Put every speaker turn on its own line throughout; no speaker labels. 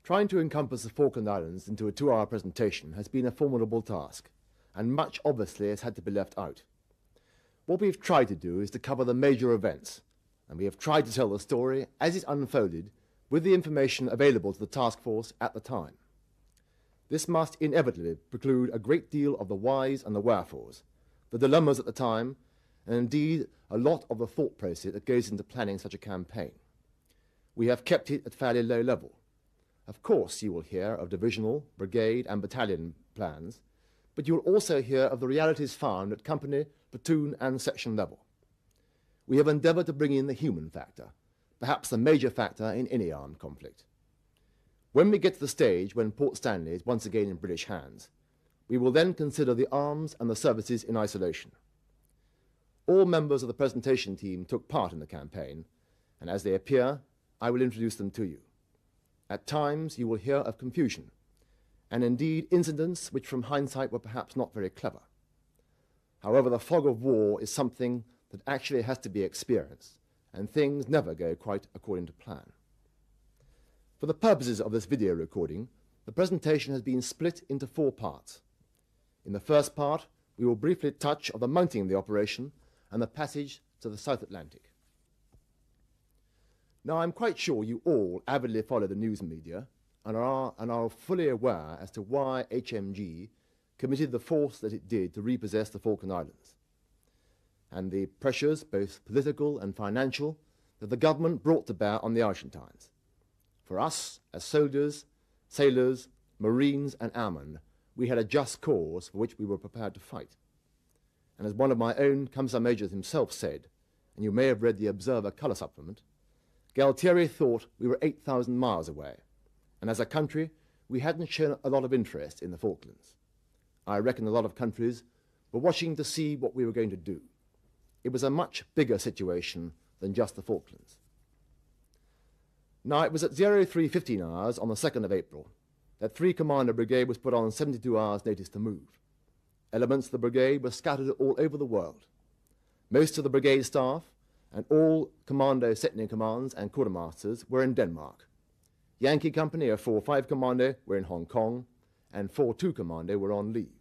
Trying to encompass the Falkland Islands into a 2-hour presentation has been a formidable task, and much obviously has had to be left out. What we've tried to do is to cover the major events, and we have tried to tell the story as it unfolded with the information available to the task force at the time. This must inevitably preclude a great deal of the whys and the wherefores, the dilemmas at the time, and indeed a lot of the thought process that goes into planning such a campaign. We have kept it at fairly low level. Of course, you will hear of divisional, brigade and battalion plans, but you will also hear of the realities found at company, platoon and section level. We have endeavoured to bring in the human factor, perhaps the major factor in any armed conflict. When we get to the stage when Port Stanley is once again in British hands, we will then consider the arms and the services in isolation. All members of the presentation team took part in the campaign, and as they appear, I will introduce them to you. At times, you will hear of confusion, and indeed incidents which from hindsight were perhaps not very clever. However, the fog of war is something that actually has to be experienced, and things never go quite according to plan. For the purposes of this video recording, the presentation has been split into 4 parts. In the first part, we will briefly touch on the mounting of the operation and the passage to the South Atlantic. Now, I'm quite sure you all avidly follow the news media and are fully aware as to why HMG committed the force that it did to repossess the Falkland Islands, and the pressures, both political and financial, that the government brought to bear on the Argentines. For us, as soldiers, sailors, marines and airmen, we had a just cause for which we were prepared to fight. And as one of my own Commissar Majors himself said, and you may have read the Observer colour supplement, Galtieri thought we were 8,000 miles away, and as a country, we hadn't shown a lot of interest in the Falklands. I reckon a lot of countries were watching to see what we were going to do. It was a much bigger situation than just the Falklands. Now, it was at 03:15 hours on the 2nd of April that 3-Commander Brigade was put on 72 hours' notice to move. Elements of the brigade were scattered all over the world. Most of the brigade staff and all commando second commands and quartermasters were in Denmark. Yankee Company of 4-5 Commando were in Hong Kong, and 4-2 Commando were on leave.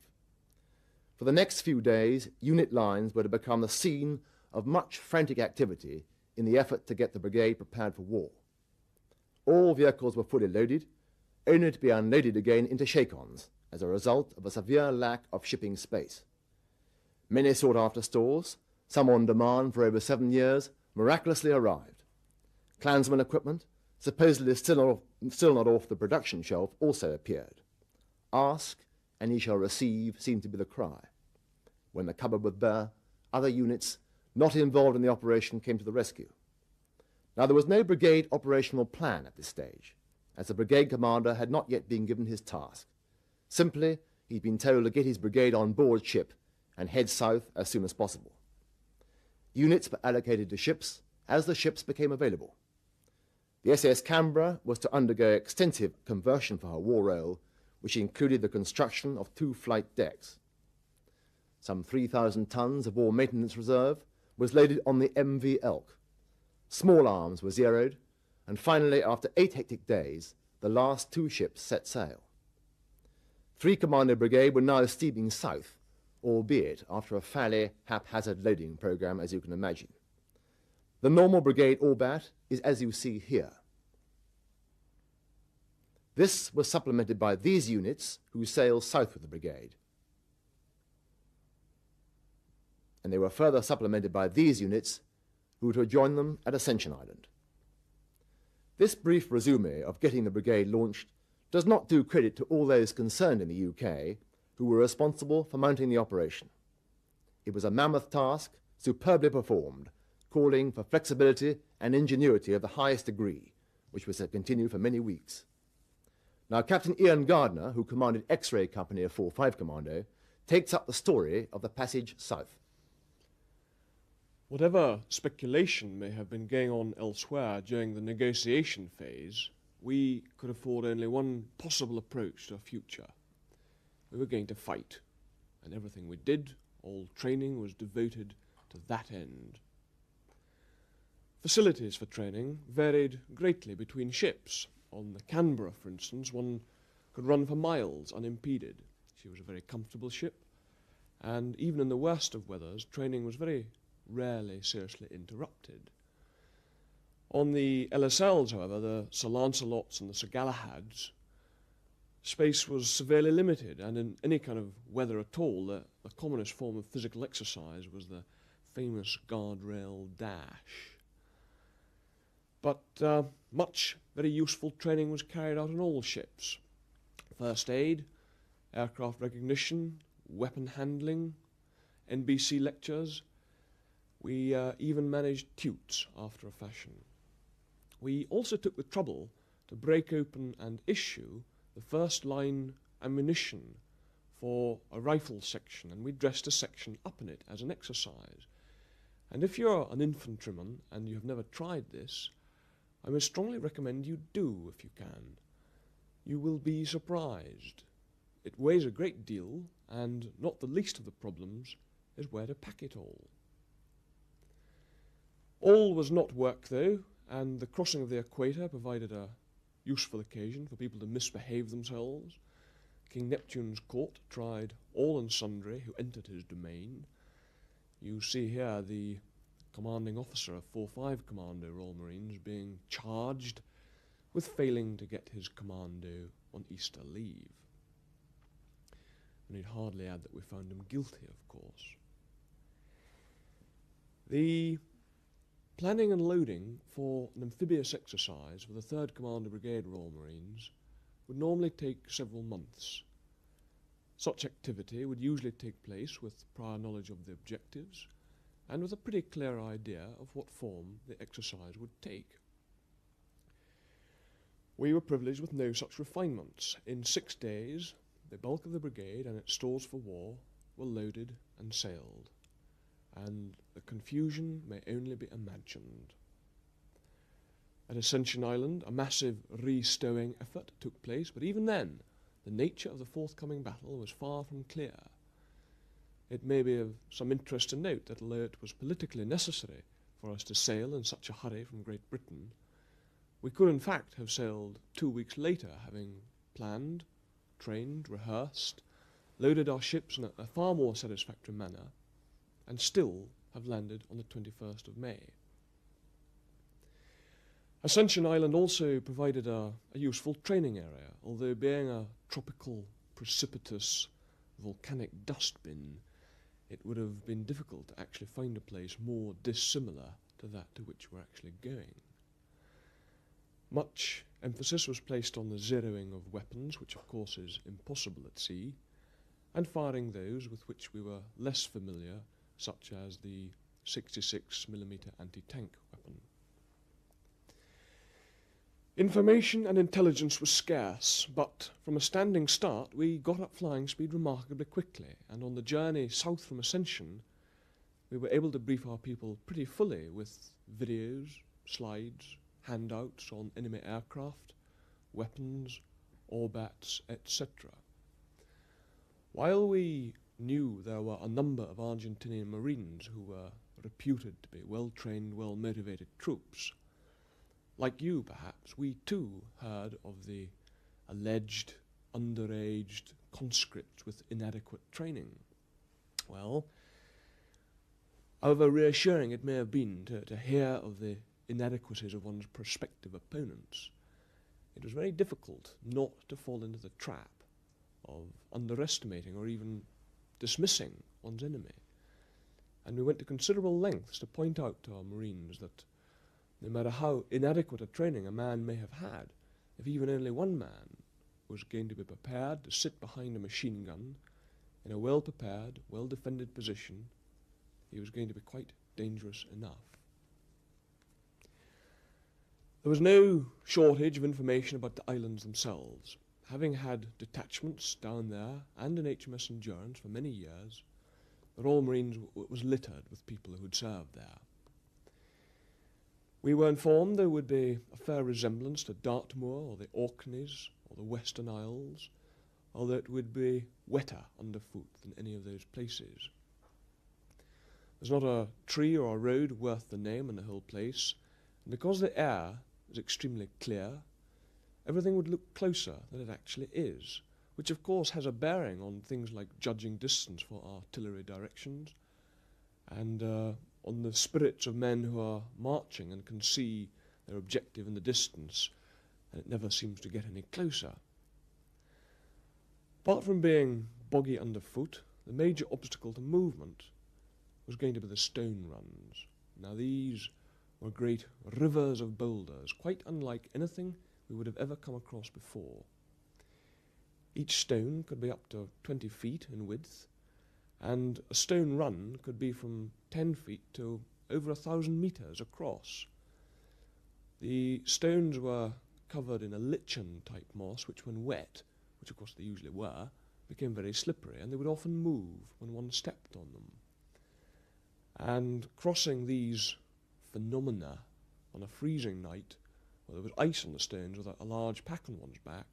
For the next few days, unit lines were to become the scene of much frantic activity in the effort to get the brigade prepared for war. All vehicles were fully loaded, only to be unloaded again into shake-ons as a result of a severe lack of shipping space. Many sought-after stores, some on demand for over 7 years, miraculously arrived. Klansman equipment, supposedly still not off the production shelf, also appeared. Ask and ye shall receive seemed to be the cry. When the cupboard was bare, other units not involved in the operation came to the rescue. Now, there was no brigade operational plan at this stage, as the brigade commander had not yet been given his task. Simply, he'd been told to get his brigade on board ship and head south as soon as possible. Units were allocated to ships as the ships became available. The SS Canberra was to undergo extensive conversion for her war role, which included the construction of 2 flight decks. Some 3,000 tons of war maintenance reserve was loaded on the MV Elk. Small arms were zeroed, and finally, after 8 hectic days, the last 2 ships set sail. 3-Commander Brigade were now steaming south, albeit after a fairly haphazard loading program, as you can imagine. The normal brigade orbit is as you see here. This was supplemented by these units who sailed south with the brigade. And they were further supplemented by these units who were to join them at Ascension Island. This brief resume of getting the brigade launched does not do credit to all those concerned in the UK who were responsible for mounting the operation. It was a mammoth task, superbly performed, calling for flexibility and ingenuity of the highest degree, which was to continue for many weeks. Now, Captain Ian Gardner, who commanded X-Ray Company of 4-5 Commando, takes up the story of the passage south.
Whatever speculation may have been going on elsewhere during the negotiation phase, we could afford only one possible approach to our future. We were going to fight, and everything we did, all training, was devoted to that end. Facilities for training varied greatly between ships, On the Canberra, for instance, one could run for miles unimpeded. She was a very comfortable ship, and even in the worst of weathers, training was very rarely seriously interrupted. On the LSLs, however, the Sir Lancelots and the Sir Galahads, space was severely limited, and in any kind of weather at all, the commonest form of physical exercise was the famous guardrail dash. But much very useful training was carried out on all ships. First aid, aircraft recognition, weapon handling, NBC lectures. We even managed tutes after a fashion. We also took the trouble to break open and issue the first line ammunition for a rifle section, and we dressed a section up in it as an exercise. And if you're an infantryman and you have never tried this, I most strongly recommend you do if you can. You will be surprised. It weighs a great deal, and not the least of the problems is where to pack it all. All was not work, though, and the crossing of the equator provided a useful occasion for people to misbehave themselves. King Neptune's court tried all and sundry who entered his domain. You see here the commanding officer of 4-5 Commando Royal Marines being charged with failing to get his commando on Easter leave. I need hardly add that we found him guilty, of course. The planning and loading for an amphibious exercise for the 3rd Commander Brigade Royal Marines would normally take several months. Such activity would usually take place with prior knowledge of the objectives and with a pretty clear idea of what form the exercise would take. We were privileged with no such refinements. In 6 days, the bulk of the brigade and its stores for war were loaded and sailed, and the confusion may only be imagined. At Ascension Island, a massive re-stowing effort took place, but even then, the nature of the forthcoming battle was far from clear. It may be of some interest to note that although it was politically necessary for us to sail in such a hurry from Great Britain, we could in fact have sailed 2 weeks later, having planned, trained, rehearsed, loaded our ships in a far more satisfactory manner, and still have landed on the 21st of May. Ascension Island also provided a useful training area, although being a tropical, precipitous, volcanic dustbin, it would have been difficult to actually find a place more dissimilar to that to which we're actually going. Much emphasis was placed on the zeroing of weapons, which of course is impossible at sea, and firing those with which we were less familiar, such as the 66mm anti-tank weapon. Information and intelligence was scarce, but from a standing start we got up flying speed remarkably quickly, and on the journey south from Ascension we were able to brief our people pretty fully with videos, slides, handouts on enemy aircraft, weapons, orbats, etc. While we knew there were a number of Argentinian Marines who were reputed to be well-trained, well-motivated troops, like you perhaps, we too heard of the alleged underaged conscripts with inadequate training. Well, however reassuring it may have been to hear of the inadequacies of one's prospective opponents, it was very difficult not to fall into the trap of underestimating or even dismissing one's enemy. And we went to considerable lengths to point out to our Marines that no matter how inadequate a training a man may have had, if even only one man was going to be prepared to sit behind a machine gun in a well-prepared, well-defended position, he was going to be quite dangerous enough. There was no shortage of information about the islands themselves. Having had detachments down there and in HMS Endurance for many years, the Royal Marines was littered with people who had served there. We were informed there would be a fair resemblance to Dartmoor or the Orkneys or the Western Isles, although it would be wetter underfoot than any of those places. There's not a tree or a road worth the name in the whole place, and because the air is extremely clear, everything would look closer than it actually is, which of course has a bearing on things like judging distance for artillery directions and on the spirits of men who are marching and can see their objective in the distance, and it never seems to get any closer. Apart from being boggy underfoot, the major obstacle to movement was going to be the stone runs. Now these were great rivers of boulders, quite unlike anything we would have ever come across before. Each stone could be up to 20 feet in width, and a stone run could be from 10 feet to over 1,000 metres across. The stones were covered in a lichen-type moss, which when wet, which of course they usually were, became very slippery, and they would often move when one stepped on them. And crossing these phenomena on a freezing night, where there was ice on the stones with a large pack on one's back,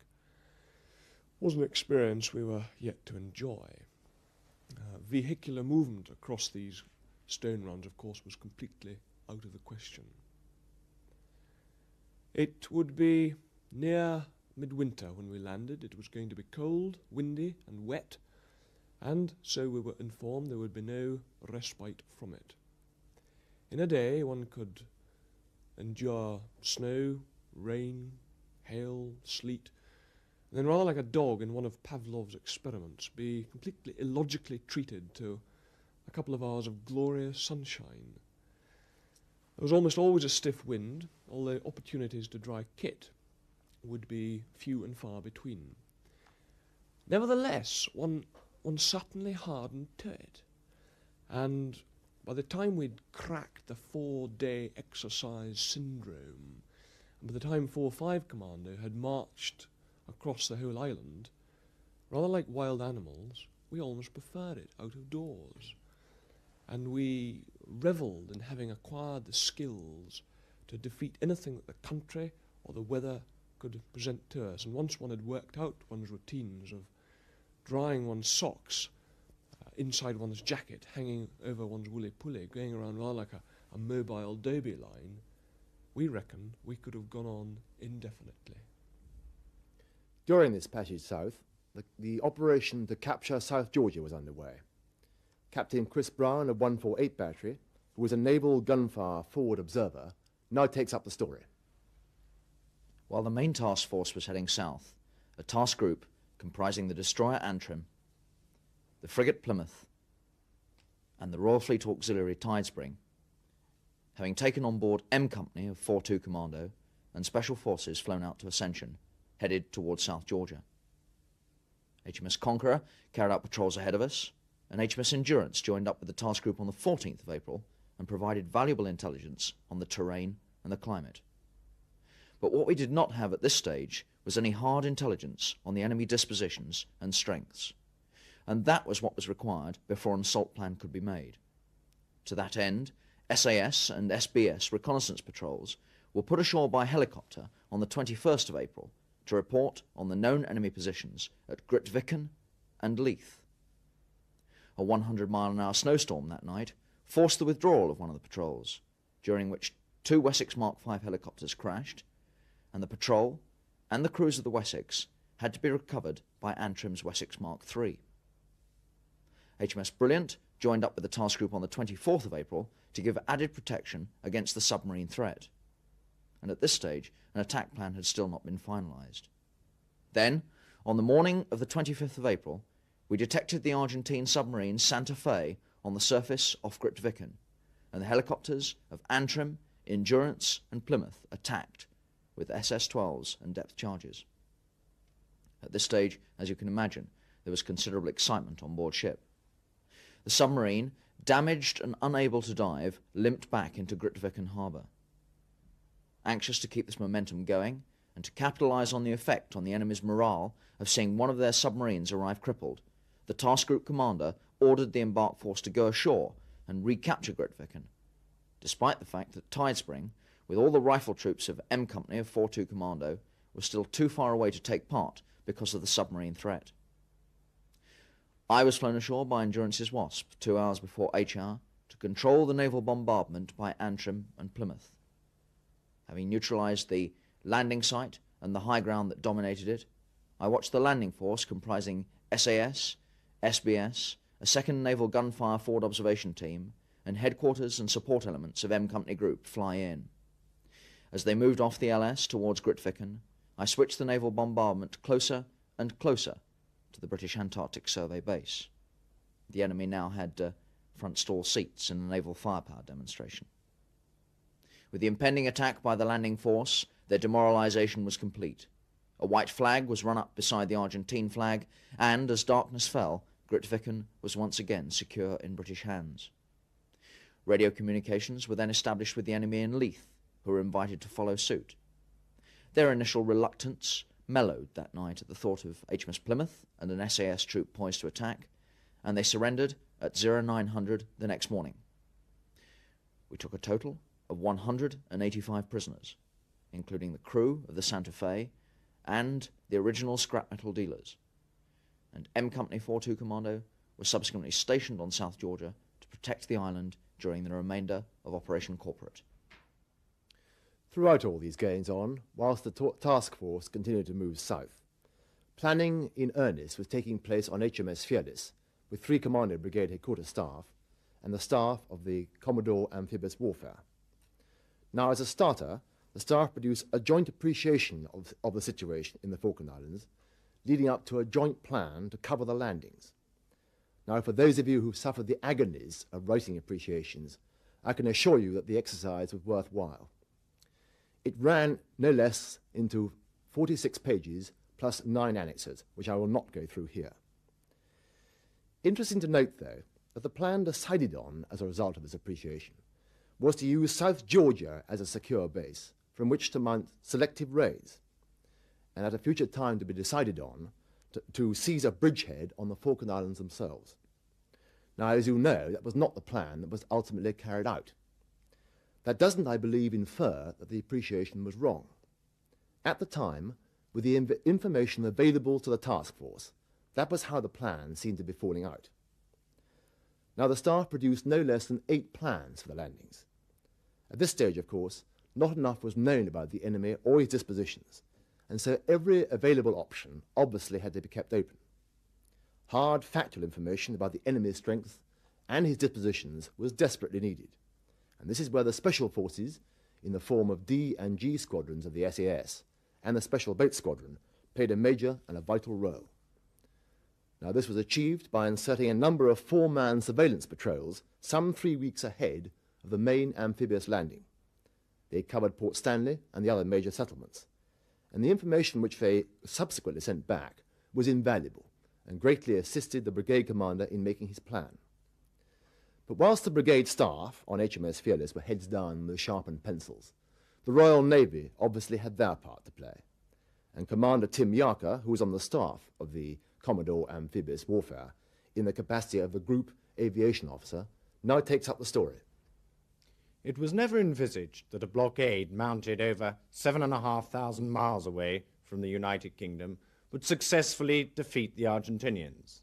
was an experience we were yet to enjoy. Vehicular movement across these stone runs, of course, was completely out of the question. It would be near midwinter when we landed. It was going to be cold, windy and wet, and so we were informed there would be no respite from it. In a day one could endure snow, rain, hail, sleet, and then rather like a dog in one of Pavlov's experiments, be completely illogically treated to a couple of hours of glorious sunshine. There was almost always a stiff wind, although opportunities to dry kit would be few and far between. Nevertheless, one certainly hardened to it, and by the time we'd cracked the 4-day exercise syndrome, and by the time 4-5 Commando had marched across the whole island, rather like wild animals, we almost preferred it out of doors, and we revelled in having acquired the skills to defeat anything that the country or the weather could present to us. And once one had worked out one's routines of drying one's socks inside one's jacket, hanging over one's woolly pulley, going around rather like a mobile Derby line, we reckon we could have gone on indefinitely.
During this passage south, the operation to capture South Georgia was underway. Captain Chris Brown of 148 Battery, who was a naval gunfire forward observer, now takes up the story.
While the main task force was heading south, a task group comprising the destroyer Antrim, the frigate Plymouth, and the Royal Fleet Auxiliary Tidespring, having taken on board M Company of 42 Commando and special forces flown out to Ascension, headed towards South Georgia. HMS Conqueror carried out patrols ahead of us, and HMS Endurance joined up with the task group on the 14th of April and provided valuable intelligence on the terrain and the climate. But what we did not have at this stage was any hard intelligence on the enemy dispositions and strengths, and that was what was required before an assault plan could be made. To that end, SAS and SBS reconnaissance patrols were put ashore by helicopter on the 21st of April to report on the known enemy positions at Grytviken and Leith. A 100-mile-an-hour snowstorm that night forced the withdrawal of one of the patrols, during which 2 Wessex Mark V helicopters crashed, and the patrol and the crews of the Wessex had to be recovered by Antrim's Wessex Mark III. HMS Brilliant joined up with the task group on the 24th of April to give added protection against the submarine threat, and at this stage an attack plan had still not been finalised. Then, on the morning of the 25th of April, we detected the Argentine submarine Santa Fe on the surface off Grytviken, and the helicopters of Antrim, Endurance and Plymouth attacked with SS-12s and depth charges. At this stage, as you can imagine, there was considerable excitement on board ship. The submarine, damaged and unable to dive, limped back into Grytviken harbour. Anxious to keep this momentum going and to capitalise on the effect on the enemy's morale of seeing one of their submarines arrive crippled, the task group commander ordered the embarked force to go ashore and recapture Grytviken, despite the fact that Tidespring, with all the rifle troops of M Company of 42 Commando, was still too far away to take part because of the submarine threat. I was flown ashore by Endurance's Wasp 2 hours before HR to control the naval bombardment by Antrim and Plymouth. Having neutralised the landing site and the high ground that dominated it, I watched the landing force comprising SAS, SBS, a 2nd Naval Gunfire Forward Observation Team, and headquarters and support elements of M Company Group fly in. As they moved off the LS towards Grytviken, I switched the naval bombardment closer and closer to the British Antarctic Survey Base. The enemy now had front stall seats in a naval firepower demonstration. With the impending attack by the landing force, their demoralization was complete. A white flag was run up beside the Argentine flag, and as darkness fell, Grytviken was once again secure in British hands. Radio communications were then established with the enemy in Leith, who were invited to follow suit. Their initial reluctance mellowed that night at the thought of HMS Plymouth and an SAS troop poised to attack, and they surrendered at 0900 the next morning. We took a total of 185 prisoners, including the crew of the Santa Fe and the original scrap metal dealers, and M Company 42 Commando was subsequently stationed on South Georgia to protect the island during the remainder of Operation Corporate.
Throughout all these goings-on, whilst the task force continued to move south, planning in earnest was taking place on HMS Fearless, with 3 Commando Brigade Headquarters staff and the staff of the Commodore Amphibious Warfare. Now, as a starter, the staff produced a joint appreciation of the situation in the Falkland Islands, leading up to a joint plan to cover the landings. Now, for those of you who've suffered the agonies of writing appreciations, I can assure you that the exercise was worthwhile. It ran no less into 46 pages plus 9 annexes, which I will not go through here. Interesting to note, though, that the plan decided on as a result of this appreciation was to use South Georgia as a secure base from which to mount selective raids, and at a future time to be decided on, to seize a bridgehead on the Falkland Islands themselves. Now, as you know, that was not the plan that was ultimately carried out. That doesn't, I believe, infer that the appreciation was wrong. At the time, with the information available to the task force, that was how the plan seemed to be falling out. Now, the staff produced no less than 8 plans for the landings. At this stage, of course, not enough was known about the enemy or his dispositions, and so every available option obviously had to be kept open. Hard, factual information about the enemy's strength and his dispositions was desperately needed, and this is where the Special Forces, in the form of D and G squadrons of the SAS, and the Special Boat Squadron, played a major and a vital role. Now, this was achieved by inserting a number of 4-man surveillance patrols some 3 weeks ahead of the main amphibious landing. They covered Port Stanley and the other major settlements, and the information which they subsequently sent back was invaluable and greatly assisted the brigade commander in making his plan. But whilst the brigade staff on HMS Fearless were heads down with sharpened pencils, the Royal Navy obviously had their part to play, and Commander Tim Yarker, who was on the staff of the Commodore Amphibious Warfare in the capacity of a Group Aviation Officer, now takes up the story.
It was never envisaged that a blockade mounted over 7,500 miles away from the United Kingdom would successfully defeat the Argentinians.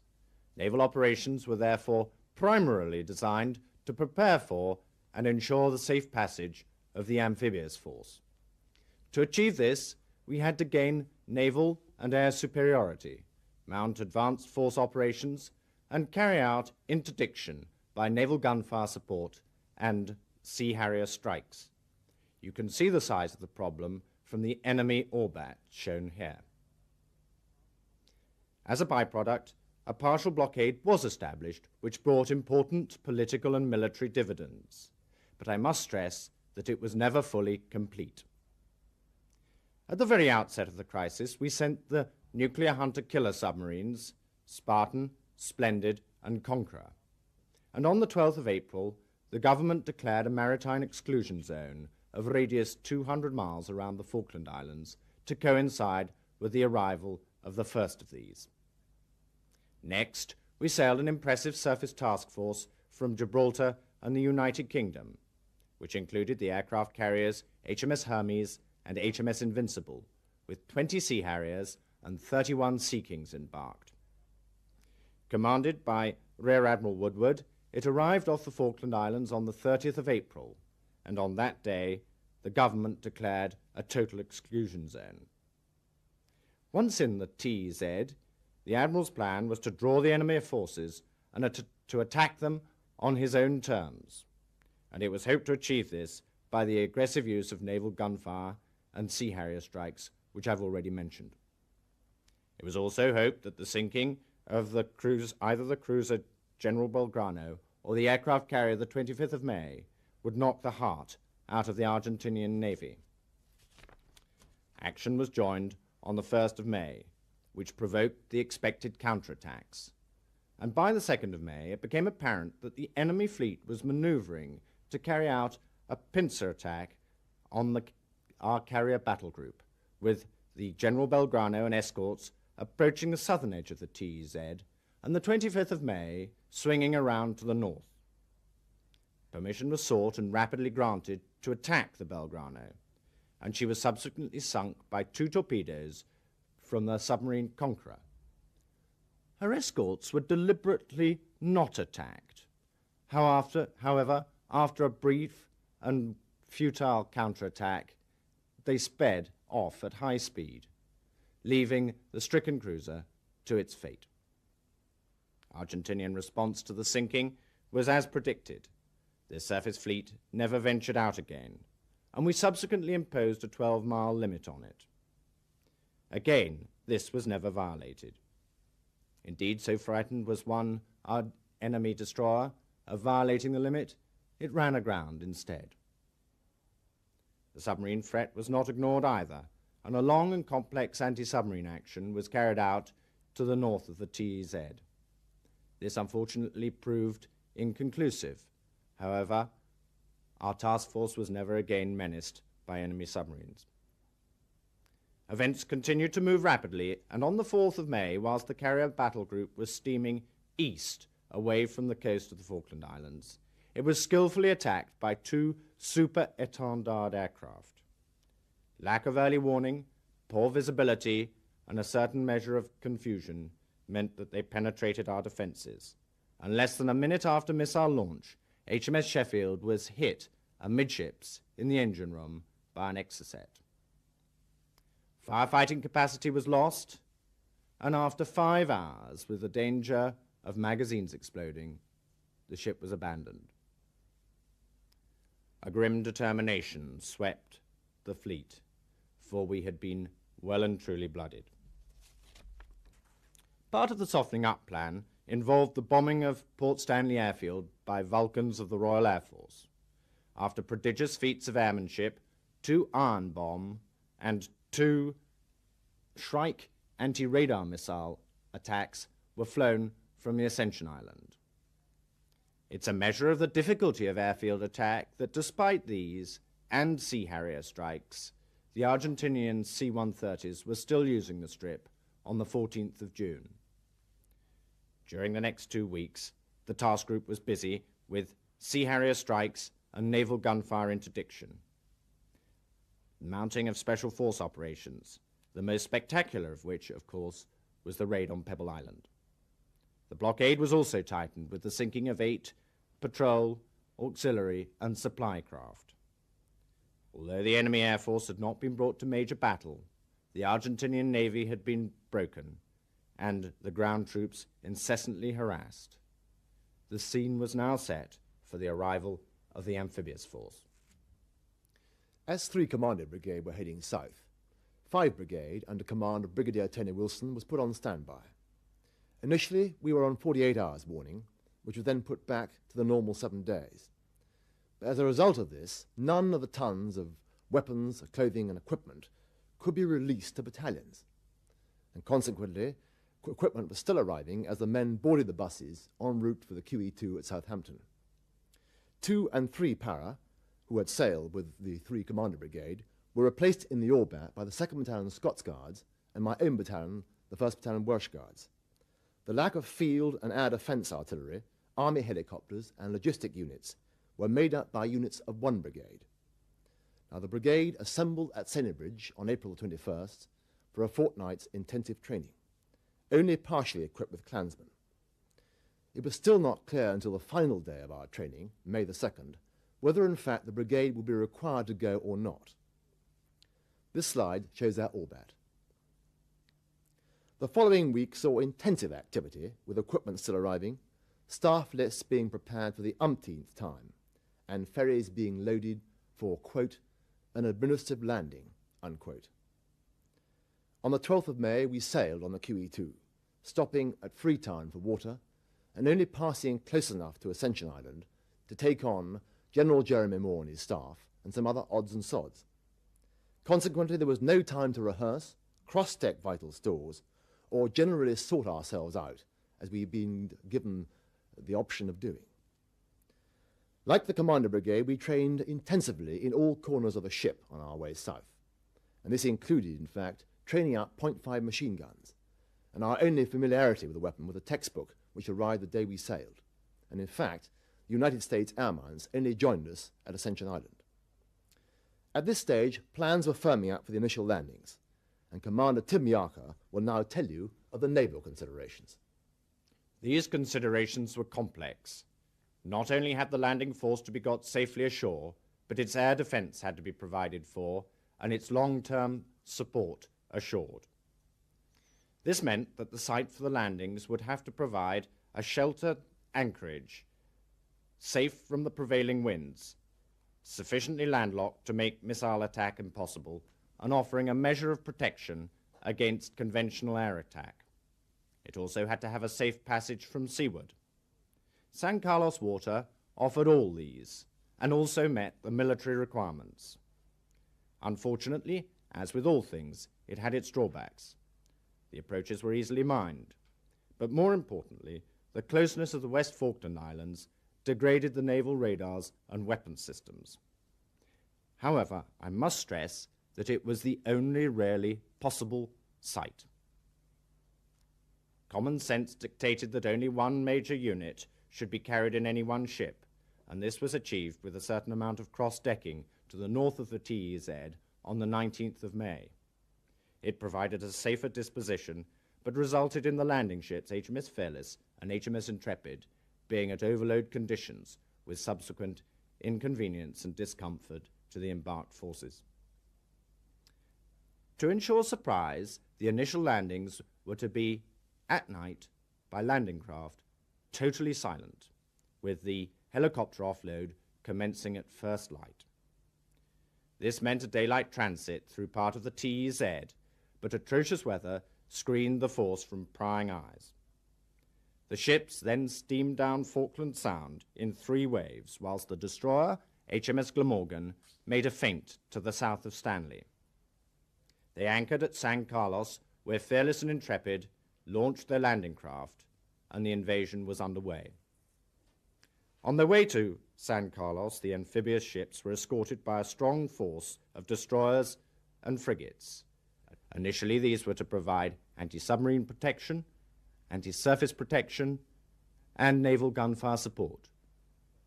Naval operations were therefore primarily designed to prepare for and ensure the safe passage of the amphibious force. To achieve this, we had to gain naval and air superiority, mount advanced force operations, and carry out interdiction by naval gunfire support and Sea Harrier strikes. You can see the size of the problem from the enemy orbit shown here. As a byproduct, a partial blockade was established, which brought important political and military dividends. But I must stress that it was never fully complete. At the very outset of the crisis, we sent the nuclear hunter-killer submarines, Spartan, Splendid, and Conqueror. And on the 12th of April, the government declared a maritime exclusion zone of radius 200 miles around the Falkland Islands to coincide with the arrival of the first of these. Next, we sailed an impressive surface task force from Gibraltar and the United Kingdom, which included the aircraft carriers HMS Hermes and HMS Invincible, with 20 Sea Harriers and 31 Sea Kings embarked. Commanded by Rear Admiral Woodward, it arrived off the Falkland Islands on the 30th of April, and on that day, the government declared a total exclusion zone. Once in the TZ, the Admiral's plan was to draw the enemy forces and to attack them on his own terms, and it was hoped to achieve this by the aggressive use of naval gunfire and Sea Harrier strikes, which I've already mentioned. It was also hoped that the sinking of either the cruiser General Belgrano or the aircraft carrier the 25th of May would knock the heart out of the Argentinian Navy. Action was joined on the 1st of May, which provoked the expected counterattacks. And by the 2nd of May, it became apparent that the enemy fleet was maneuvering to carry out a pincer attack on our carrier battle group, with the General Belgrano and escorts approaching the southern edge of the TZ, and the 25th of May swinging around to the north. Permission was sought and rapidly granted to attack the Belgrano, and she was subsequently sunk by 2 torpedoes from the submarine Conqueror. Her escorts were deliberately not attacked. However, after a brief and futile counterattack, they sped off at high speed, leaving the stricken cruiser to its fate. Argentinian response to the sinking was as predicted. The surface fleet never ventured out again, and we subsequently imposed a 12-mile limit on it. Again, this was never violated. Indeed, so frightened was our enemy destroyer of violating the limit, it ran aground instead. The submarine threat was not ignored either, and a long and complex anti-submarine action was carried out to the north of the TZ. This unfortunately proved inconclusive. However, our task force was never again menaced by enemy submarines. Events continued to move rapidly, and on the 4th of May, whilst the carrier battle group was steaming east away from the coast of the Falkland Islands, it was skillfully attacked by 2 super-étendard aircraft. Lack of early warning, poor visibility, and a certain measure of confusion meant that they penetrated our defences, and less than a minute after missile launch, HMS Sheffield was hit amidships in the engine room by an Exocet. Firefighting capacity was lost, and after 5 hours, with the danger of magazines exploding, the ship was abandoned. A grim determination swept the fleet, for we had been well and truly blooded. Part of the softening up plan involved the bombing of Port Stanley Airfield by Vulcans of the Royal Air Force. After prodigious feats of airmanship, 2 iron bomb and 2 Shrike anti-radar missile attacks were flown from the Ascension Island. It's a measure of the difficulty of airfield attack that despite these and Sea Harrier strikes, the Argentinian C-130s were still using the strip on the 14th of June. During the next 2 weeks, the task group was busy with Sea Harrier strikes and naval gunfire interdiction. Mounting of special force operations, the most spectacular of which, of course, was the raid on Pebble Island. The blockade was also tightened with the sinking of 8 patrol, auxiliary, and supply craft. Although the enemy air force had not been brought to major battle, the Argentinian Navy had been broken, and the ground troops incessantly harassed. The scene was now set for the arrival of the amphibious force.
As 3 Commando Brigade were heading south, 5 Brigade, under command of Brigadier Tony Wilson, was put on standby. Initially, we were on 48 hours warning, which was then put back to the normal 7 days. But as a result of this, none of the tons of weapons, clothing, and equipment could be released to battalions. And consequently, equipment was still arriving as the men boarded the buses en route for the QE2 at Southampton. 2 and 3 Para, who had sailed with the 3 Commander Brigade, were replaced in the Orbat by the 2nd Battalion Scots Guards and my own battalion, the 1st Battalion Welsh Guards. The lack of field and air defence artillery, army helicopters and logistic units were made up by units of 1 brigade. Now the brigade assembled at Sennybridge on April 21st for a fortnight's intensive training, only partially equipped with clansmen. It was still not clear until the final day of our training, May the 2nd, whether in fact the brigade would be required to go or not. This slide shows our Orbat. The following week saw intensive activity, with equipment still arriving, staff lists being prepared for the umpteenth time, and ferries being loaded for, quote, an administrative landing, unquote. On the 12th of May, we sailed on the QE2, stopping at Freetown for water and only passing close enough to Ascension Island to take on General Jeremy Moore and his staff and some other odds and sods. Consequently, there was no time to rehearse, cross-check vital stores, or generally sort ourselves out, as we'd been given the option of doing. Like the Commander Brigade, we trained intensively in all corners of the ship on our way south, and this included, in fact, training up .5 machine guns, and our only familiarity with the weapon was a textbook which arrived the day we sailed, and in fact, the United States Air Mines only joined us at Ascension Island. At this stage, plans were firming up for the initial landings, and Commander Tim Yarker will now tell you of the naval considerations.
These considerations were complex. Not only had the landing force to be got safely ashore, but its air defense had to be provided for, and its long-term support assured. This meant that the site for the landings would have to provide a sheltered anchorage, safe from the prevailing winds, sufficiently landlocked to make missile attack impossible, and offering a measure of protection against conventional air attack. It also had to have a safe passage from seaward. San Carlos Water offered all these, and also met the military requirements. Unfortunately, as with all things, it had its drawbacks. The approaches were easily mined, but more importantly, the closeness of the West Falkland Islands degraded the naval radars and weapons systems. However, I must stress that it was the only really possible site. Common sense dictated that only one major unit should be carried in any one ship, and this was achieved with a certain amount of cross-decking to the north of the TEZ on the 19th of May. It provided a safer disposition, but resulted in the landing ships HMS Fearless and HMS Intrepid being at overload conditions, with subsequent inconvenience and discomfort to the embarked forces. To ensure surprise, the initial landings were to be at night by landing craft, totally silent, with the helicopter offload commencing at first light. This meant a daylight transit through part of the TEZ, but atrocious weather screened the force from prying eyes. The ships then steamed down Falkland Sound in 3 waves, whilst the destroyer, HMS Glamorgan, made a feint to the south of Stanley. They anchored at San Carlos, where Fearless and Intrepid launched their landing craft, and the invasion was underway. On their way to San Carlos, the amphibious ships were escorted by a strong force of destroyers and frigates. Initially, these were to provide anti-submarine protection, anti-surface protection, and naval gunfire support.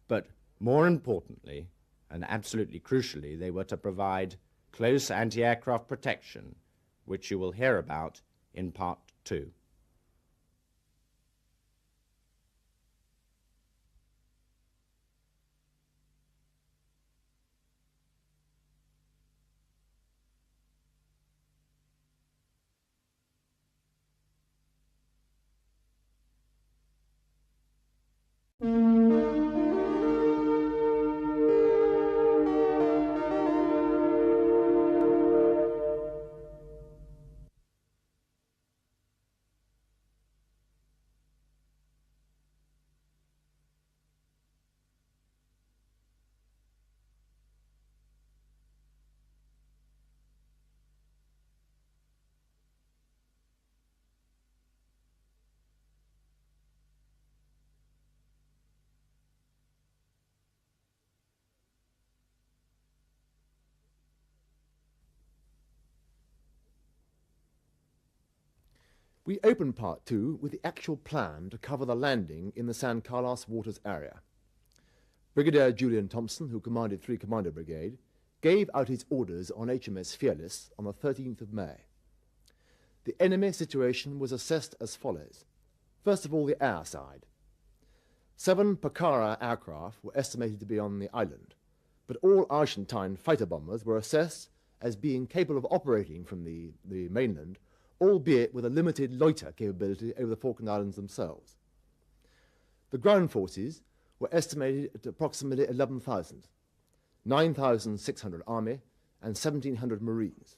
But more importantly, and absolutely crucially, they were to provide close anti-aircraft protection, which you will hear about in Part 2.
We open Part 2 with the actual plan to cover the landing in the San Carlos Waters area. Brigadier Julian Thompson, who commanded 3 Commander Brigade, gave out his orders on HMS Fearless on the 13th of May. The enemy situation was assessed as follows. First of all, the air side. 7 Pucara aircraft were estimated to be on the island, but all Argentine fighter bombers were assessed as being capable of operating from the mainland albeit with a limited loiter capability over the Falkland Islands themselves. The ground forces were estimated at approximately 11,000, 9,600 army and 1,700 marines,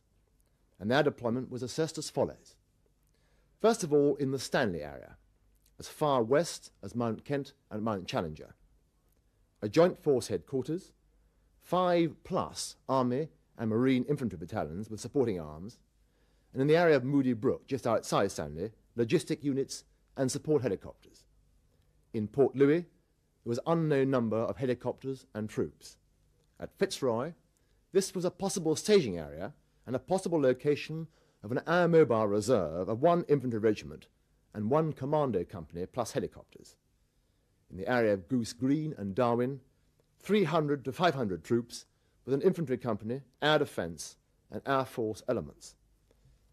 and their deployment was assessed as follows. First of all, in the Stanley area, as far west as Mount Kent and Mount Challenger, a joint force headquarters, 5+ army and marine infantry battalions with supporting arms, and in the area of Moody Brook, just outside Stanley, logistic units and support helicopters. In Port Louis, there was an unknown number of helicopters and troops. At Fitzroy, this was a possible staging area and a possible location of an air mobile reserve of 1 infantry regiment and 1 commando company plus helicopters. In the area of Goose Green and Darwin, 300 to 500 troops with an infantry company, air defence and air force elements.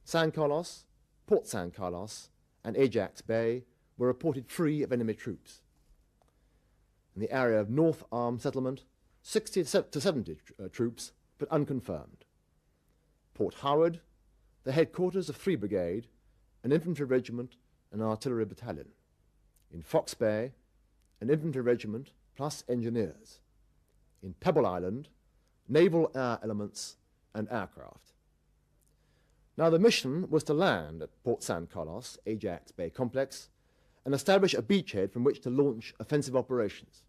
San Carlos, Port San Carlos and Ajax Bay were reported free of enemy troops. In the area of North Arm Settlement, 60 to 70 troops, but unconfirmed. Port Howard, the headquarters of 3 Brigade, an infantry regiment and artillery battalion. In Fox Bay, an infantry regiment plus engineers. In Pebble Island, naval air elements and aircraft. Now the mission was to land at Port San Carlos, Ajax Bay Complex, and establish a beachhead from which to launch offensive operations.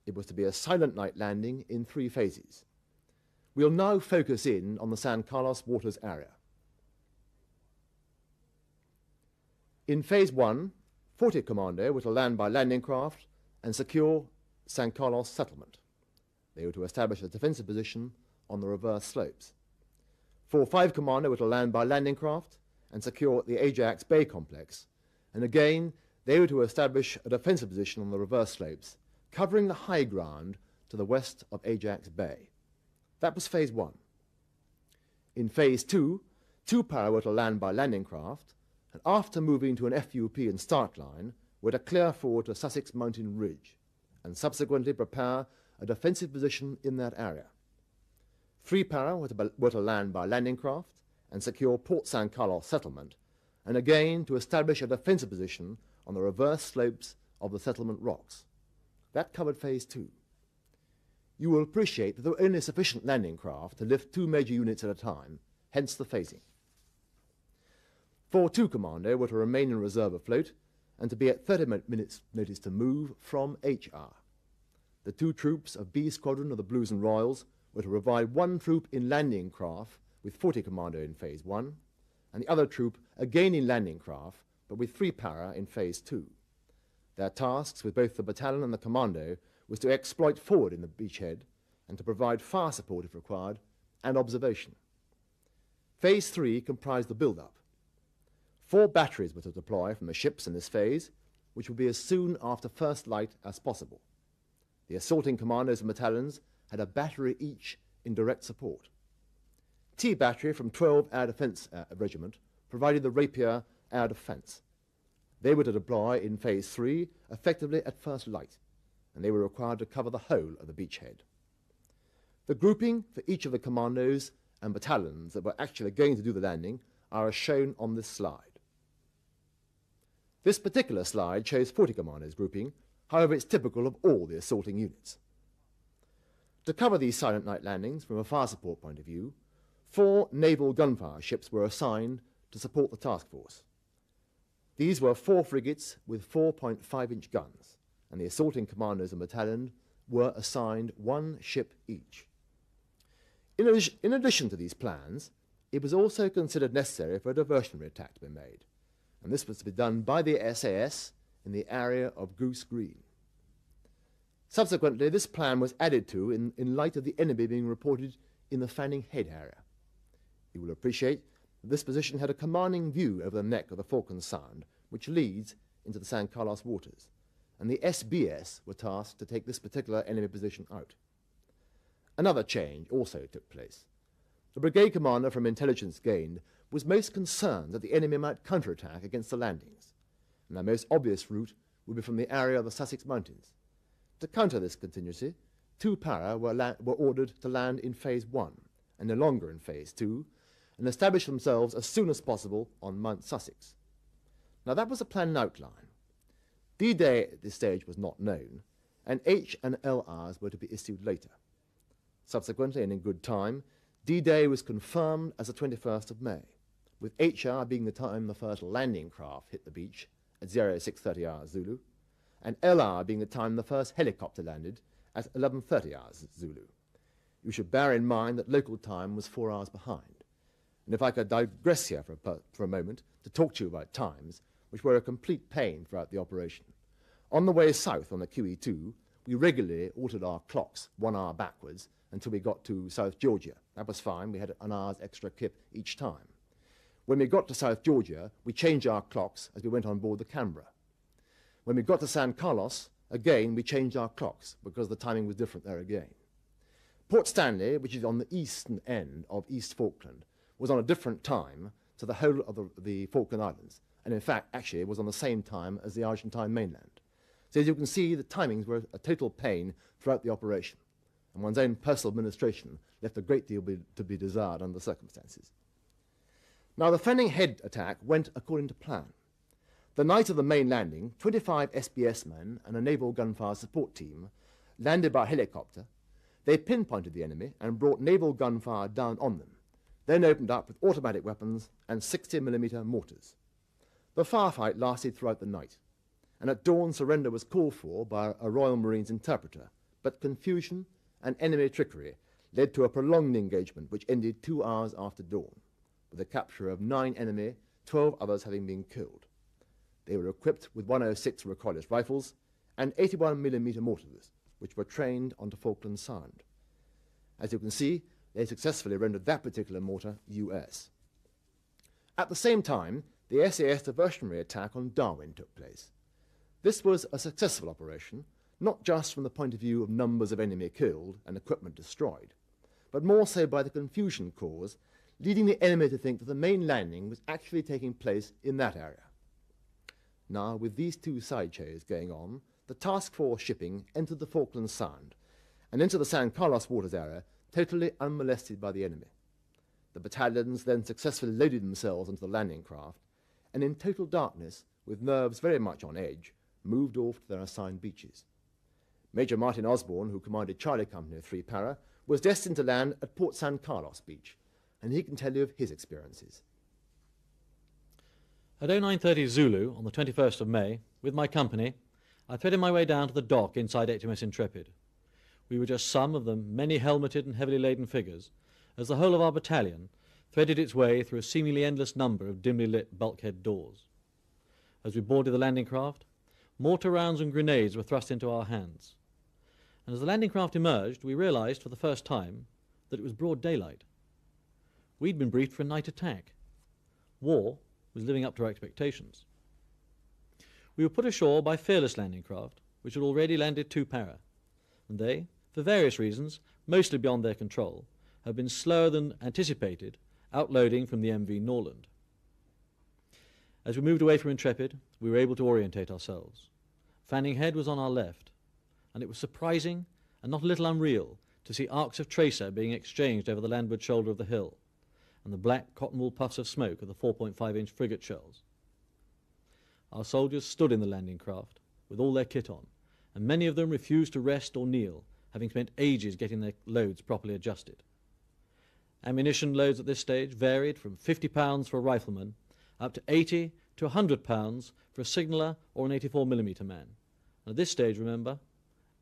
It was to be a silent night landing in 3 phases. We'll now focus in on the San Carlos waters area. In Phase 1, 40 Commando were to land by landing craft and secure San Carlos settlement. They were to establish a defensive position on the reverse slopes. 4-5 Commando were to land by landing craft and secure the Ajax Bay complex, and again they were to establish a defensive position on the reverse slopes, covering the high ground to the west of Ajax Bay. That was Phase 1. In Phase 2, 2 para were to land by landing craft, and after moving to an FUP and start line, were to clear forward to Sussex Mountain Ridge, and subsequently prepare a defensive position in that area. 3 para were to land by landing craft and secure Port San Carlos settlement, and again to establish a defensive position on the reverse slopes of the settlement rocks. That covered Phase 2. You will appreciate that there were only sufficient landing craft to lift 2 major units at a time, hence the phasing. 4-2 Commando were to remain in reserve afloat and to be at 30 minutes notice to move from HR. The 2 troops of B Squadron of the Blues and Royals were to provide 1 troop in landing craft with 40 Commando in Phase 1, and the other troop again in landing craft, but with 3 para in Phase 2. Their tasks with both the battalion and the Commando was to exploit forward in the beachhead and to provide fire support if required, and observation. Phase 3 comprised the build-up. 4 batteries were to deploy from the ships in this phase, which would be as soon after first light as possible. The assaulting commandos and battalions had a battery each in direct support. T Battery from 12 Air Defence Regiment provided the Rapier Air Defence. They were to deploy in Phase 3 effectively at first light, and they were required to cover the whole of the beachhead. The grouping for each of the commandos and battalions that were actually going to do the landing are as shown on this slide. This particular slide shows 40 commandos grouping, however it's typical of all the assaulting units. To cover these silent night landings from a fire support point of view, 4 naval gunfire ships were assigned to support the task force. These were 4 frigates with 4.5-inch guns, and the assaulting commandos and battalion were assigned 1 ship each. In addition to these plans, it was also considered necessary for a diversionary attack to be made, and this was to be done by the SAS in the area of Goose Green. Subsequently, this plan was added to in light of the enemy being reported in the Fanning Head area. You will appreciate that this position had a commanding view over the neck of the Falklands Sound, which leads into the San Carlos waters, and the SBS were tasked to take this particular enemy position out. Another change also took place. The brigade commander from intelligence gained was most concerned that the enemy might counterattack against the landings, and their most obvious route would be from the area of the Sussex Mountains. To counter this contingency, 2 para were ordered to land in Phase 1, and no longer in Phase 2, and establish themselves as soon as possible on Mount Sussex. Now that was a plan and outline. D-Day at this stage was not known, and H and L hours were to be issued later. Subsequently, and in good time, D-Day was confirmed as the 21st of May, with HR being the time the first landing craft hit the beach at 0630 hours Zulu, and LR being the time the first helicopter landed at 1130 hours Zulu. You should bear in mind that local time was 4 hours behind. And if I could digress here for a moment to talk to you about times, which were a complete pain throughout the operation. On the way south on the QE2, we regularly altered our clocks 1 hour backwards until we got to South Georgia. That was fine. We had an hour's extra kip each time. When we got to South Georgia, we changed our clocks as we went on board the Canberra. When we got to San Carlos, again, we changed our clocks because the timing was different there again. Port Stanley, which is on the eastern end of East Falkland, was on a different time to the whole of the Falkland Islands, and in fact, actually, it was on the same time as the Argentine mainland. So as you can see, the timings were a total pain throughout the operation, and one's own personal administration left a great deal to be desired under the circumstances. Now, the Fanning Head attack went according to plan. The night of the main landing, 25 SBS men and a naval gunfire support team landed by helicopter. They pinpointed the enemy and brought naval gunfire down on them, then opened up with automatic weapons and 60mm mortars. The firefight lasted throughout the night, and at dawn surrender was called for by a Royal Marines interpreter, but confusion and enemy trickery led to a prolonged engagement which ended 2 hours after dawn, with the capture of 9 enemy, 12 others having been killed. They were equipped with 106 recoilless rifles and 81mm mortars, which were trained onto Falkland Sound. As you can see, they successfully rendered that particular mortar US. At the same time, the SAS diversionary attack on Darwin took place. This was a successful operation, not just from the point of view of numbers of enemy killed and equipment destroyed, but more so by the confusion caused, leading the enemy to think that the main landing was actually taking place in that area. Now, with these two side shows going on, the task force shipping entered the Falkland Sound and into the San Carlos waters area totally unmolested by the enemy. The battalions then successfully loaded themselves onto the landing craft and in total darkness, with nerves very much on edge, moved off to their assigned beaches. Major Martin Osborne, who commanded Charlie Company of 3 Para, was destined to land at Port San Carlos Beach, and he can tell you of his experiences.
At 0930 Zulu on the 21st of May, with my company, I threaded my way down to the dock inside HMS Intrepid. We were just some of the many helmeted and heavily laden figures, as the whole of our battalion threaded its way through a seemingly endless number of dimly lit bulkhead doors. As we boarded the landing craft, mortar rounds and grenades were thrust into our hands. And as the landing craft emerged, we realized for the first time that it was broad daylight. We'd been briefed for a night attack. War was living up to our expectations. We were put ashore by Fearless landing craft, which had already landed 2 Para, and they, for various reasons, mostly beyond their control, had been slower than anticipated, outloading from the MV Norland. As we moved away from Intrepid, we were able to orientate ourselves. Fanning Head was on our left, and it was surprising and not a little unreal to see arcs of tracer being exchanged over the landward shoulder of the hill, and the black cotton-wool puffs of smoke of the 4.5-inch frigate shells. Our soldiers stood in the landing craft with all their kit on, and many of them refused to rest or kneel, having spent ages getting their loads properly adjusted. Ammunition loads at this stage varied from 50 pounds for a rifleman up to 80 to 100 pounds for a signaller or an 84mm man. And at this stage, remember,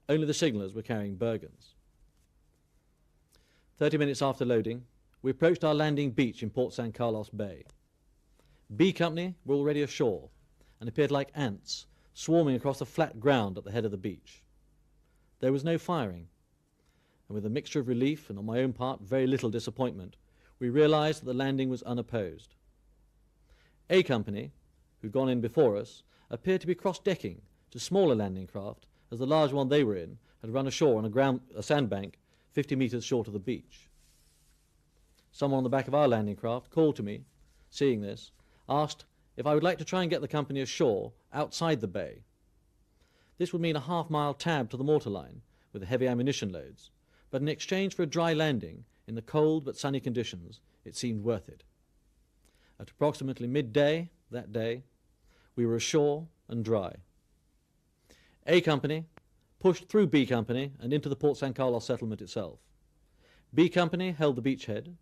only the signallers were carrying Bergens. 30 minutes after loading, we approached our landing beach in Port San Carlos Bay. B Company were already ashore and appeared like ants swarming across the flat ground at the head of the beach. There was no firing, and with a mixture of relief and on my own part very little disappointment, we realized that the landing was unopposed. A Company, who'd gone in before us, appeared to be cross-decking to smaller landing craft, as the large one they were in had run ashore on a sandbank 50 metres short of the beach. Someone on the back of our landing craft called to me, seeing this, asked if I would like to try and get the company ashore outside the bay. This would mean a half-mile tab to the mortar line with the heavy ammunition loads, but in exchange for a dry landing in the cold but sunny conditions, it seemed worth it. At approximately midday that day, we were ashore and dry. A Company pushed through B Company and into the Port San Carlos settlement itself. B Company held the beachhead,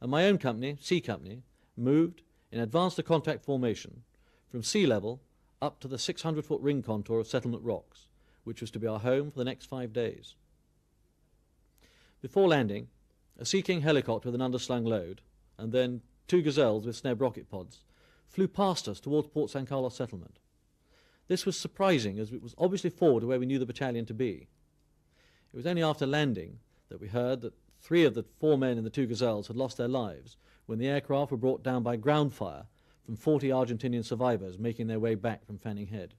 and my own company, C Company, moved in advance to contact formation from sea level up to the 600-foot ring contour of settlement rocks, which was to be our home for the next 5 days. Before landing, a Sea King helicopter with an underslung load, and then 2 Gazelles with Sneb rocket pods, flew past us towards Port San Carlos settlement. This was surprising, as it was obviously forward to where we knew the battalion to be. It was only after landing that we heard that 3 of the 4 men in the 2 Gazelles had lost their lives when the aircraft were brought down by ground fire from 40 Argentinian survivors making their way back from Fanning Head.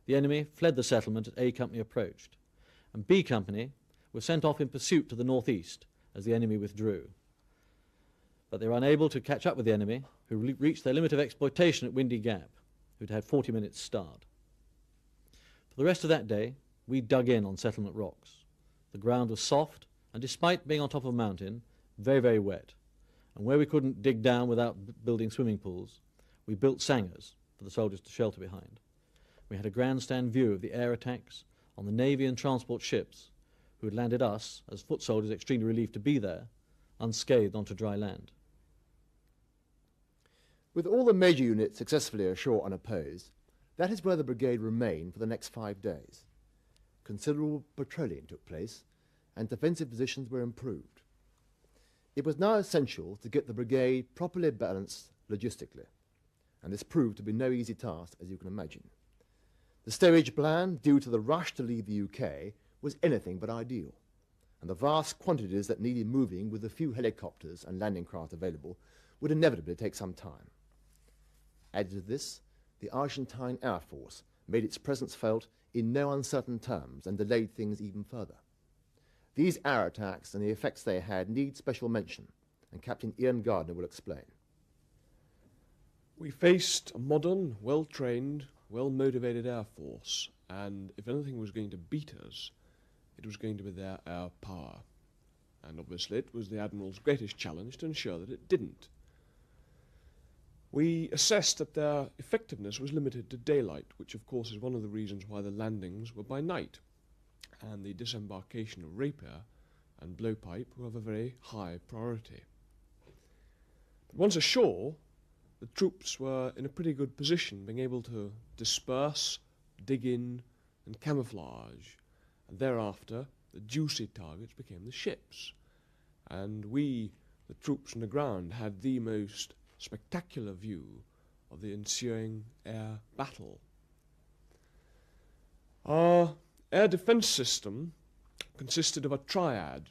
The enemy fled the settlement as A Company approached, and B Company was sent off in pursuit to the northeast as the enemy withdrew. But they were unable to catch up with the enemy, who reached their limit of exploitation at Windy Gap, who'd had 40 minutes start. For the rest of that day, we dug in on settlement rocks. The ground was soft, and despite being on top of a mountain, very, very wet. And where we couldn't dig down without building swimming pools, we built sangars for the soldiers to shelter behind. We had a grandstand view of the air attacks on the Navy and transport ships, who had landed us, as foot soldiers extremely relieved to be there, unscathed onto dry land.
With all the major units successfully ashore unopposed, that is where the brigade remained for the next 5 days. Considerable patrolling took place, and defensive positions were improved. It was now essential to get the brigade properly balanced logistically, and this proved to be no easy task, as you can imagine. The stowage plan, due to the rush to leave the UK, was anything but ideal, and the vast quantities that needed moving with the few helicopters and landing craft available would inevitably take some time. Added to this, the Argentine Air Force made its presence felt in no uncertain terms and delayed things even further. These air attacks and the effects they had need special mention, and Captain Ian Gardner will explain.
We faced a modern, well-trained, well-motivated Air Force, and if anything was going to beat us, it was going to be their air power. And obviously it was the Admiral's greatest challenge to ensure that it didn't. We assessed that their effectiveness was limited to daylight, which of course is one of the reasons why the landings were by night, and the disembarkation of Rapier and Blowpipe were of a very high priority. But once ashore, the troops were in a pretty good position, being able to disperse, dig in, and camouflage, and thereafter the juicy targets became the ships. And we, the troops on the ground, had the most spectacular view of the ensuing air battle. Our air defence system consisted of a triad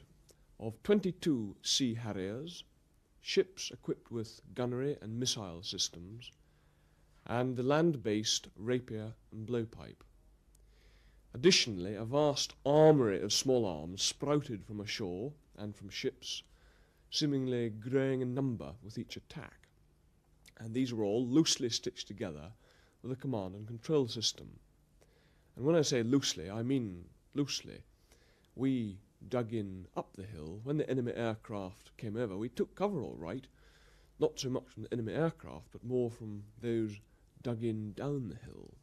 of 22 Sea Harriers, ships equipped with gunnery and missile systems, and the land-based Rapier and Blowpipe. Additionally, a vast armoury of small arms sprouted from ashore and from ships, seemingly growing in number with each attack. And these were all loosely stitched together with a command and control system. And when I say loosely, I mean loosely. We dug in up the hill. When the enemy aircraft came over, we took cover all right, not so much from the enemy aircraft, but more from those dug in down the hill.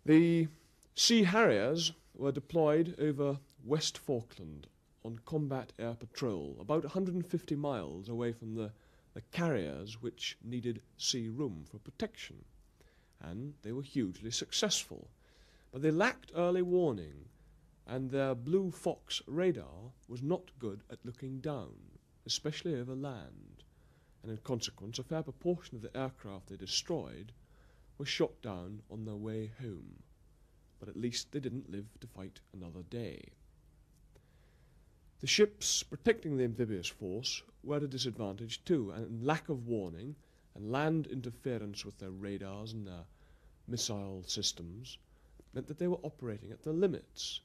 The Sea Harriers were deployed over West Falkland on combat air patrol, about 150 miles away from the carriers which needed sea room for protection, and they were hugely successful. But they lacked early warning, and their Blue Fox radar was not good at looking down, especially over land, and in consequence a fair proportion of the aircraft they destroyed were shot down on their way home. But at least they didn't live to fight another day. The ships protecting the amphibious force were at a disadvantage too, and lack of warning and land interference with their radars and their missile systems meant that they were operating at their limits,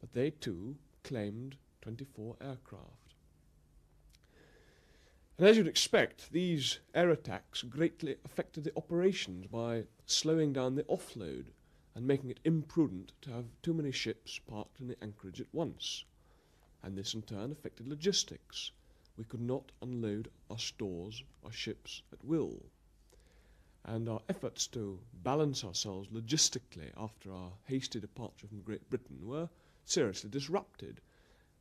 but they too claimed 24 aircraft. And as you'd expect, these air attacks greatly affected the operations by slowing down the offload and making it imprudent to have too many ships parked in the anchorage at once. And this in turn affected logistics, we could not unload our stores, our ships at will. And our efforts to balance ourselves logistically after our hasty departure from Great Britain were seriously disrupted.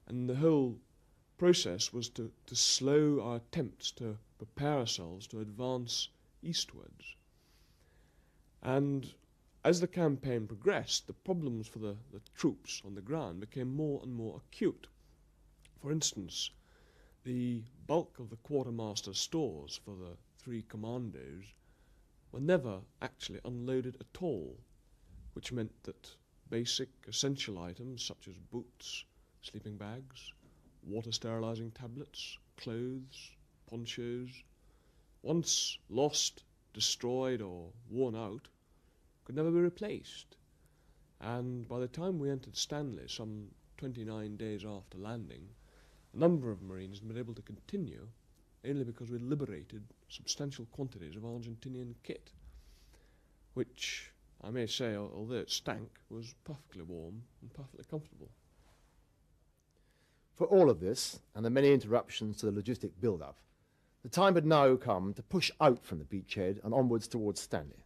And the whole process was to slow our attempts to prepare ourselves to advance eastwards. And as the campaign progressed, the problems for the troops on the ground became more and more acute. For instance, the bulk of the quartermaster's stores for the three commandos were never actually unloaded at all, which meant that basic essential items such as boots, sleeping bags, water sterilizing tablets, clothes, ponchos, once lost, destroyed or worn out, could never be replaced. And by the time we entered Stanley, some 29 days after landing, a number of Marines had been able to continue only because we liberated substantial quantities of Argentinian kit, which, I may say, although it stank, was perfectly warm and perfectly comfortable.
For all of this, and the many interruptions to the logistic build-up, the time had now come to push out from the beachhead and onwards towards Stanley.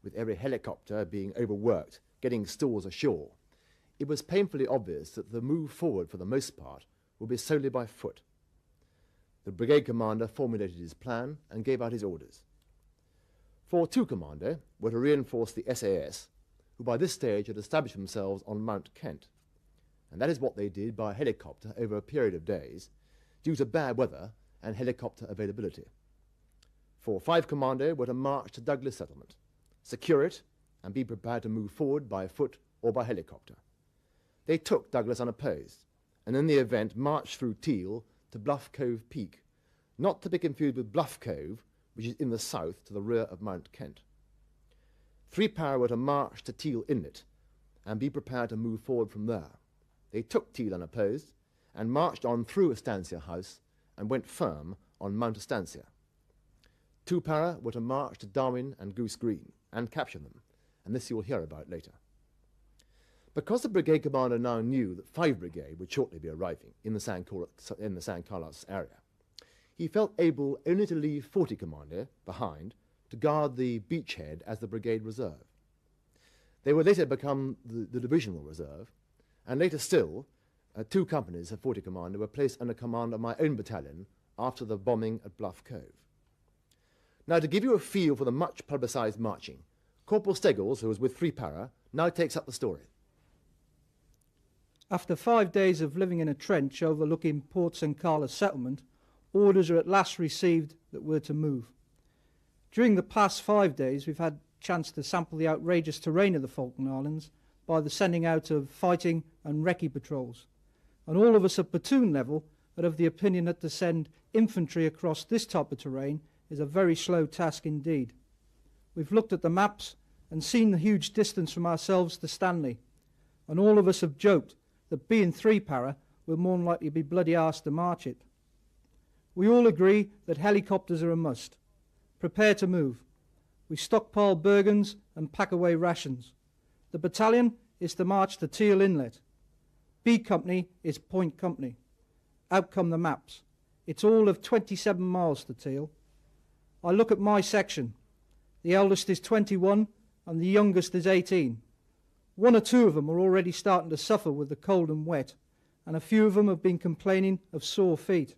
With every helicopter being overworked, getting stores ashore, it was painfully obvious that the move forward, for the most part, would be solely by foot. The brigade commander formulated his plan and gave out his orders. 4-2 Commando were to reinforce the SAS, who by this stage had established themselves on Mount Kent, and that is what they did by helicopter over a period of days, due to bad weather and helicopter availability. 4-5 Commando were to march to Douglas Settlement, secure it, and be prepared to move forward by foot or by helicopter. They took Douglas unopposed, and in the event marched through Teal to Bluff Cove Peak, not to be confused with Bluff Cove, which is in the south to the rear of Mount Kent. 3 Para were to march to Teal Inlet and be prepared to move forward from there. They took Teal unopposed and marched on through Estancia House and went firm on Mount Estancia. 2 Para were to march to Darwin and Goose Green and capture them, and this you will hear about later. Because the brigade commander now knew that 5 Brigade would shortly be arriving in the San Carlos area, he felt able only to leave 40 Commando behind to guard the beachhead as the brigade reserve. They would later become the divisional reserve, and later still, 2 companies of 40 Commando were placed under command of my own battalion after the bombing at Bluff Cove. Now, to give you a feel for the much publicised marching, Corporal Steggles, who was with 3 Para, now takes up the story.
After 5 days of living in a trench overlooking Port St. Carlos settlement, orders are at last received that we're to move. During the past 5 days, we've had a chance to sample the outrageous terrain of the Falkland Islands by the sending out of fighting and recce patrols. And all of us at platoon level are of the opinion that to send infantry across this type of terrain is a very slow task indeed. We've looked at the maps and seen the huge distance from ourselves to Stanley, and all of us have joked that being 3 Para will more than likely be bloody arsed to march it. We all agree that helicopters are a must. Prepare to move. We stockpile Bergens and pack away rations. The battalion is to march to Teal Inlet. B Company is Point Company. Out come the maps. It's all of 27 miles to Teal. I look at my section. The eldest is 21 and the youngest is 18. 1 or 2 of them are already starting to suffer with the cold and wet, and a few of them have been complaining of sore feet.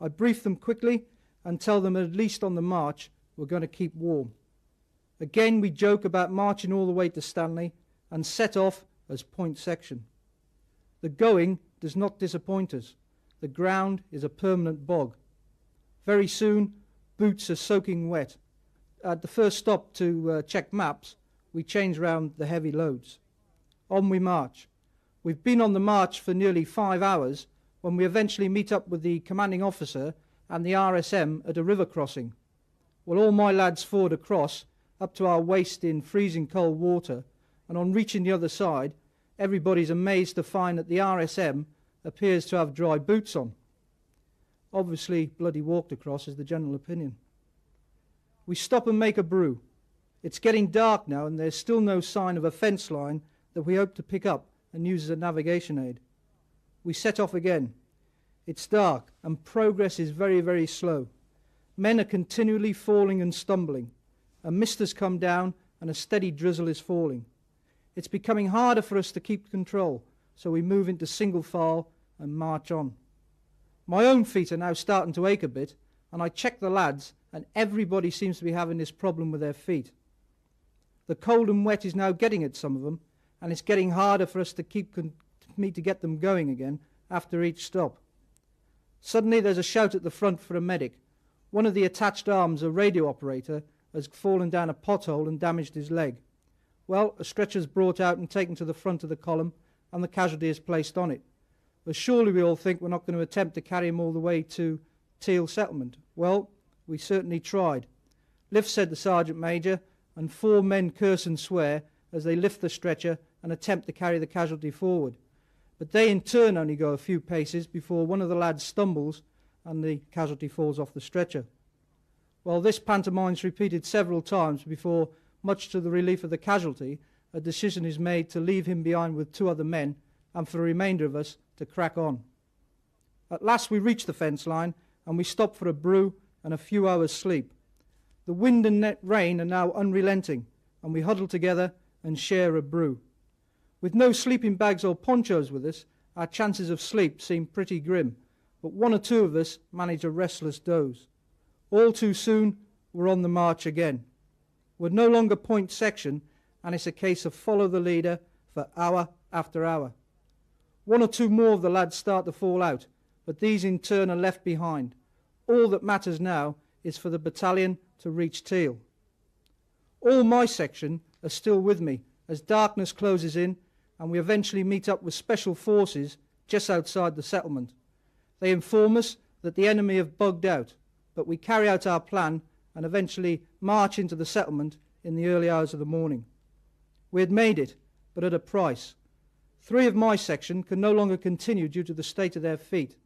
I brief them quickly and tell them at least on the march we're going to keep warm. Again we joke about marching all the way to Stanley and set off as Point Section. The going does not disappoint us. The ground is a permanent bog. Very soon boots are soaking wet. At the first stop to check maps, we change round the heavy loads. On we march. We've been on the march for nearly 5 hours when we eventually meet up with the commanding officer and the RSM at a river crossing. Well, all my lads ford across up to our waist in freezing cold water, and on reaching the other side, everybody's amazed to find that the RSM appears to have dry boots on. Obviously, bloody walked across is the general opinion. We stop and make a brew. It's getting dark now and there's still no sign of a fence line that we hope to pick up and use as a navigation aid. We set off again. It's dark and progress is very, very slow. Men are continually falling and stumbling. A mist has come down and a steady drizzle is falling. It's becoming harder for us to keep control, so we move into single file and march on. My own feet are now starting to ache a bit, and I check the lads, and everybody seems to be having this problem with their feet. The cold and wet is now getting at some of them, and it's getting harder for us to get them going again after each stop. Suddenly there's a shout at the front for a medic. One of the attached arms, a radio operator, has fallen down a pothole and damaged his leg. Well, a stretcher is brought out and taken to the front of the column, and the casualty is placed on it. But surely we all think we're not going to attempt to carry him all the way to Teal settlement. Well, we certainly tried. Lift, said the sergeant major, and 4 men curse and swear as they lift the stretcher and attempt to carry the casualty forward. But they in turn only go a few paces before one of the lads stumbles and the casualty falls off the stretcher. Well, this pantomime's repeated several times before, much to the relief of the casualty, a decision is made to leave him behind with 2 other men and for the remainder of us to crack on. At last we reach the fence line and we stop for a brew and a few hours' sleep. The wind and rain are now unrelenting, and we huddle together and share a brew. With no sleeping bags or ponchos with us, our chances of sleep seem pretty grim, but 1 or 2 of us manage a restless doze. All too soon, we're on the march again. We're no longer point section, and it's a case of follow the leader for hour after hour. 1 or 2 more of the lads start to fall out, but these in turn are left behind. All that matters now is for the battalion to reach Teal. All my section are still with me as darkness closes in, and we eventually meet up with special forces just outside the settlement. They inform us that the enemy have bugged out, but we carry out our plan and eventually march into the settlement in the early hours of the morning. We had made it, but at a price. 3 of my section can no longer continue due to the state of their feet,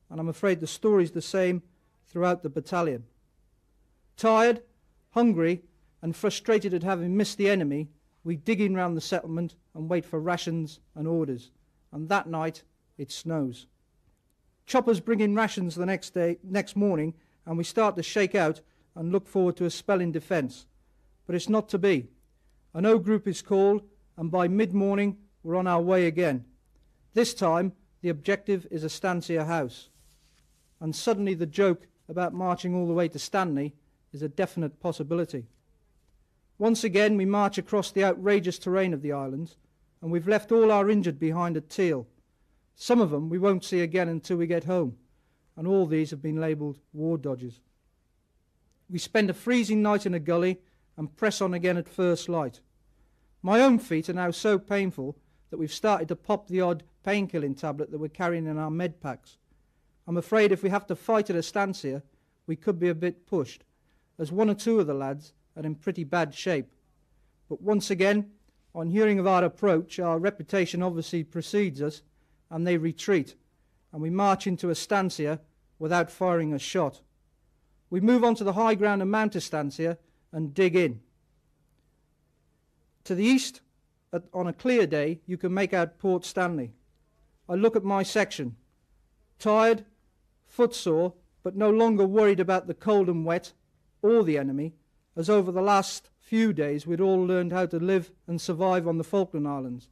and I'm afraid the story's the same throughout the battalion. Tired, hungry, and frustrated at having missed the enemy, we dig in round the settlement and wait for rations and orders, and that night it snows. Choppers bring in rations the next morning, and we start to shake out and look forward to a spell in defence. But it's not to be. An O group is called, and by mid-morning we're on our way again. This time the objective is a Estancia house. And suddenly the joke about marching all the way to Stanley is a definite possibility. Once again we march across the outrageous terrain of the islands, and we've left all our injured behind at Teal. Some of them we won't see again until we get home, and all these have been labelled war dodgers. We spend a freezing night in a gully and press on again at first light. My own feet are now so painful that we've started to pop the odd painkilling tablet that we're carrying in our med packs. I'm afraid if we have to fight at Estancia, we could be a bit pushed, as 1 or 2 of the lads are in pretty bad shape. But once again, on hearing of our approach, our reputation obviously precedes us, and they retreat, and we march into Estancia without firing a shot. We move on to the high ground and Mount Estancia and dig in. To the east, on a clear day, you can make out Port Stanley. I look at my section, tired, footsore, but no longer worried about the cold and wet or the enemy, as over the last few days we'd all learned how to live and survive on the Falkland Islands.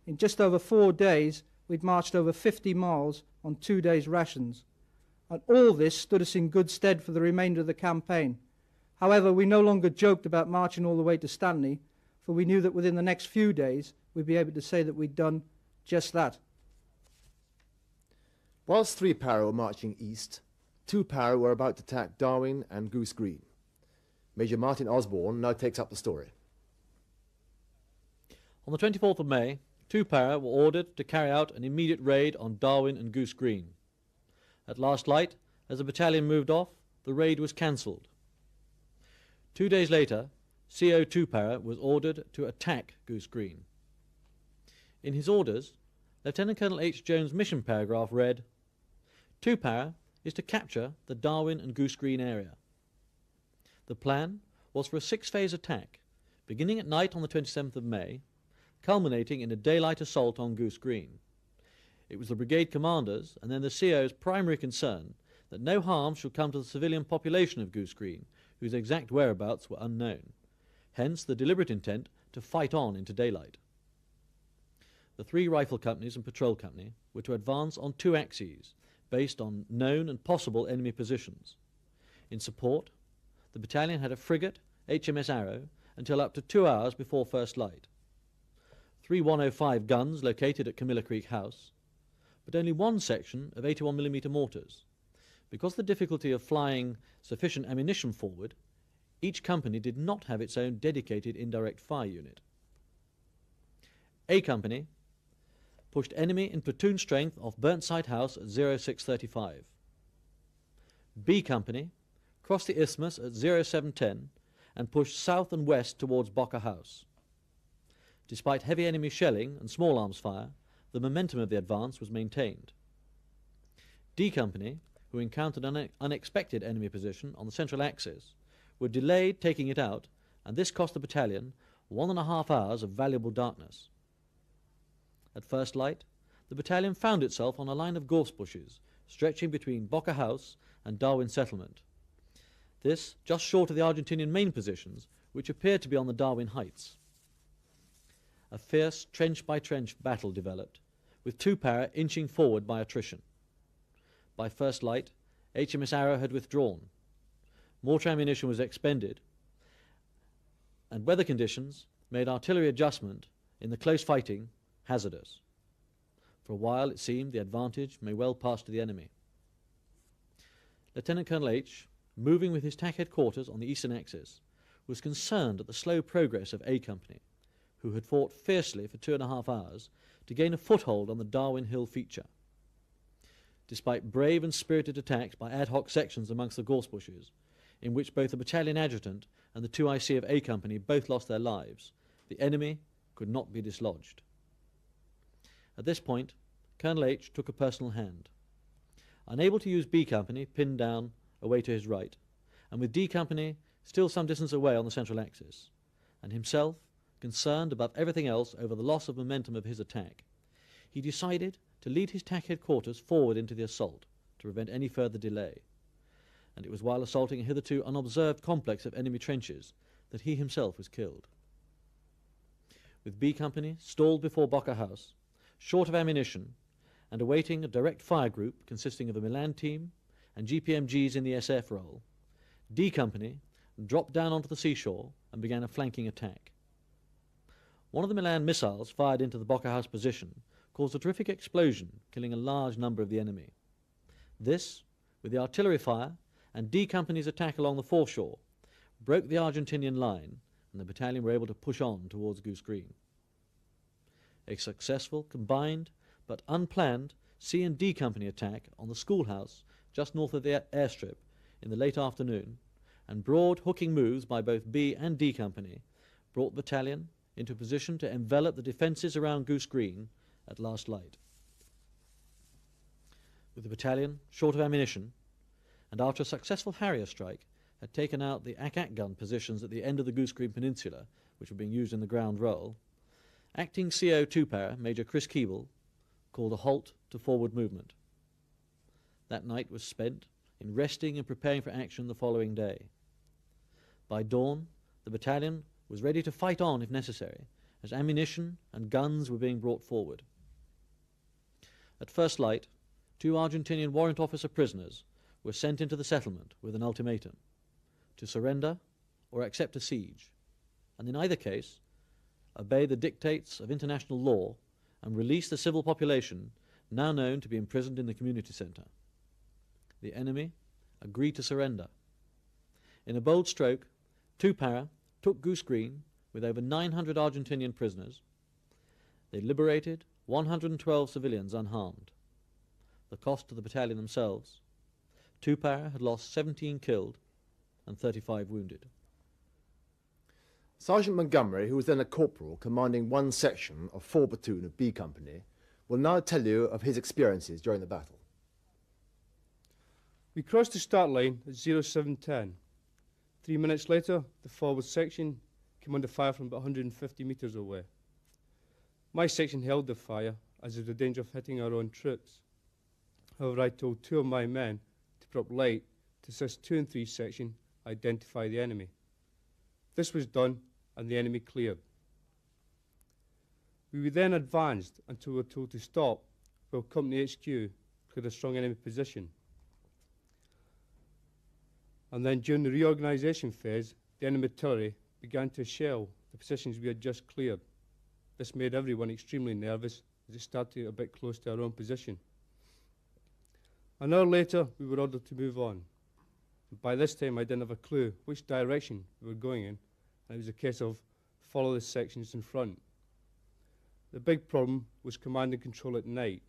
In just over 4 days, we'd marched over 50 miles on 2 days' rations. And all this stood us in good stead for the remainder of the campaign. However, we no longer joked about marching all the way to Stanley, for we knew that within the next few days we'd be able to say that we'd done just that.
Whilst 3 Para were marching east, 2 Para were about to attack Darwin and Goose Green. Major Martin Osborne now takes up the story.
On the 24th of May, 2 Para were ordered to carry out an immediate raid on Darwin and Goose Green. At last light, as the battalion moved off, the raid was cancelled. 2 days later, CO 2 Para was ordered to attack Goose Green. In his orders, Lieutenant Colonel H. Jones' mission paragraph read, 2 Para is to capture the Darwin and Goose Green area. The plan was for a 6-phase attack, beginning at night on the 27th of May, culminating in a daylight assault on Goose Green. It was the brigade commander's and then the CO's primary concern that no harm should come to the civilian population of Goose Green, whose exact whereabouts were unknown. Hence the deliberate intent to fight on into daylight. The 3 rifle companies and patrol company were to advance on 2 axes, based on known and possible enemy positions. In support, the battalion had a frigate, HMS Arrow, until up to 2 hours before first light. 3 105 guns located at Camilla Creek House, but only 1 section of 81mm mortars. Because of the difficulty of flying sufficient ammunition forward, each company did not have its own dedicated indirect fire unit. A Company pushed enemy in platoon strength off Burnside House at 0635. B Company crossed the isthmus at 0710 and pushed south and west towards Bocker House. Despite heavy enemy shelling and small arms fire, the momentum of the advance was maintained. D Company, who encountered an unexpected enemy position on the central axis, were delayed taking it out, and this cost the battalion 1.5 hours of valuable darkness. At first light, the battalion found itself on a line of gorse bushes stretching between Bocker House and Darwin Settlement. This just short of the Argentinian main positions, which appeared to be on the Darwin Heights. A fierce trench-by-trench battle developed, with 2 para inching forward by attrition. By first light, HMS Arrow had withdrawn. Mortar ammunition was expended, and weather conditions made artillery adjustment in the close fighting hazardous. For a while it seemed the advantage may well pass to the enemy. Lieutenant Colonel H, moving with his TAC headquarters on the eastern axis, was concerned at the slow progress of A Company, who had fought fiercely for 2.5 hours to gain a foothold on the Darwin Hill feature. Despite brave and spirited attacks by ad hoc sections amongst the gorse bushes, in which both the battalion adjutant and the 2 IC of A Company both lost their lives, the enemy could not be dislodged. At this point, Colonel H took a personal hand. Unable to use B Company pinned down away to his right, and with D Company still some distance away on the central axis, and himself concerned above everything else over the loss of momentum of his attack, he decided to lead his TAC headquarters forward into the assault to prevent any further delay. And it was while assaulting a hitherto unobserved complex of enemy trenches that he himself was killed. With B Company stalled before Bocker House, short of ammunition, and awaiting a direct fire group consisting of a Milan team and GPMGs in the SF role, D Company dropped down onto the seashore and began a flanking attack. One of the Milan missiles fired into the Bocker House position caused a terrific explosion, killing a large number of the enemy. This, with the artillery fire and D Company's attack along the foreshore, broke the Argentinian line, and the battalion were able to push on towards Goose Green. A successful, combined, but unplanned C and D Company attack on the schoolhouse just north of the airstrip in the late afternoon, and broad hooking moves by both B and D Company brought the battalion into a position to envelop the defences around Goose Green at last light. With the battalion short of ammunition, and after a successful Harrier strike had taken out the ack-ack gun positions at the end of the Goose Green Peninsula, which were being used in the ground role, Acting CO 2-para, Major Chris Keeble, called a halt to forward movement. That night was spent in resting and preparing for action the following day. By dawn, the battalion was ready to fight on if necessary, as ammunition and guns were being brought forward. At first light, 2 Argentinian warrant officer prisoners were sent into the settlement with an ultimatum: to surrender or accept a siege, and in either case, obey the dictates of international law and release the civil population now known to be imprisoned in the community centre. The enemy agreed to surrender. In a bold stroke, 2-para took Goose Green with over 900 Argentinian prisoners. They liberated 112 civilians unharmed. The cost to the battalion themselves: 2-para had lost 17 killed and 35 wounded.
Sergeant Montgomery, who was then a corporal commanding 1 section of 4 platoon of B Company, will now tell you of his experiences during the battle.
We crossed the start line at 0710. 3 minutes later, the forward section came under fire from about 150 metres away. My section held the fire as there was a danger of hitting our own troops. However, I told 2 of my men to put up light to assist 2 and 3 section identify the enemy. This was done and the enemy cleared. We then advanced until we were told to stop while Company HQ cleared a strong enemy position. And then during the reorganisation phase, the enemy artillery began to shell the positions we had just cleared. This made everyone extremely nervous as it started to get a bit close to our own position. An hour later, we were ordered to move on. By this time, I didn't have a clue which direction we were going in, and it was a case of follow the sections in front. The big problem was command and control at night.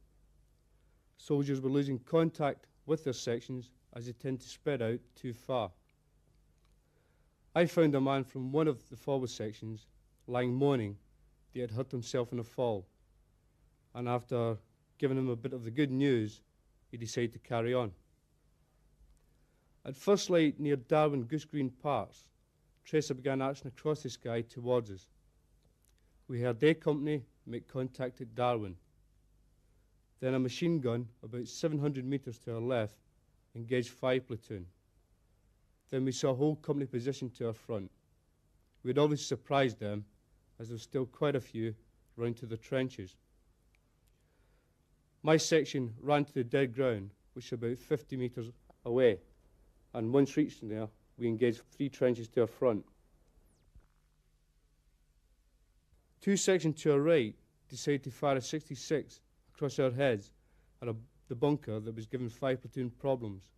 Soldiers were losing contact with their sections as they tend to spread out too far. I found a man from one of the forward sections lying moaning that he had hurt himself in a fall, and after giving him a bit of the good news, he decided to carry on. At first light near Darwin Goose Green Parks, tracer began arching across the sky towards us. We heard A Company make contact at Darwin. Then a machine gun about 700 metres to our left engaged 5 platoon. Then we saw a whole company position to our front. We had obviously surprised them, as there was still quite a few round to the trenches. My section ran to the dead ground, which is about 50 metres away, and once reaching there, we engaged 3 trenches to our front. 2 sections to our right decided to fire a 66 across our heads at the bunker that was giving 5 platoon problems.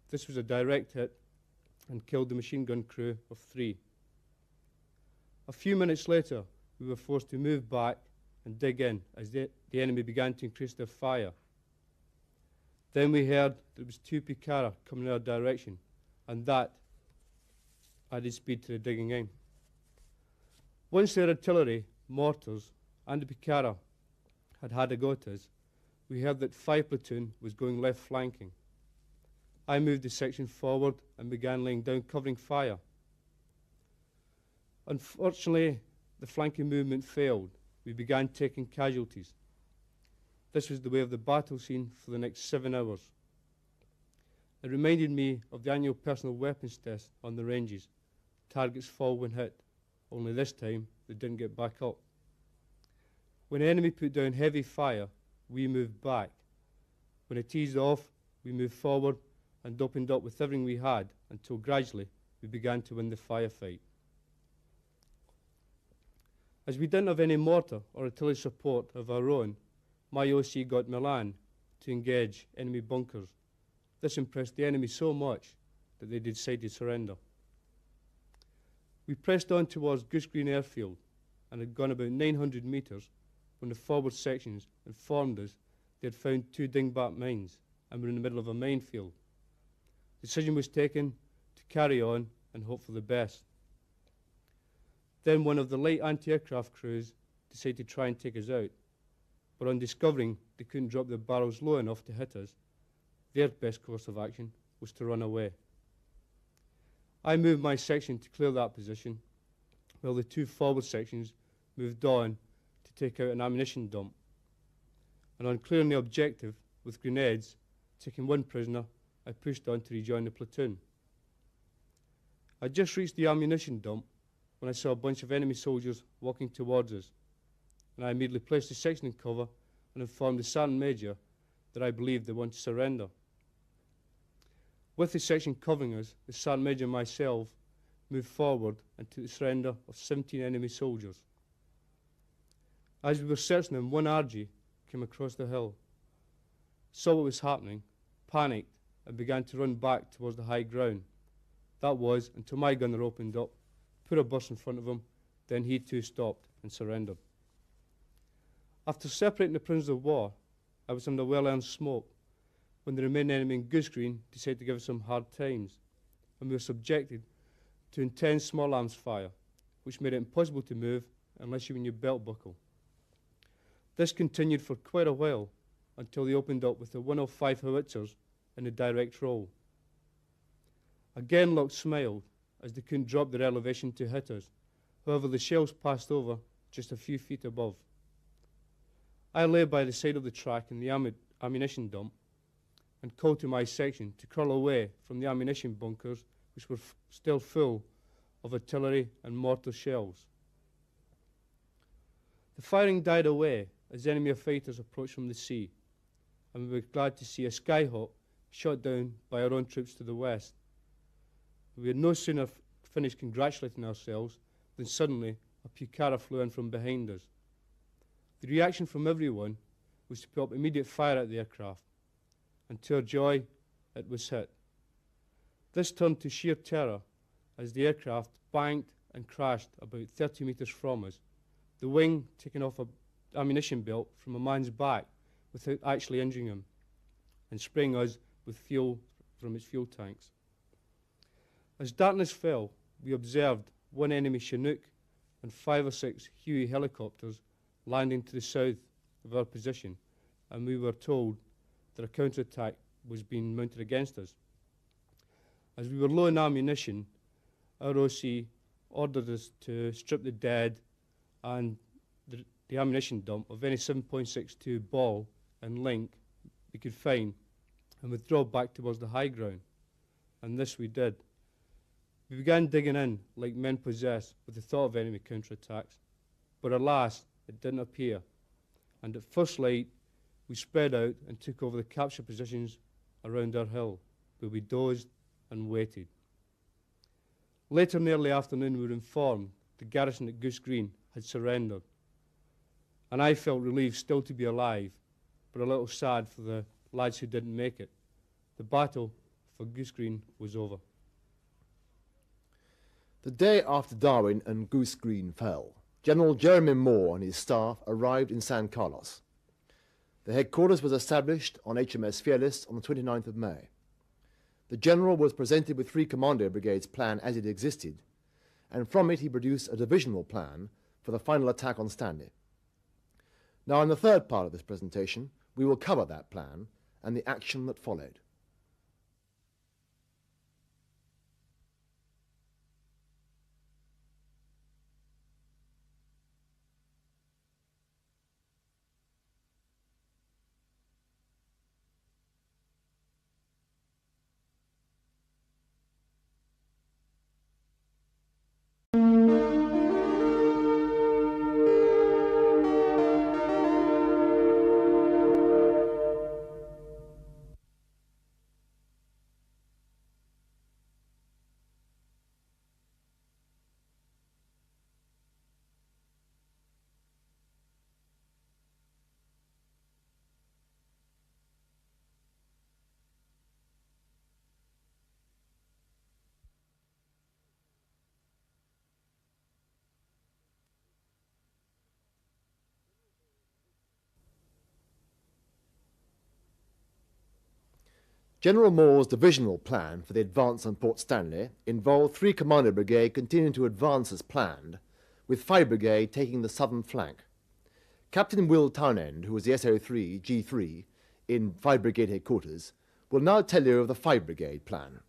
This was a direct hit and killed the machine gun crew of 3. A few minutes later, we were forced to move back and dig in as the enemy began to increase their fire. Then we heard there was 2 Picara coming in our direction, and that added speed to the digging in. Once their artillery, mortars, and the Picara had a go at us, we heard that 5 platoon was going left flanking. I moved the section forward and began laying down covering fire. Unfortunately, the flanking movement failed. We began taking casualties. This was the way of the battle scene for the next 7 hours. It reminded me of the annual personal weapons test on the ranges. Targets fall when hit, only this time they didn't get back up. When the enemy put down heavy fire, we moved back. When it eased off, we moved forward and opened up with everything we had until gradually we began to win the firefight. As we didn't have any mortar or artillery support of our own, my OC got Milan to engage enemy bunkers. This impressed the enemy so much that they decided to surrender. We pressed on towards Goose Green Airfield and had gone about 900 metres when the forward sections informed us they had found 2 dingbat mines and were in the middle of a minefield. The decision was taken to carry on and hope for the best. Then one of the light anti-aircraft crews decided to try and take us out, but on discovering they couldn't drop their barrels low enough to hit us, their best course of action was to run away. I moved my section to clear that position, while the 2 forward sections moved on to take out an ammunition dump. And on clearing the objective with grenades, taking 1 prisoner, I pushed on to rejoin the platoon. I just reached the ammunition dump when I saw a bunch of enemy soldiers walking towards us, and I immediately placed the section in cover and informed the Sergeant Major that I believed they wanted to surrender. With the section covering us, the Sergeant Major and myself moved forward and took the surrender of 17 enemy soldiers. As we were searching them, one RG came across the hill, saw what was happening, panicked, and began to run back towards the high ground. That was until my gunner opened up, put a burst in front of him, then he too stopped and surrendered. After separating the prisoners of war, I was under well-earned smoke when the remaining enemy in Goose Green decided to give us some hard times, and we were subjected to intense small arms fire, which made it impossible to move unless you were in your belt buckle. This continued for quite a while until they opened up with the 105 howitzers in a direct roll. Again, Locke smiled as they couldn't drop their elevation to hit us. However, the shells passed over just a few feet above. I lay by the side of the track in the ammunition dump and called to my section to crawl away from the ammunition bunkers, which were still full of artillery and mortar shells. The firing died away as enemy fighters approached from the sea, and we were glad to see a Skyhawk shot down by our own troops to the west. We had no sooner finished congratulating ourselves than suddenly a Pucara flew in from behind us. The reaction from everyone was to put up immediate fire at the aircraft, and to our joy, it was hit. This turned to sheer terror as the aircraft banked and crashed about 30 metres from us, the wing taking off an ammunition belt from a man's back without actually injuring him, and spraying us with fuel from its fuel tanks. As darkness fell, we observed one enemy Chinook and 5 or 6 Huey helicopters landing to the south of our position, and we were told that a counterattack was being mounted against us. As we were low in ammunition, our OC ordered us to strip the dead and the ammunition dump of any 7.62 ball and link we could find and withdraw back towards the high ground, and this we did. We began digging in like men possessed with the thought of enemy counterattacks, but alas, it didn't appear, and at first light we spread out and took over the capture positions around our hill, where we dozed and waited. Later in the early afternoon we were informed the garrison at Goose Green had surrendered, and I felt relieved still to be alive, but a little sad for the lads who didn't make it. The battle for Goose Green was over.
The day after Darwin and Goose Green fell, General Jeremy Moore and his staff arrived in San Carlos. The headquarters was established on HMS Fearless on the 29th of May. The general was presented with 3 Commando Brigades plan as it existed, and from it he produced a divisional plan for the final attack on Stanley. Now in the third part of this presentation, we will cover that plan and the action that followed. General Moore's divisional plan for the advance on Port Stanley involved 3 Commando Brigade continuing to advance as planned, with 5 Brigade taking the southern flank. Captain Will Townend, who was the SO3 G3 in 5 Brigade headquarters, will now tell you of the 5 Brigade plan.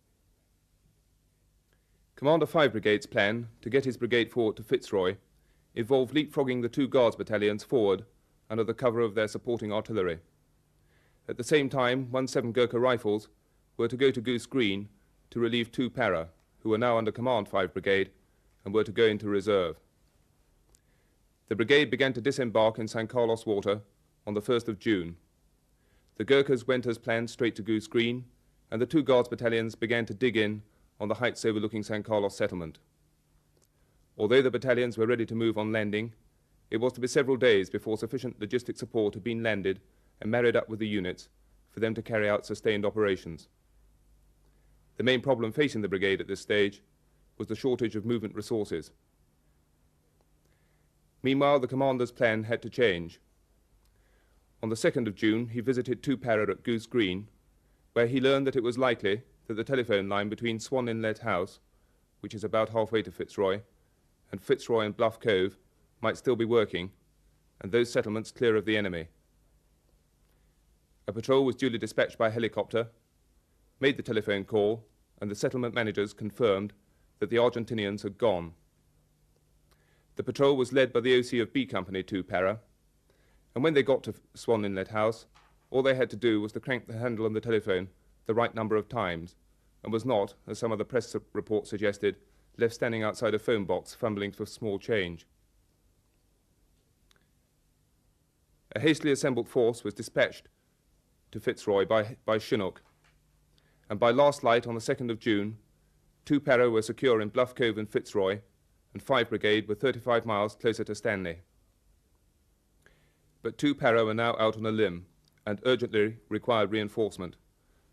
Commander 5 Brigade's plan to get his brigade forward to Fitzroy involved leapfrogging the 2 Guards battalions forward under the cover of their supporting artillery. At the same time, 1-7 Gurkha Rifles were to go to Goose Green to relieve 2 Para, who were now under command 5 Brigade, and were to go into reserve. The brigade began to disembark in San Carlos water on the 1st of June. The Gurkhas went as planned straight to Goose Green, and the 2 Guards battalions began to dig in on the heights overlooking San Carlos settlement. Although the battalions were ready to move on landing, it was to be several days before sufficient logistic support had been landed and married up with the units for them to carry out sustained operations. The main problem facing the brigade at this stage was the shortage of movement resources. Meanwhile, the commander's plan had to change. On the 2nd of June, he visited 2 Para at Goose Green, where he learned that it was likely that the telephone line between Swan Inlet House, which is about halfway to Fitzroy, and Fitzroy and Bluff Cove might still be working, and those settlements clear of the enemy. A patrol was duly dispatched by helicopter, made the telephone call, and the settlement managers confirmed that the Argentinians had gone. The patrol was led by the OC of B Company 2 Para, and when they got to Swan Inlet House, all they had to do was to crank the handle on the telephone the right number of times, and was not, as some of the press reports suggested, left standing outside a phone box fumbling for small change. A hastily assembled force was dispatched to Fitzroy by Chinook, and by last light on the 2nd of June, 2 para were secure in Bluff Cove and Fitzroy, and 5 Brigade were 35 miles closer to Stanley. But 2 para were now out on a limb and urgently required reinforcement,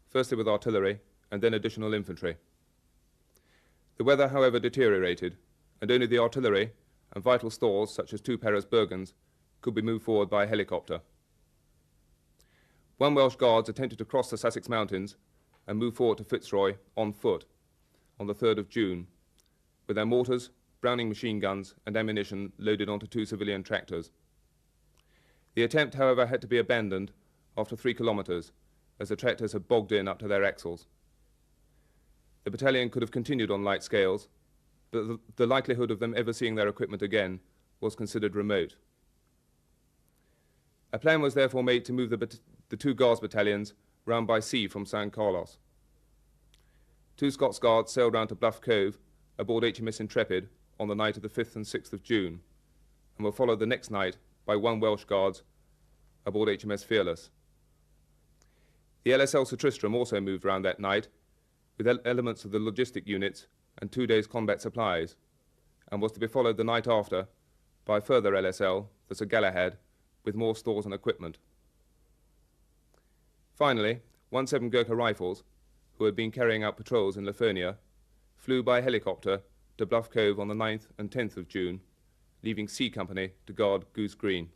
firstly with artillery and then additional infantry. The weather, however, deteriorated, and only the artillery and vital stores, such as 2 paras Bergens, could be moved forward by helicopter. 1 Welsh Guards attempted to cross the Sussex Mountains and move forward to Fitzroy on foot on the 3rd of June, with their mortars, Browning machine guns and ammunition loaded onto 2 civilian tractors. The attempt, however, had to be abandoned after 3 kilometres, as the tractors had bogged in up to their axles. The battalion could have continued on light scales, but the likelihood of them ever seeing their equipment again was considered remote. A plan was therefore made to move the 2 Guards battalions round by sea from San Carlos. 2 Scots Guards sailed round to Bluff Cove aboard HMS Intrepid on the night of the 5th and 6th of June, and were followed the next night by 1 Welsh Guards aboard HMS Fearless. The LSL Sir Tristram also moved round that night, with elements of the logistic units and 2 days' combat supplies, and was to be followed the night after by a further LSL, the Sir Galahad, with more stores and equipment. Finally, 17 Gurkha Rifles, who had been carrying out patrols in Lafonia, flew by helicopter to Bluff Cove on the 9th and 10th of June, leaving C Company to guard Goose Green.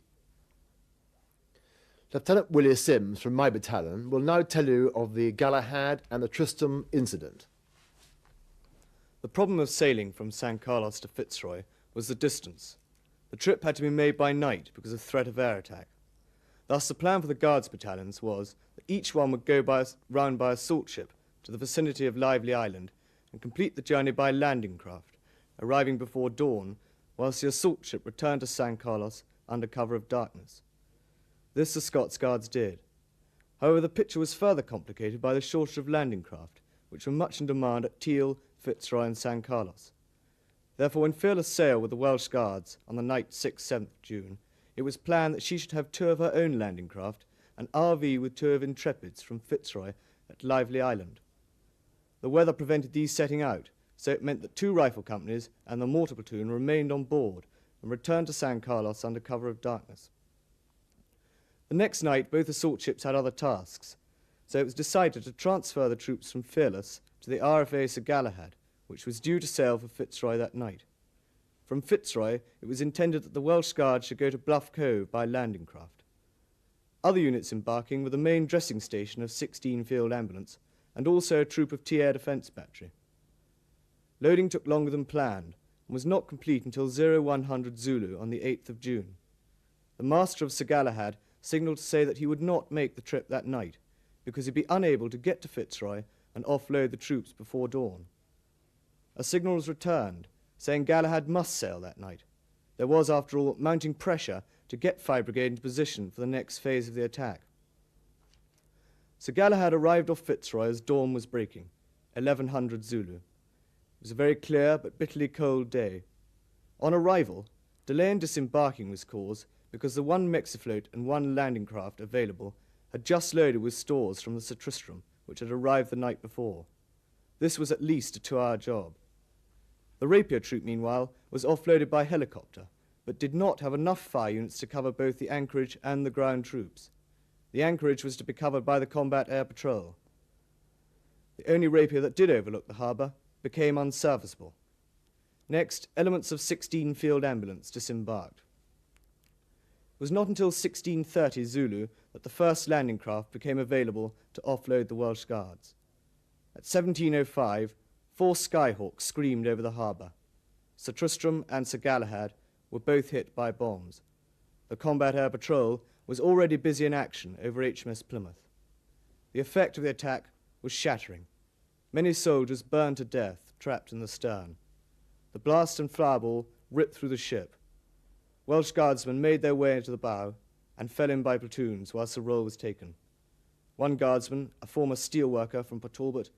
Lieutenant Willie Sims from my battalion will now tell you of the Galahad and the Tristram incident.
The problem of sailing from San Carlos to Fitzroy was the distance. The trip had to be made by night because of threat of air attack. Thus, the plan for the Guards battalions was that each one would go round by a salt ship to the vicinity of Lively Island and complete the journey by landing craft, arriving before dawn, whilst the assault ship returned to San Carlos under cover of darkness. This the Scots Guards did. However, the picture was further complicated by the shortage of landing craft, which were much in demand at Teal, Fitzroy and San Carlos. Therefore, when Fearless sailed with the Welsh Guards on the night 6th-7th June, it was planned that she should have 2 of her own landing craft and RV with 2 of Intrepids from Fitzroy at Lively Island. The weather prevented these setting out, so it meant that 2 rifle companies and the mortar platoon remained on board and returned to San Carlos under cover of darkness. The next night, both assault ships had other tasks, so it was decided to transfer the troops from Fearless to the RFA Sir Galahad, which was due to sail for Fitzroy that night. From Fitzroy, it was intended that the Welsh Guards should go to Bluff Cove by landing craft. Other units embarking were the main dressing station of 16 Field Ambulance and also a troop of T-Air Defence Battery. Loading took longer than planned and was not complete until 0100 Zulu on the 8th of June. The master of Sir Galahad signalled to say that he would not make the trip that night because he'd be unable to get to Fitzroy and offload the troops before dawn. A signal was returned, saying Galahad must sail that night. There was, after all, mounting pressure to get 5 Brigade into position for the next phase of the attack. Sir Galahad arrived off Fitzroy as dawn was breaking, 1100 Zulu. It was a very clear but bitterly cold day. On arrival, delay in disembarking was caused because the 1 Mexifloat and 1 landing craft available had just loaded with stores from the Sir Tristram, which had arrived the night before. This was at least a 2-hour job. The Rapier troop, meanwhile, was offloaded by helicopter, but did not have enough fire units to cover both the anchorage and the ground troops. The anchorage was to be covered by the Combat Air Patrol. The only Rapier that did overlook the harbour became unserviceable. Next, elements of 16 Field Ambulance disembarked. It was not until 1630 Zulu that the first landing craft became available to offload the Welsh Guards. At 1705, 4 Skyhawks screamed over the harbour. Sir Tristram and Sir Galahad were both hit by bombs. The Combat Air Patrol was already busy in action over HMS Plymouth. The effect of the attack was shattering. Many soldiers burned to death, trapped in the stern. The blast and fireball ripped through the ship. Welsh Guardsmen made their way into the bow, and fell in by platoons whilst the roll was taken. One guardsman, a former steel worker from Port Talbot,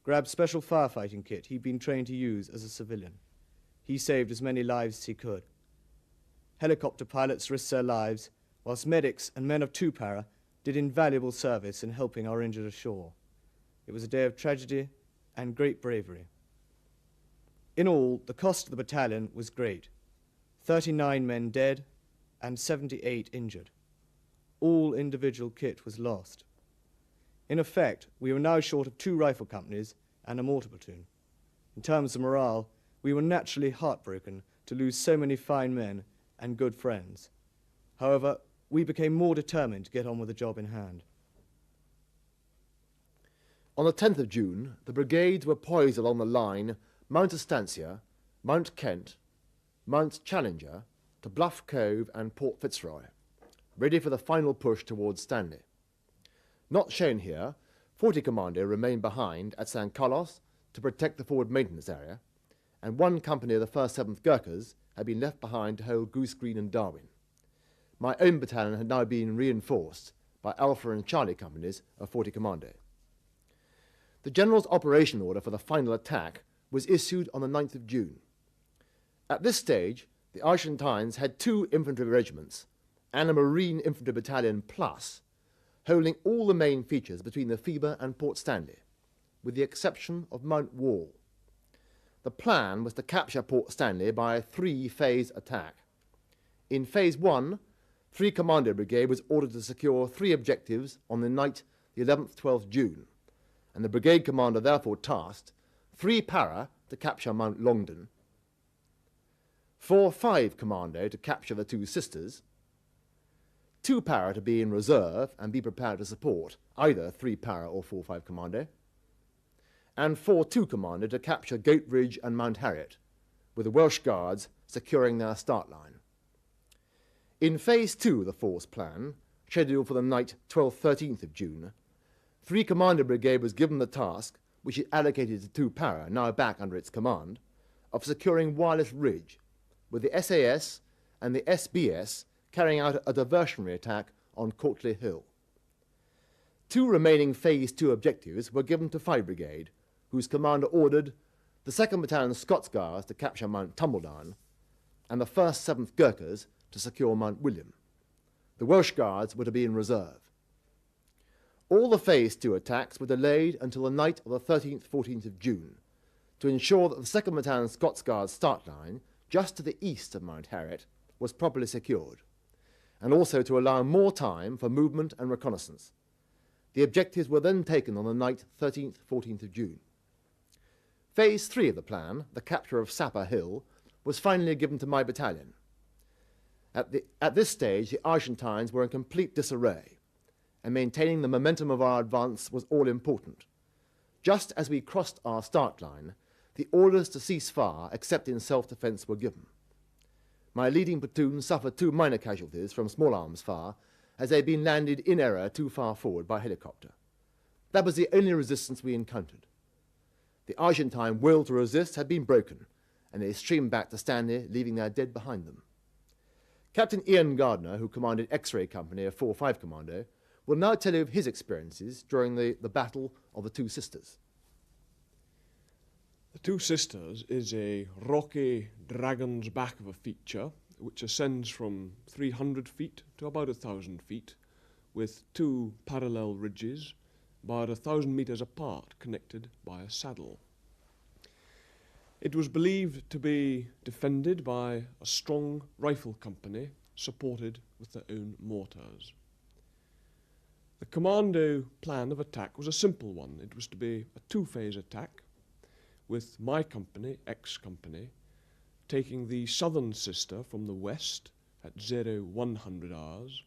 grabbed special firefighting kit he'd been trained to use as a civilian. He saved as many lives as he could. Helicopter pilots risked their lives, whilst medics and men of 2 Para did invaluable service in helping our injured ashore. It was a day of tragedy and great bravery. In all, the cost of the battalion was great. 39 men dead and 78 injured. All individual kit was lost. In effect, we were now short of 2 rifle companies and a mortar platoon. In terms of morale, we were naturally heartbroken to lose so many fine men and good friends. However, we became more determined to get on with the job in hand.
On the 10th of June, the brigades were poised along the line Mount Estancia, Mount Kent, Mount Challenger to Bluff Cove and Port Fitzroy, ready for the final push towards Stanley. Not shown here, 40 Commando remained behind at San Carlos to protect the forward maintenance area, and 1 company of the 1st 7th Gurkhas had been left behind to hold Goose Green and Darwin. My own battalion had now been reinforced by Alpha and Charlie companies of 40 Commando. The General's operation order for the final attack was issued on the 9th of June. At this stage, the Argentines had 2 infantry regiments and a Marine infantry battalion plus, holding all the main features between the Phoebe and Port Stanley, with the exception of Mount Wall. The plan was to capture Port Stanley by a 3-phase attack. In Phase 1, 3 Commando Brigade was ordered to secure 3 objectives on the night the 11th-12th June, and the brigade commander therefore tasked 3 Para to capture Mount Longdon, 4-5 Commando to capture the 2 Sisters, 2 Para to be in reserve and be prepared to support either 3 Para or 4-5 Commando, and 4-2 Commando to capture Goat Ridge and Mount Harriet, with the Welsh Guards securing their start line. In Phase 2 of the force plan, scheduled for the night 12th-13th of June, 3 Commando Brigade was given the task, which it allocated to 2 Para, now back under its command, of securing Wireless Ridge, with the SAS and the SBS carrying out a diversionary attack on Courtley Hill. 2 remaining Phase 2 objectives were given to 5 Brigade, whose commander ordered the 2nd Battalion Scots Guards to capture Mount Tumbledown and the 1st 7th Gurkhas to secure Mount William. The Welsh Guards were to be in reserve. All the Phase 2 attacks were delayed until the night of the 13th-14th of June to ensure that the 2nd Battalion Scots Guards start line, just to the east of Mount Harriet, was properly secured, and also to allow more time for movement and reconnaissance. The objectives were then taken on the night 13th-14th of June. Phase 3 of the plan, the capture of Sapper Hill, was finally given to my battalion. At this stage, the Argentines were in complete disarray, and maintaining the momentum of our advance was all important. Just as we crossed our start line, the orders to cease fire except in self-defence were given. My leading platoon suffered 2 minor casualties from small arms fire as they had been landed in error too far forward by helicopter. That was the only resistance we encountered. The Argentine will to resist had been broken, and they streamed back to Stanley, leaving their dead behind them. Captain Ian Gardner, who commanded X-Ray Company of 4-5 Commando, will now tell you of his experiences during the Battle of the 2 Sisters.
The 2 Sisters is a rocky dragon's back of a feature which ascends from 300 feet to about 1,000 feet, with 2 parallel ridges about 1,000 meters apart, connected by a saddle. It was believed to be defended by a strong rifle company supported with their own mortars. The commando plan of attack was a simple one. It was to be a 2-phase attack, with my company, X Company, taking the southern sister from the west at 0100 hours,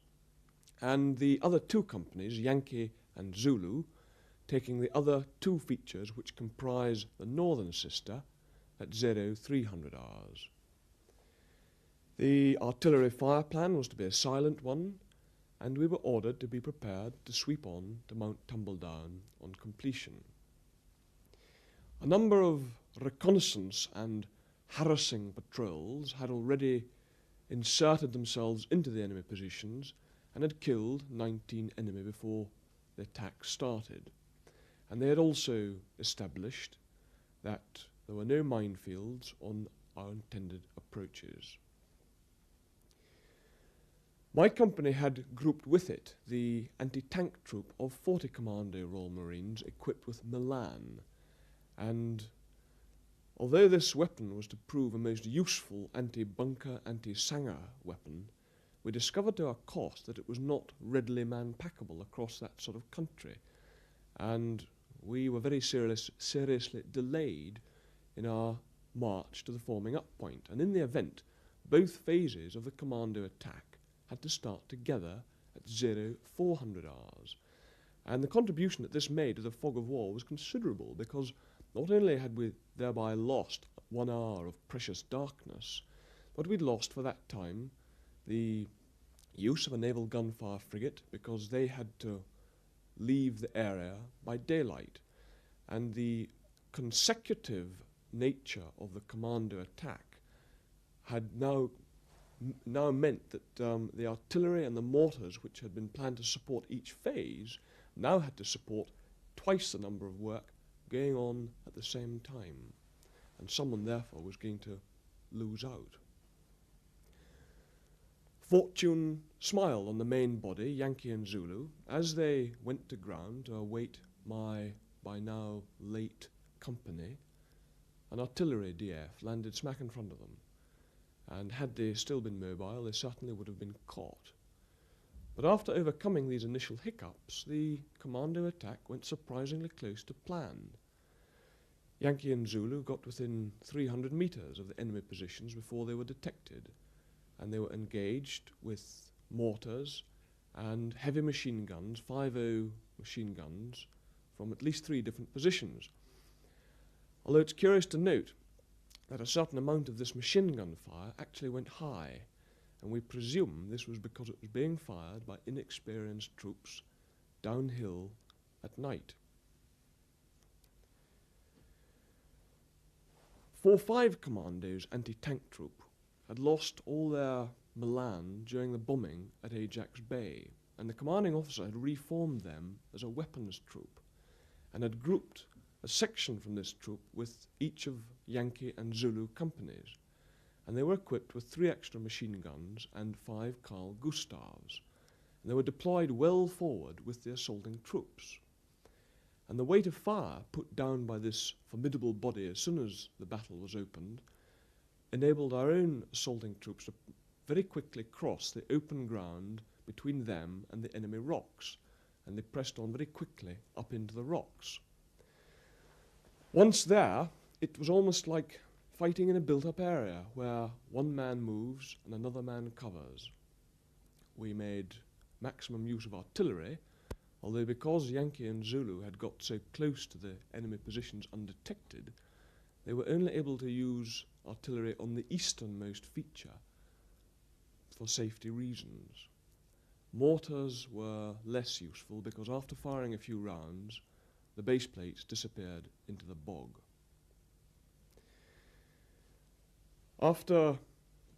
and the other 2 companies, Yankee and Zulu, taking the other 2 features which comprise the northern sister at 0300 hours. The artillery fire plan was to be a silent one, and we were ordered to be prepared to sweep on to Mount Tumbledown on completion. A number of reconnaissance and harassing patrols had already inserted themselves into the enemy positions and had killed 19 enemy before the attack started. And they had also established that there were no minefields on our intended approaches. My company had grouped with it the anti-tank troop of 40 Commando Royal Marines equipped with Milan, and although this weapon was to prove a most useful anti-bunker, anti-Sanger weapon, we discovered to our cost that it was not readily man-packable across that sort of country, and we were very seriously delayed in our march to the forming up point. And in the event, both phases of the commando attack had to start together at 0400 hours. And the contribution that this made to the fog of war was considerable, because not only had we thereby lost 1 hour of precious darkness, but we'd lost for that time the use of a naval gunfire frigate, because they had to leave the area by daylight. And the consecutive nature of the commando attack had now meant that the artillery and the mortars, which had been planned to support each phase, now had to support twice the number of work going on at the same time, and someone therefore was going to lose out. Fortune smiled on the main body, Yankee and Zulu, as they went to ground to await my by now late company. An artillery DF landed smack in front of them, and had they still been mobile, they certainly would have been caught. But after overcoming these initial hiccups, the commando attack went surprisingly close to plan. Yankee and Zulu got within 300 meters of the enemy positions before they were detected, and they were engaged with mortars and heavy machine guns, 5.0 machine guns, from at least 3 different positions. Although it's curious to note that a certain amount of this machine gun fire actually went high, and we presume this was because it was being fired by inexperienced troops downhill at night. 4-5 Commando's anti-tank troop had lost all their Milan during the bombing at Ajax Bay, and the commanding officer had reformed them as a weapons troop, and had grouped a section from this troop with each of Yankee and Zulu companies, and they were equipped with 3 extra machine guns and 5 Carl Gustavs, and they were deployed well forward with the assaulting troops. And the weight of fire put down by this formidable body as soon as the battle was opened enabled our own assaulting troops to very quickly cross the open ground between them and the enemy rocks, and they pressed on very quickly up into the rocks. Once there, it was almost like fighting in a built-up area where one man moves and another man covers. We made maximum use of artillery, although because Yankee and Zulu had got so close to the enemy positions undetected, they were only able to use artillery on the easternmost feature for safety reasons. Mortars were less useful because after firing a few rounds, the base plates disappeared into the bog. After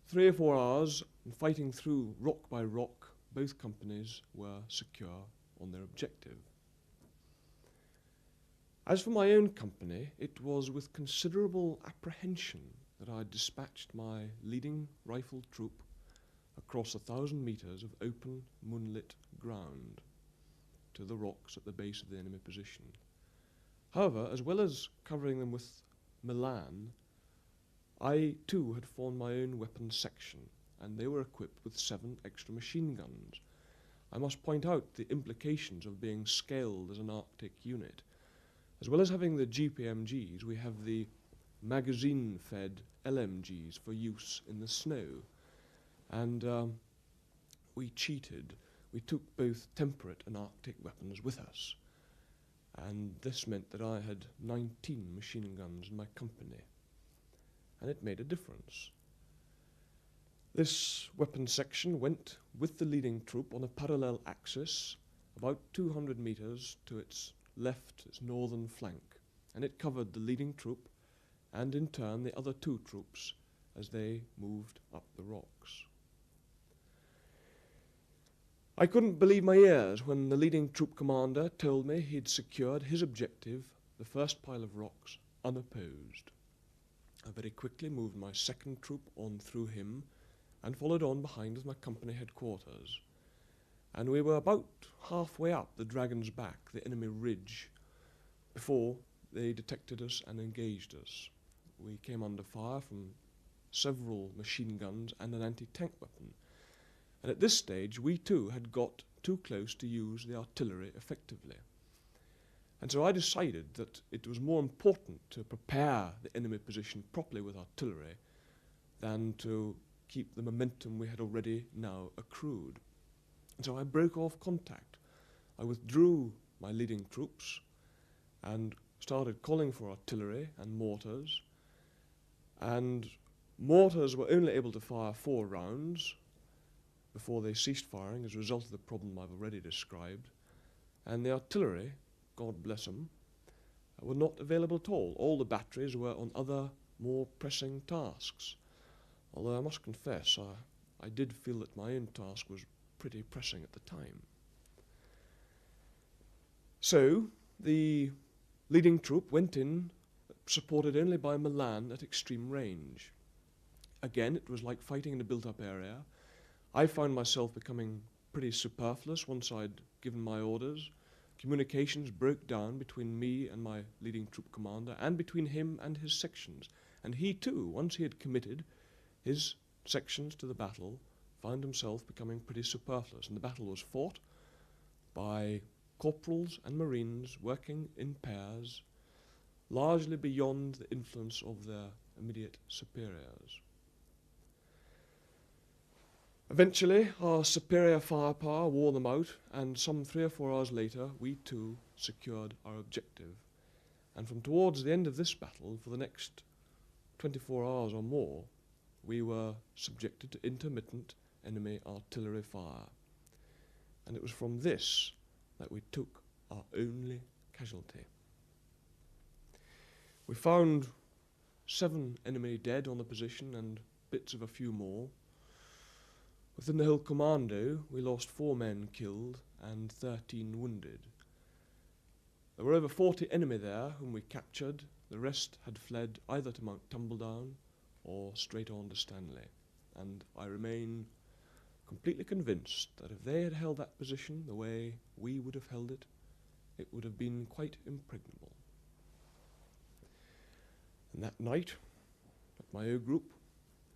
3 or 4 hours fighting through rock by rock, both companies were secure on their objective. As for my own company, it was with considerable apprehension that I dispatched my leading rifle troop across 1,000 meters of open, moonlit ground to the rocks at the base of the enemy position. However, as well as covering them with Milan, I too had formed my own weapons section, and they were equipped with 7 extra machine guns. I must point out the implications of being scaled as an Arctic unit. As well as having the GPMGs, we have the magazine-fed LMGs for use in the snow. And we cheated. We took both temperate and Arctic weapons with us. And this meant that I had 19 machine guns in my company. And it made a difference. This weapon section went with the leading troop on a parallel axis, about 200 meters to its left, its northern flank, and it covered the leading troop and in turn the other 2 troops as they moved up the rocks. I couldn't believe my ears when the leading troop commander told me he'd secured his objective, the first pile of rocks, unopposed. I very quickly moved my second troop on through him and followed on behind with my company headquarters. And we were about halfway up the Dragon's Back, the enemy ridge, before they detected us and engaged us. We came under fire from several machine guns and an anti-tank weapon. And at this stage, we too had got too close to use the artillery effectively. And so I decided that it was more important to prepare the enemy position properly with artillery than to keep the momentum we had already now accrued. And so I broke off contact. I withdrew my leading troops and started calling for artillery and mortars. And mortars were only able to fire 4 rounds before they ceased firing as a result of the problem I've already described. And the artillery, God bless them, were not available at all. All the batteries were on other, more pressing tasks. Although I must confess, I did feel that my own task was pretty pressing at the time. So, the leading troop went in, supported only by Milan at extreme range. Again, it was like fighting in a built-up area. I found myself becoming pretty superfluous once I'd given my orders. Communications broke down between me and my leading troop commander, and between him and his sections. And he too, once he had committed his sections to the battle, found himself becoming pretty superfluous. And the battle was fought by corporals and marines working in pairs, largely beyond the influence of their immediate superiors. Eventually, our superior firepower wore them out, and some 3 or 4 hours later, we too secured our objective. And from towards the end of this battle, for the next 24 hours or more, we were subjected to intermittent enemy artillery fire. And it was from this that we took our only casualty. We found 7 enemy dead on the position and bits of a few more. Within the whole commando, we lost 4 men killed and 13 wounded. There were over 40 enemy there whom we captured. The rest had fled either to Mount Tumbledown or straight on to Stanley. And I remain completely convinced that if they had held that position the way we would have held it, it would have been quite impregnable. And that night, at my O group,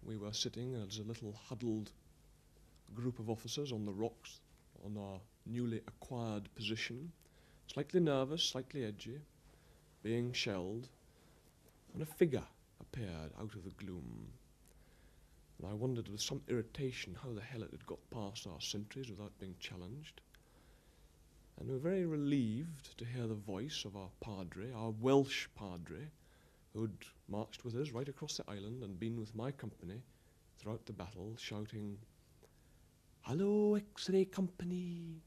we were sitting as a little huddled group of officers on the rocks on our newly acquired position, slightly nervous, slightly edgy, being shelled, and a figure appeared out of the gloom. And I wondered with some irritation how the hell it had got past our sentries without being challenged. And we were very relieved to hear the voice of our padre, our Welsh padre, who'd marched with us right across the island and been with my company throughout the battle, shouting, "Hello, X-ray company!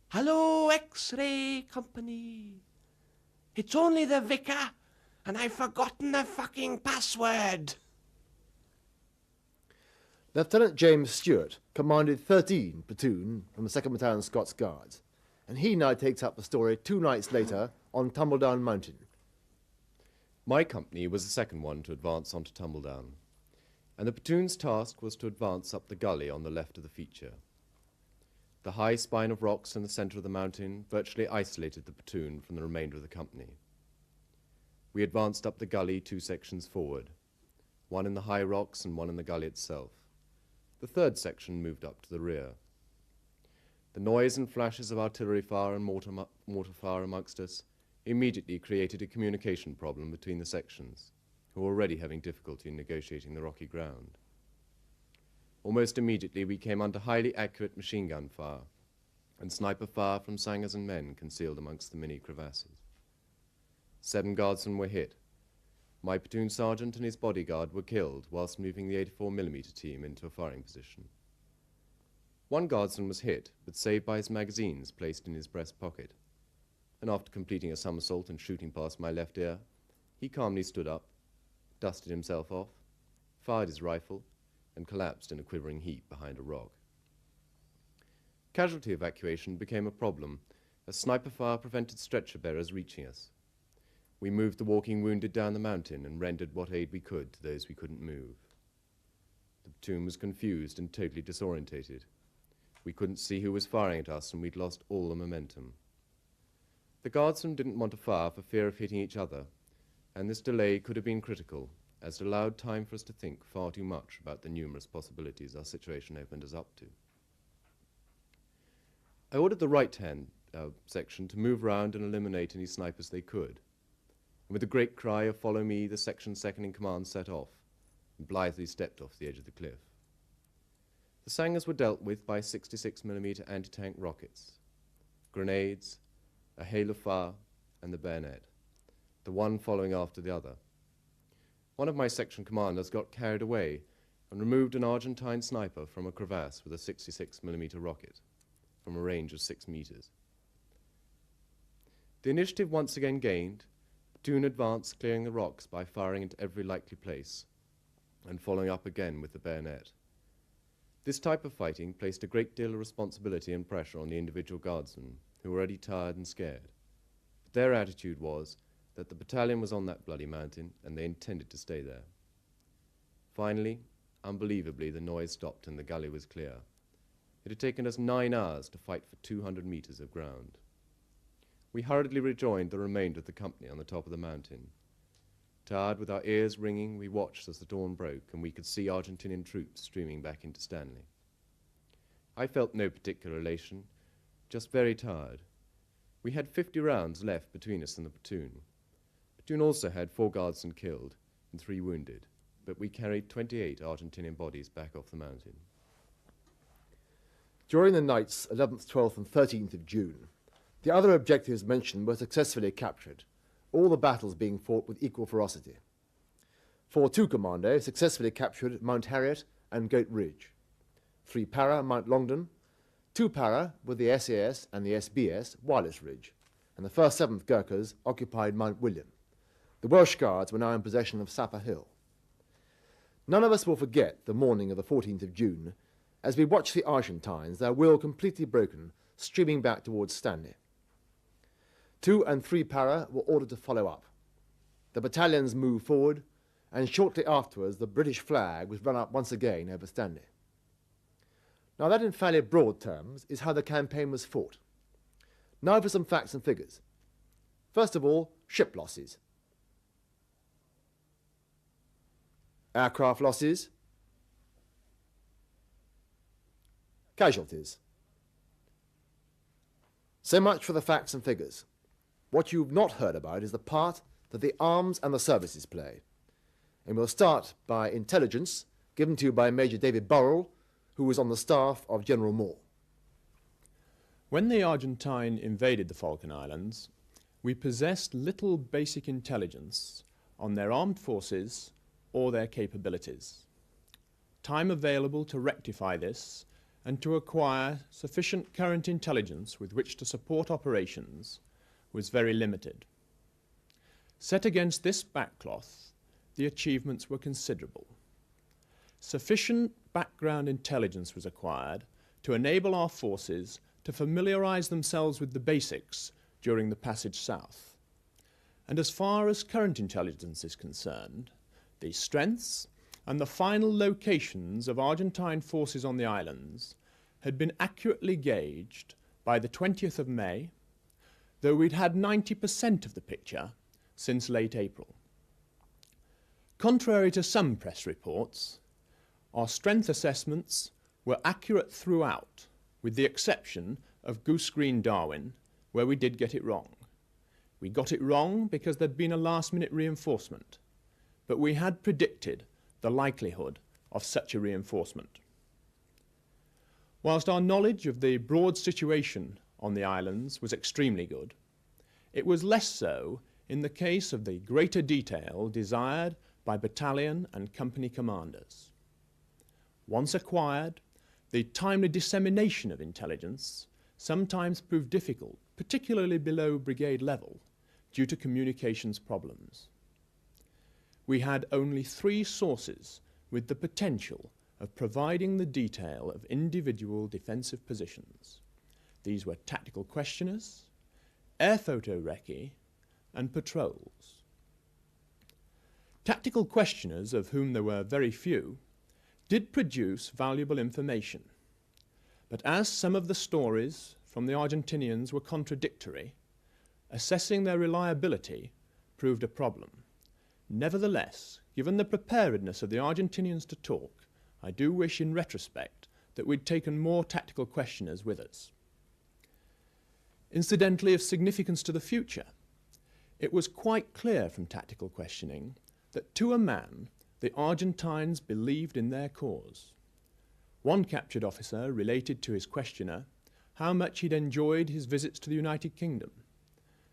Hello, X-ray company! It's only the vicar, and I've forgotten the fucking password!"
Lieutenant James Stewart commanded 13 platoon from the 2nd Battalion Scots Guards, and he now takes up the story 2 nights later on Tumbledown Mountain.
My company was the second one to advance onto Tumbledown, and the platoon's task was to advance up the gully on the left of the feature. The high spine of rocks in the centre of the mountain virtually isolated the platoon from the remainder of the company. We advanced up the gully 2 sections forward, one in the high rocks and one in the gully itself. The 3rd section moved up to the rear. The noise and flashes of artillery fire and mortar fire amongst us immediately created a communication problem between the sections, who were already having difficulty in negotiating the rocky ground. Almost immediately we came under highly accurate machine gun fire and sniper fire from sangers and men concealed amongst the many crevasses. 7 guardsmen were hit. My platoon sergeant and his bodyguard were killed whilst moving the 84mm team into a firing position. 1 guardsman was hit, but saved by his magazines placed in his breast pocket, and after completing a somersault and shooting past my left ear, he calmly stood up, dusted himself off, fired his rifle, and collapsed in a quivering heap behind a rock. Casualty evacuation became a problem as sniper fire prevented stretcher bearers reaching us. We moved the walking wounded down the mountain and rendered what aid we could to those we couldn't move. The platoon was confused and totally disorientated. We couldn't see who was firing at us and we'd lost all the momentum. The guardsmen didn't want to fire for fear of hitting each other, and this delay could have been critical, as it allowed time for us to think far too much about the numerous possibilities our situation opened us up to. I ordered the right-hand section to move round and eliminate any snipers they could. And with a great cry of "Follow me," the section's second-in-command set off and blithely stepped off the edge of the cliff. The Sangers were dealt with by 66mm anti-tank rockets, grenades, a hail of fire, and the bayonet, the one following after the other. One of my section commanders got carried away and removed an Argentine sniper from a crevasse with a 66mm rocket from a range of 6 meters. The initiative once again gained. Platoon advanced, clearing the rocks by firing into every likely place and following up again with the bayonet. This type of fighting placed a great deal of responsibility and pressure on the individual guardsmen, who were already tired and scared. But their attitude was that the battalion was on that bloody mountain and they intended to stay there. Finally, unbelievably, the noise stopped and the gully was clear. It had taken us 9 hours to fight for 200 meters of ground. We hurriedly rejoined the remainder of the company on the top of the mountain. Tired, with our ears ringing, we watched as the dawn broke and we could see Argentinian troops streaming back into Stanley. I felt no particular elation, just very tired. We had 50 rounds left between us and the platoon. The platoon also had 4 guardsmen killed and 3 wounded, but we carried 28 Argentinian bodies back off the mountain.
During the nights 11th, 12th and 13th of June, the other objectives mentioned were successfully captured, all the battles being fought with equal ferocity. 4-2 Commando successfully captured Mount Harriet and Goat Ridge. 3 Para Mount Longdon, 2 Para with the SAS and the SBS Wireless Ridge, and the 1st 7th Gurkhas occupied Mount William. The Welsh Guards were now in possession of Sapper Hill. None of us will forget the morning of the 14th of June as we watched the Argentines, their will completely broken, streaming back towards Stanley. 2 and 3 Para were ordered to follow up. The battalions moved forward, and shortly afterwards the British flag was run up once again over Stanley. Now that in fairly broad terms is how the campaign was fought. Now for some facts and figures. First of all, ship losses. Aircraft losses. Casualties. So much for the facts and figures. What you've not heard about is the part that the arms and the services play. And we'll start by intelligence given to you by Major David Burrell, who was on the staff of General Moore.
When the Argentine invaded the Falkland Islands, we possessed little basic intelligence on their armed forces or their capabilities. Time available to rectify this and to acquire sufficient current intelligence with which to support operations was very limited. Set against this backcloth, the achievements were considerable. Sufficient background intelligence was acquired to enable our forces to familiarize themselves with the basics during the passage south. And as far as current intelligence is concerned, the strengths and the final locations of Argentine forces on the islands had been accurately gauged by the 20th of May, though we'd had 90% of the picture since late April. Contrary to some press reports, our strength assessments were accurate throughout, with the exception of Goose Green Darwin, where we did get it wrong. We got it wrong because there'd been a last-minute reinforcement, but we had predicted the likelihood of such a reinforcement. Whilst our knowledge of the broad situation on the islands was extremely good, it was less so in the case of the greater detail desired by battalion and company commanders. Once acquired, the timely dissemination of intelligence sometimes proved difficult, particularly below brigade level, due to communications problems. We had only 3 sources with the potential of providing the detail of individual defensive positions. These were tactical questioners, air photo recce, and patrols. Tactical questioners, of whom there were very few, did produce valuable information. But as some of the stories from the Argentinians were contradictory, assessing their reliability proved a problem. Nevertheless, given the preparedness of the Argentinians to talk, I do wish in retrospect that we'd taken more tactical questioners with us. Incidentally, of significance to the future, it was quite clear from tactical questioning that to a man the Argentines believed in their cause. One captured officer related to his questioner how much he'd enjoyed his visits to the United Kingdom.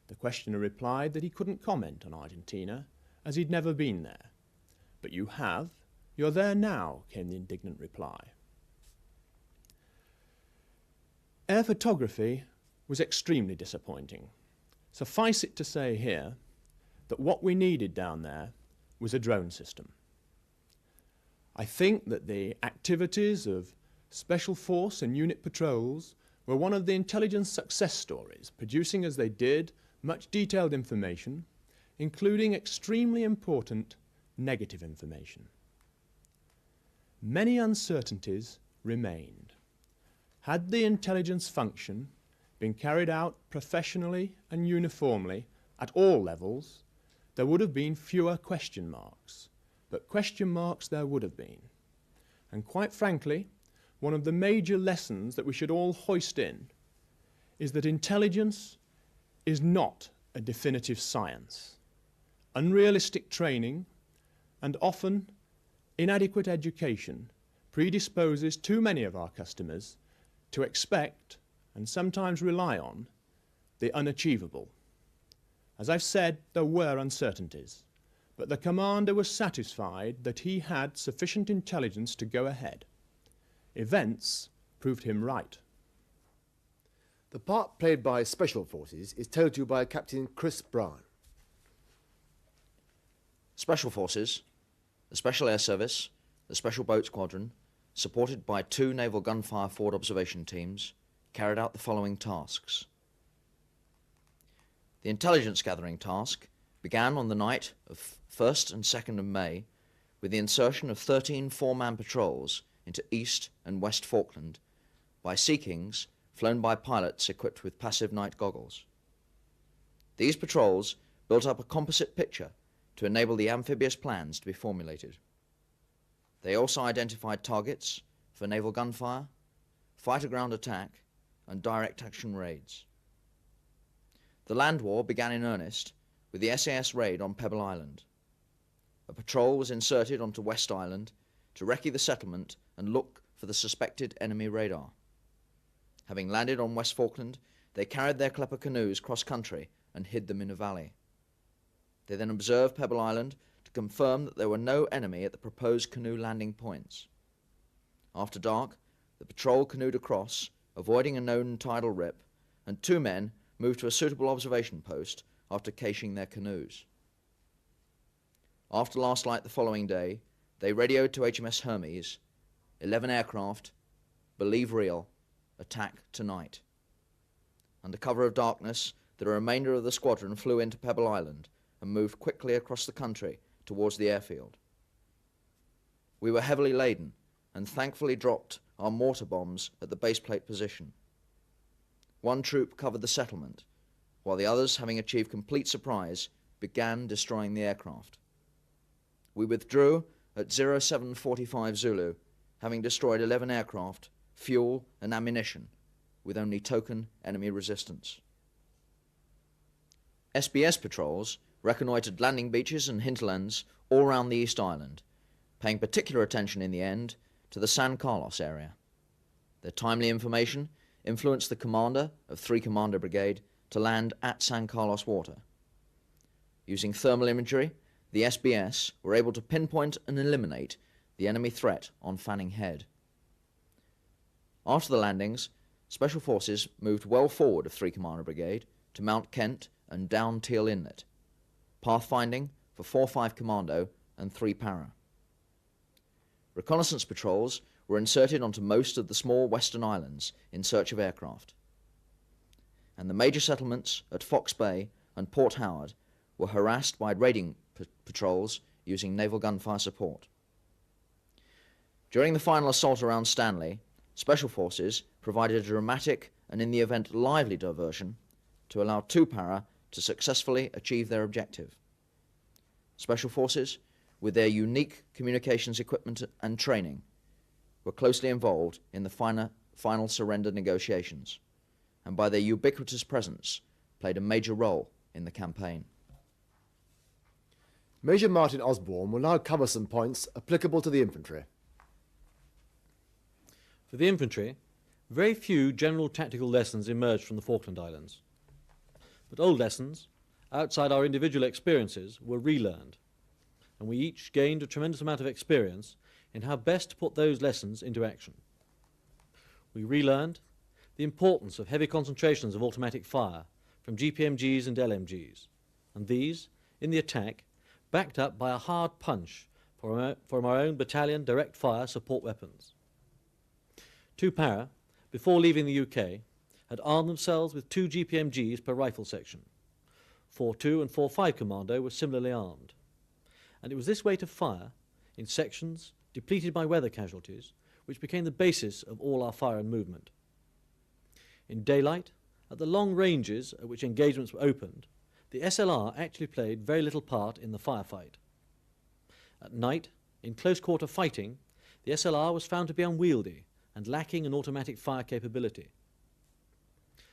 The questioner replied that he couldn't comment on Argentina, as he'd never been there. "But you have. You're there now," came the indignant reply. Air photography was extremely disappointing. Suffice it to say here that what we needed down there was a drone system. I think that the activities of Special Force and unit patrols were one of the intelligence success stories, producing as they did much detailed information, including extremely important negative information. Many uncertainties remained. Had the intelligence function been carried out professionally and uniformly at all levels, there would have been fewer question marks. But question marks there would have been. And quite frankly, one of the major lessons that we should all hoist in is that intelligence is not a definitive science. Unrealistic training and often inadequate education predisposes too many of our customers to expect and sometimes rely on the unachievable. As I've said, there were uncertainties, but the commander was satisfied that he had sufficient intelligence to go ahead. Events proved him right.
The part played by Special Forces is told to you by Captain Chris Brown.
Special Forces, the Special Air Service, the Special Boat Squadron, supported by 2 naval gunfire forward observation teams, carried out the following tasks. The intelligence gathering task began on the night of 1st and 2nd of May with the insertion of 13 4-man patrols into East and West Falkland by Sea Kings flown by pilots equipped with passive night goggles. These patrols built up a composite picture to enable the amphibious plans to be formulated. They also identified targets for naval gunfire, fighter-ground attack, and direct action raids. The land war began in earnest with the SAS raid on Pebble Island. A patrol was inserted onto West Island to recce the settlement and look for the suspected enemy radar. Having landed on West Falkland, they carried their Klepper canoes cross-country and hid them in a valley. They then observed Pebble Island to confirm that there were no enemy at the proposed canoe landing points. After dark, the patrol canoed across, avoiding a known tidal rip, and 2 men moved to a suitable observation post after caching their canoes. After last light the following day, they radioed to HMS Hermes, 11 aircraft, believe real, attack tonight. Under cover of darkness, the remainder of the squadron flew into Pebble Island and moved quickly across the country towards the airfield. We were heavily laden and thankfully dropped our mortar bombs at the baseplate position. 1 troop covered the settlement, while the others, having achieved complete surprise, began destroying the aircraft. We withdrew at 0745 Zulu, having destroyed 11 aircraft, fuel and ammunition, with only token enemy resistance. SBS patrols reconnoitred landing beaches and hinterlands all round the East Island, paying particular attention in the end to the San Carlos area. Their timely information influenced the commander of 3 Commander Brigade to land at San Carlos Water. Using thermal imagery, the SBS were able to pinpoint and eliminate the enemy threat on Fanning Head. After the landings, Special Forces moved well forward of 3 Commander Brigade to Mount Kent and down Teal Inlet, pathfinding for 4-5 Commando and 3 Para. Reconnaissance patrols were inserted onto most of the small western islands in search of aircraft. and the major settlements at Fox Bay and Port Howard were harassed by raiding patrols using naval gunfire support. During the final assault around Stanley, Special Forces provided a dramatic and, in the event, lively diversion to allow 2 Para to successfully achieve their objective. Special Forces, with their unique communications equipment and training, were closely involved in the final surrender negotiations, and by their ubiquitous presence played a major role in the campaign.
Major Martin Osborne will now cover some points applicable to the infantry.
For the infantry, very few general tactical lessons emerged from the Falkland Islands. But old lessons, outside our individual experiences, were relearned, and we each gained a tremendous amount of experience in how best to put those lessons into action. We relearned the importance of heavy concentrations of automatic fire from GPMGs and LMGs, and these, in the attack, backed up by a hard punch from our own battalion direct fire support weapons. 2 Para, before leaving the UK, had armed themselves with 2 GPMGs per rifle section. 4.2 and 4.5 Commando were similarly armed. And it was this rate of fire, in sections depleted by weather casualties, which became the basis of all our fire and movement. In daylight, at the long ranges at which engagements were opened, the SLR actually played very little part in the firefight. At night, in close-quarter fighting, the SLR was found to be unwieldy and lacking an automatic fire capability.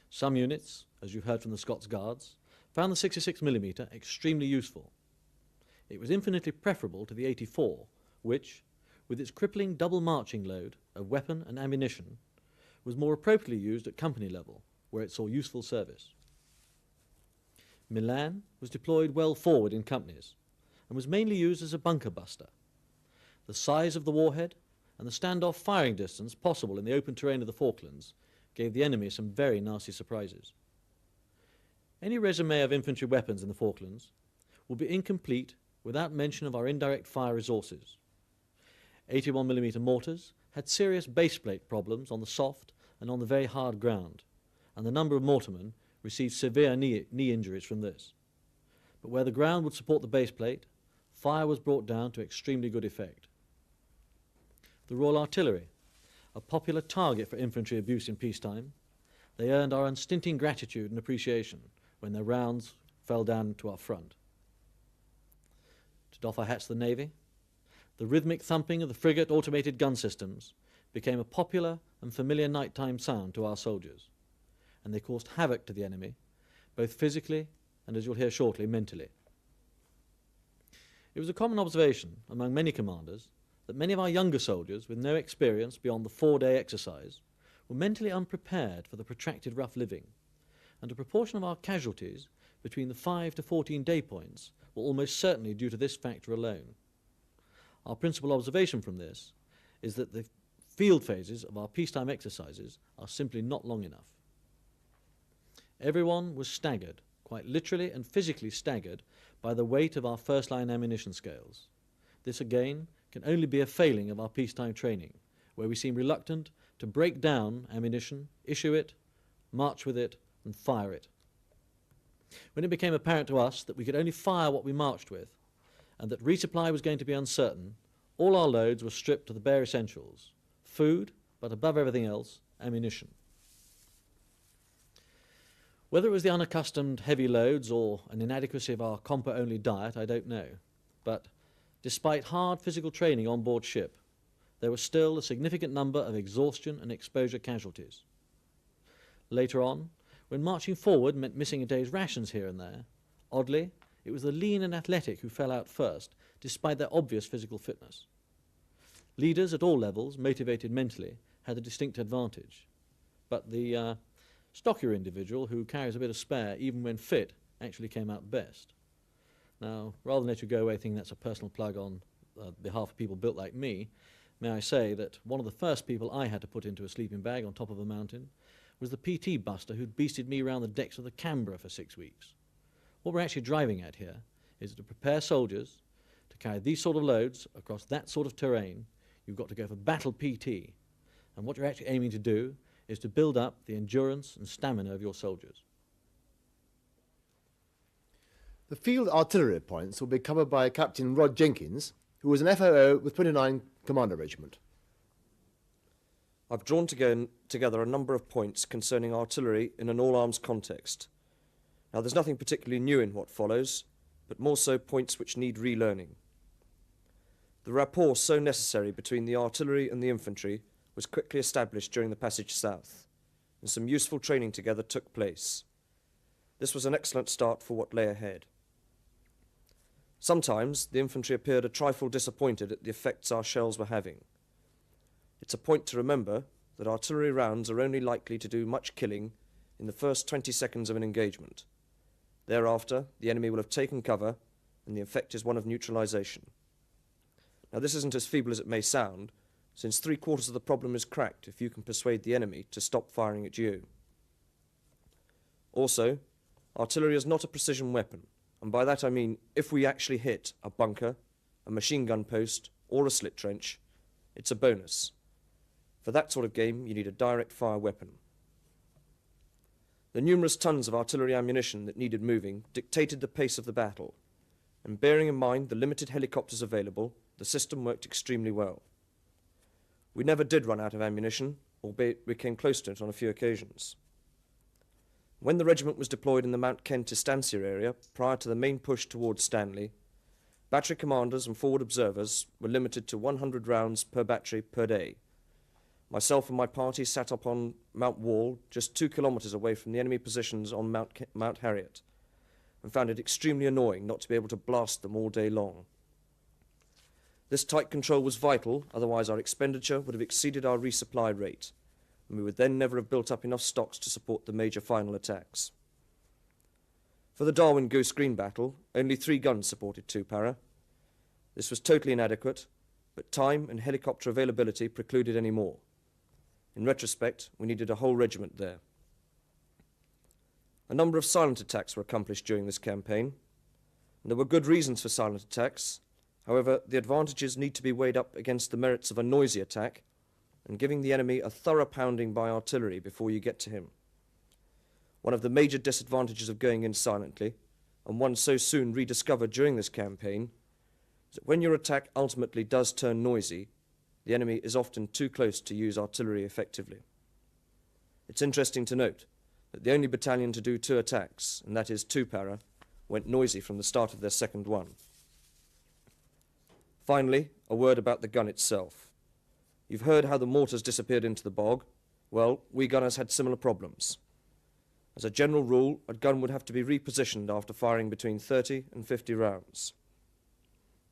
Some units, as you heard from the Scots Guards, found the 66mm extremely useful. It was infinitely preferable to the 84, which, with its crippling double marching load of weapon and ammunition, was more appropriately used at company level, where it saw useful service. Milan was deployed well forward in companies and was mainly used as a bunker buster. The size of the warhead and the standoff firing distance possible in the open terrain of the Falklands gave the enemy some very nasty surprises. Any resume of infantry weapons in the Falklands will be incomplete without mention of our indirect fire resources. 81mm mortars had serious baseplate problems on the soft and on the very hard ground, and the number of mortarmen received severe knee injuries from this. But where the ground would support the baseplate, fire was brought down to extremely good effect. The Royal Artillery, a popular target for infantry abuse in peacetime, they earned our unstinting gratitude and appreciation when their rounds fell down to our front. To doff our hats to the Navy, the rhythmic thumping of the frigate automated gun systems became a popular and familiar nighttime sound to our soldiers, and they caused havoc to the enemy, both physically and, as you'll hear shortly, mentally. It was a common observation among many commanders that many of our younger soldiers, with no experience beyond the 4-day exercise, were mentally unprepared for the protracted rough living, and a proportion of our casualties between the 5 to 14-day points were almost certainly due to this factor alone. Our principal observation from this is that the field phases of our peacetime exercises are simply not long enough. Everyone was staggered, quite literally and physically staggered, by the weight of our first-line ammunition scales. This again can only be a failing of our peacetime training, where we seem reluctant to break down ammunition, issue it, march with it, and fire it. When it became apparent to us that we could only fire what we marched with, and that resupply was going to be uncertain, all our loads were stripped to the bare essentials: food, but above everything else, ammunition. Whether it was the unaccustomed heavy loads or an inadequacy of our compo-only diet, I don't know. But despite hard physical training on board ship, there was still a significant number of exhaustion and exposure casualties. Later on, when marching forward meant missing a day's rations here and there, oddly, it was the lean and athletic who fell out first, despite their obvious physical fitness. Leaders at all levels, motivated mentally, had a distinct advantage. But the stockier individual who carries a bit of spare, even when fit, actually came out best. Now, rather than let you go away thinking that's a personal plug on behalf of people built like me, may I say that one of the first people I had to put into a sleeping bag on top of a mountain was the PT buster who'd beasted me around the decks of the Canberra for 6 weeks. What we're actually driving at here is to prepare soldiers to carry these sort of loads across that sort of terrain. You've got to go for battle PT, and what you're actually aiming to do is to build up the endurance and stamina of your soldiers.
The field artillery points will be covered by Captain Rod Jenkins, who was an FOO with 29 Commander Regiment.
I've drawn together a number of points concerning artillery in an all-arms context. Now, there's nothing particularly new in what follows, but more so points which need relearning. The rapport so necessary between the artillery and the infantry was quickly established during the passage south, and some useful training together took place. This was an excellent start for what lay ahead. Sometimes the infantry appeared a trifle disappointed at the effects our shells were having. It's a point to remember that artillery rounds are only likely to do much killing in the first 20 seconds of an engagement. Thereafter, the enemy will have taken cover, and the effect is one of neutralization. Now, this isn't as feeble as it may sound, since 3/4 of the problem is cracked if you can persuade the enemy to stop firing at you. Also, artillery is not a precision weapon, and by that I mean if we actually hit a bunker, a machine gun post, or a slit trench, it's a bonus. For that sort of game, you need a direct fire weapon. The numerous tons of artillery ammunition that needed moving dictated the pace of the battle, and bearing in mind the limited helicopters available, the system worked extremely well. We never did run out of ammunition, albeit we came close to it on a few occasions. When the regiment was deployed in the Mount Kent estancia area prior to the main push towards Stanley, battery commanders and forward observers were limited to 100 rounds per battery per day. Myself and my party sat up on Mount Wall, just 2 kilometres away from the enemy positions on Mount Harriet, and found it extremely annoying not to be able to blast them all day long. This tight control was vital, otherwise our expenditure would have exceeded our resupply rate, and we would then never have built up enough stocks to support the major final attacks. For the Darwin Goose Green battle, only 3 guns supported 2 para. This was totally inadequate, but time and helicopter availability precluded any more. In retrospect, we needed a whole regiment there. A number of silent attacks were accomplished during this campaign, and there were good reasons for silent attacks. However, the advantages need to be weighed up against the merits of a noisy attack and giving the enemy a thorough pounding by artillery before you get to him. One of the major disadvantages of going in silently, and one so soon rediscovered during this campaign, is that when your attack ultimately does turn noisy, the enemy is often too close to use artillery effectively. It's interesting to note that the only battalion to do 2 attacks, and that is 2 para, went noisy from the start of their second one. Finally, a word about the gun itself. You've heard how the mortars disappeared into the bog. Well, we gunners had similar problems. As a general rule, a gun would have to be repositioned after firing between 30 and 50 rounds.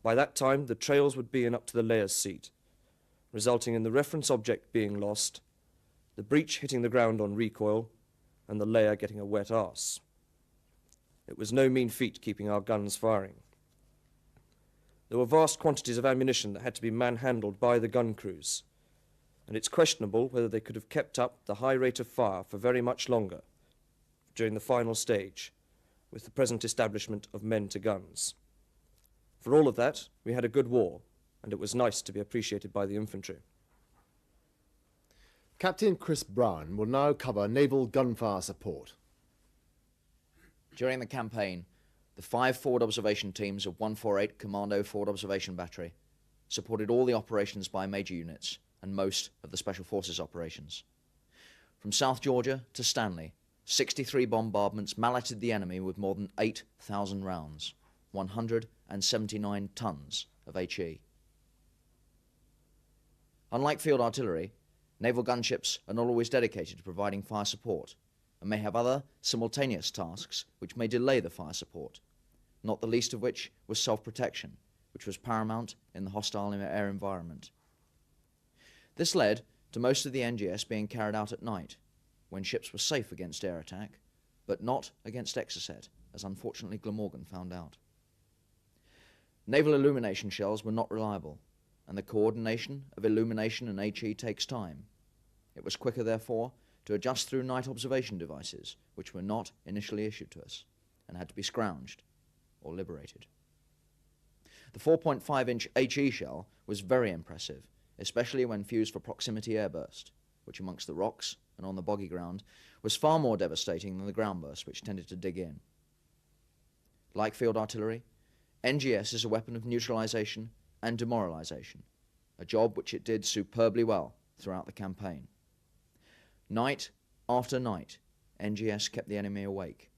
By that time, the trails would be in up to the layer's seat, resulting in the reference object being lost, the breech hitting the ground on recoil, and the layer getting a wet arse. It was no mean feat keeping our guns firing. There were vast quantities of ammunition that had to be manhandled by the gun crews, and it's questionable whether they could have kept up the high rate of fire for very much longer during the final stage, with the present establishment of men to guns. For all of that, we had a good war, and it was nice to be appreciated by the infantry.
Captain Chris Brown will now cover naval gunfire support.
During the campaign, the 5 forward observation teams of 148 Commando Forward Observation Battery supported all the operations by major units and most of the Special Forces operations. From South Georgia to Stanley, 63 bombardments malleted the enemy with more than 8,000 rounds, 179 tons of HE. Unlike field artillery, naval gunships are not always dedicated to providing fire support and may have other simultaneous tasks which may delay the fire support, not the least of which was self-protection, which was paramount in the hostile air environment. This led to most of the NGS being carried out at night, when ships were safe against air attack, but not against Exocet, as unfortunately Glamorgan found out. Naval illumination shells were not reliable, and the coordination of illumination and HE takes time. It was quicker, therefore, to adjust through night observation devices, which were not initially issued to us, and had to be scrounged or liberated. The 4.5-inch HE shell was very impressive, especially when fused for proximity airburst, which amongst the rocks and on the boggy ground was far more devastating than the ground burst, which tended to dig in. Like field artillery, NGS is a weapon of neutralization and demoralization, a job which it did superbly well throughout the campaign. Night after night, NGS kept the enemy awake,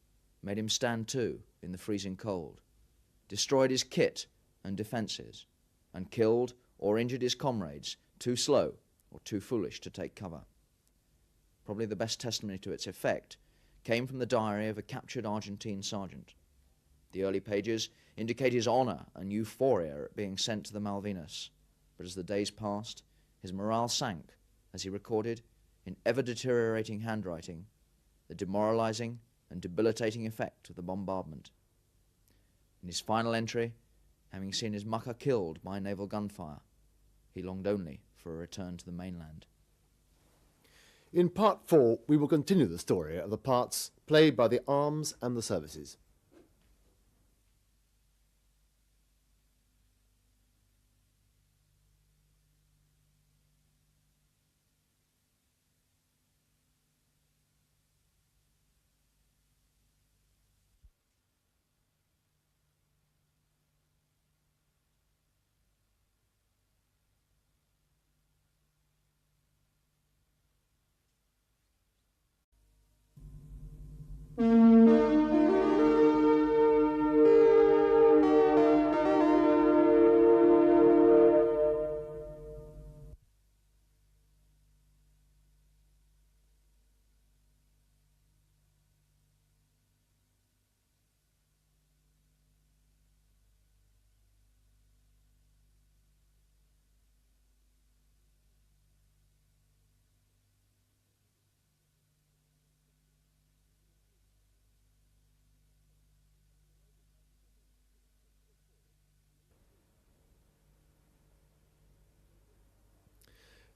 made him stand to in the freezing cold, destroyed his kit and defences, and killed or injured his comrades too slow or too foolish to take cover. Probably the best testimony to its effect came from the diary of a captured Argentine sergeant. The early pages indicate his honour and euphoria at being sent to the Malvinas, but as the days passed, his morale sank as he recorded, in ever-deteriorating handwriting, the demoralising and debilitating effect of the bombardment. In his final entry, having seen his mucker killed by naval gunfire, he longed only for a return to the mainland.
In Part 4, we will continue the story of the parts played by the arms and the services.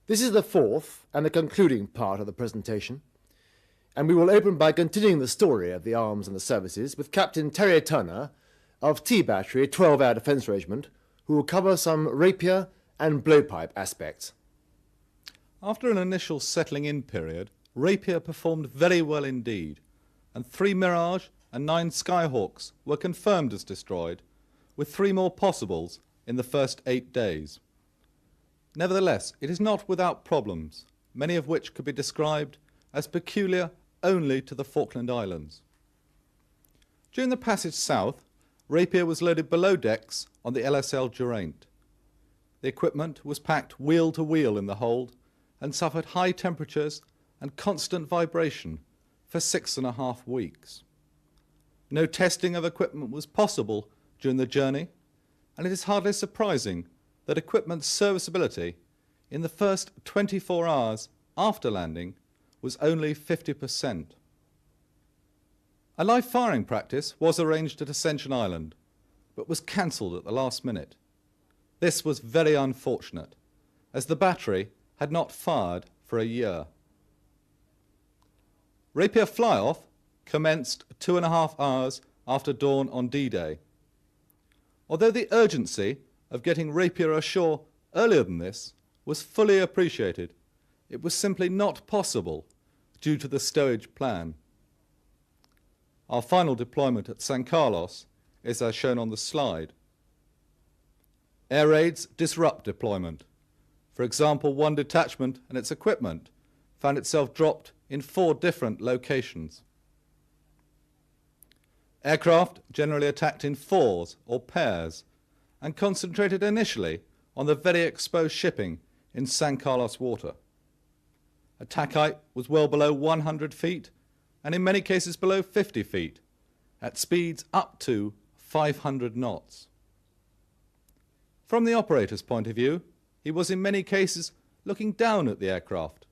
This is the fourth and the concluding part of the presentation, and we will open by continuing the story of the arms and the services with Captain Terry Turner of T Battery 12 Air Defence Regiment, who will cover some rapier and blowpipe aspects.
After an initial settling-in period, Rapier performed very well indeed, and 3 Mirage and 9 Skyhawks were confirmed as destroyed, with 3 more possibles in the first 8 days. Nevertheless, it is not without problems, many of which could be described as peculiar only to the Falkland Islands. During the passage south, Rapier was loaded below decks on the LSL Geraint. The equipment was packed wheel to wheel in the hold and suffered high temperatures and constant vibration for 6.5 weeks. No testing of equipment was possible during the journey, and it is hardly surprising that equipment's serviceability in the first 24 hours after landing was only 50%. A live firing practice was arranged at Ascension Island, but was cancelled at the last minute. This was very unfortunate, as the battery had not fired for a year. Rapier fly-off commenced 2.5 hours after dawn on D-Day. Although the urgency of getting Rapier ashore earlier than this was fully appreciated, it was simply not possible due to the stowage plan. Our final deployment at San Carlos is as shown on the slide. Air raids disrupt deployment. For example, one detachment and its equipment found itself dropped in 4 different locations. Aircraft generally attacked in 4s or pairs and concentrated initially on the very exposed shipping in San Carlos water. Attack height was well below 100 feet and in many cases below 50 feet, at speeds up to 500 knots. From the operator's point of view, he was in many cases looking down at the aircraft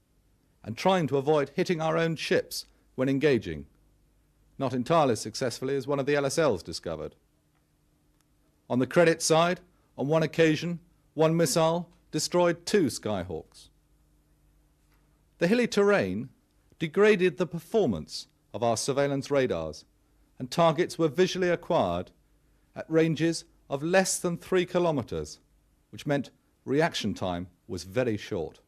and trying to avoid hitting our own ships when engaging, not entirely successfully as one of the LSLs discovered. On the credit side, on one occasion, 1 missile destroyed 2 Skyhawks. The hilly terrain degraded the performance of our surveillance radars, and targets were visually acquired at ranges of less than 3 kilometers, which meant reaction time was very short.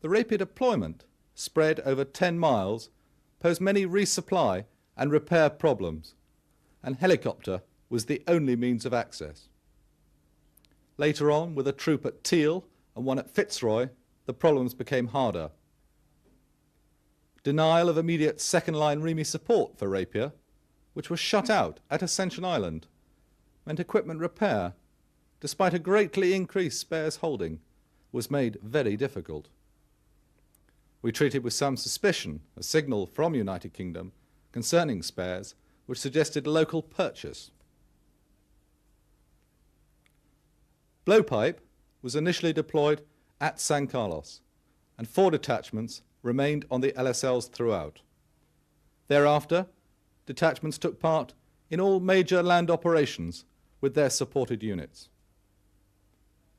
The Rapier deployment, spread over 10 miles, posed many resupply and repair problems, and helicopter was the only means of access. Later on, with a troop at Teal and one at Fitzroy, the problems became harder. Denial of immediate second-line REME support for Rapier, which was shut out at Ascension Island, meant equipment repair, despite a greatly increased spares holding, was made very difficult. We treated with some suspicion a signal from United Kingdom concerning spares which suggested local purchase. Blowpipe was initially deployed at San Carlos, and 4 detachments remained on the LSLs throughout. Thereafter, detachments took part in all major land operations with their supported units.